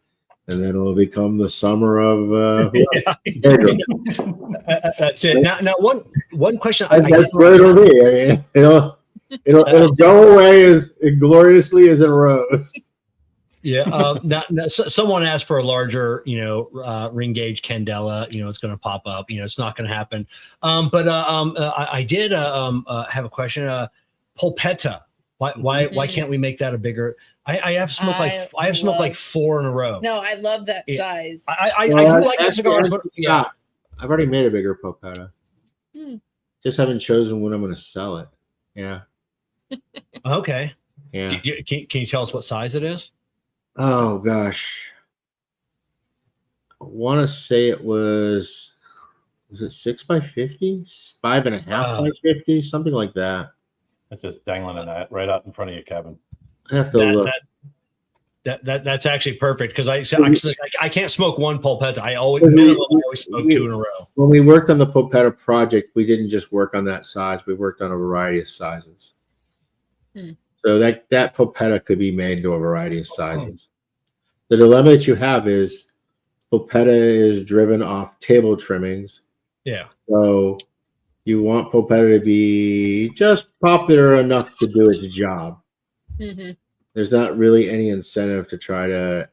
And then it'll become the summer of. That's it. Now, one question. That's where it'll be. I mean, it'll go away as gloriously as it rose. Yeah. Now, someone asked for a larger, ring gauge Candela. It's going to pop up. It's not going to happen. But I did have a question. Polpetta. Why can't we make that a bigger? I have smoked like 4 in a row. No, I love that size. I do like the cigars, but yeah, I've already made a bigger Polpetta. Just haven't chosen when I'm going to sell it. Yeah. Okay. Yeah. Can you tell us what size it is? Oh gosh, I want to say it was it 6x50, 5.5x50, something like that. It's just dangling in that right out in front of you, Kevin. I have to look. That's actually perfect because I can't smoke one Polpetta. I always smoke 2 in a row. When we worked on the Polpetta project, we didn't just work on that size. We worked on a variety of sizes. So that Polpetta could be made into a variety of sizes. The dilemma that you have is Polpetta is driven off table trimmings. Yeah. So you want Polpetta to be just popular enough to do its job. There's not really any incentive to try to.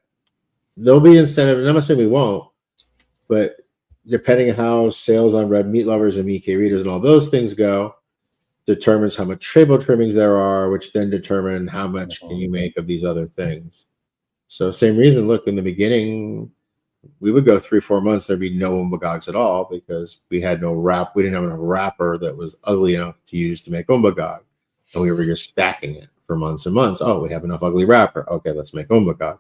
There'll be incentive, and I'm not saying we won't, but depending on how sales on red meat lovers and meat readers and all those things go, determines how much table trimmings there are, which then determine how much can you make of these other things. So same reason, look, in the beginning, we would go 3-4 months, there'd be no umbagogs at all because we had no wrap. We didn't have enough wrapper that was ugly enough to use to make umbagog. And we were just stacking it for months and months. Oh, we have enough ugly wrapper. Okay, let's make umbagog.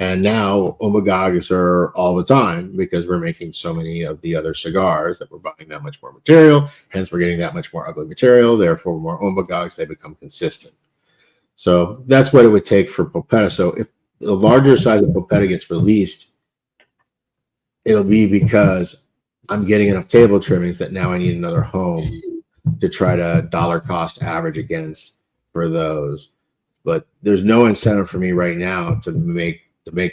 And now umbagogs are all the time because we're making so many of the other cigars that we're buying that much more material. Hence, we're getting that much more ugly material. Therefore, more umbagogs, they become consistent. So that's what it would take for Polpetta. So if the larger size of Polpetta gets released, it'll be because I'm getting enough table trimmings that now I need another home to try to dollar cost average against for those. But there's no incentive for me right now to make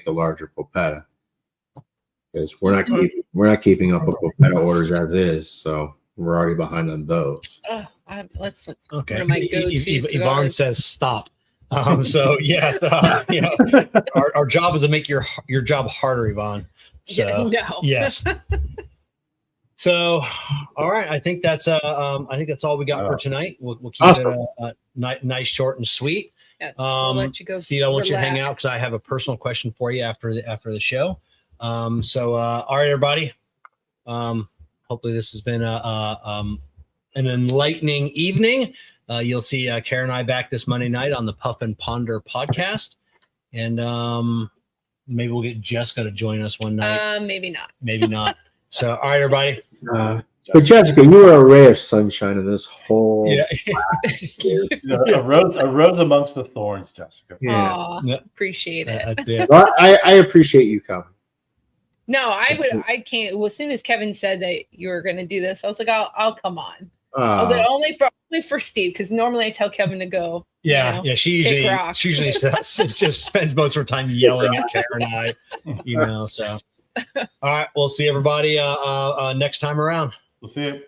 the larger Polpetta because we're not keeping up with Polpetta orders as is, so we're already behind on those. Let's okay. One of my go-to Yvonne says stop. So yes, our job is to make your job harder, Yvonne. So, yes. So, all right. I think that's all we got for tonight. We'll keep it nice, short, and sweet. Yes, we'll let you go. Steve, I want you to hang out because I have a personal question for you after the show. All right, everybody. Hopefully this has been an enlightening evening. You'll see Kerr and I back this Monday night on the Puff and Ponder podcast, and maybe we'll get Jessica to join us one night. Maybe not. Maybe not. So, all right, everybody. But Jessica, you are a ray of sunshine in this whole. Yeah. a rose amongst the thorns, Jessica. Yeah. Aw, appreciate it. Well, I appreciate you coming. No, I can't. Well, as soon as Kevin said that you were going to do this, I was like, I'll come on. I was like, only for Steve, because normally I tell Kevin to go. Yeah, she usually just spends most of her time yelling at Kerr and I, So, all right, we'll see everybody next time around. We'll see you.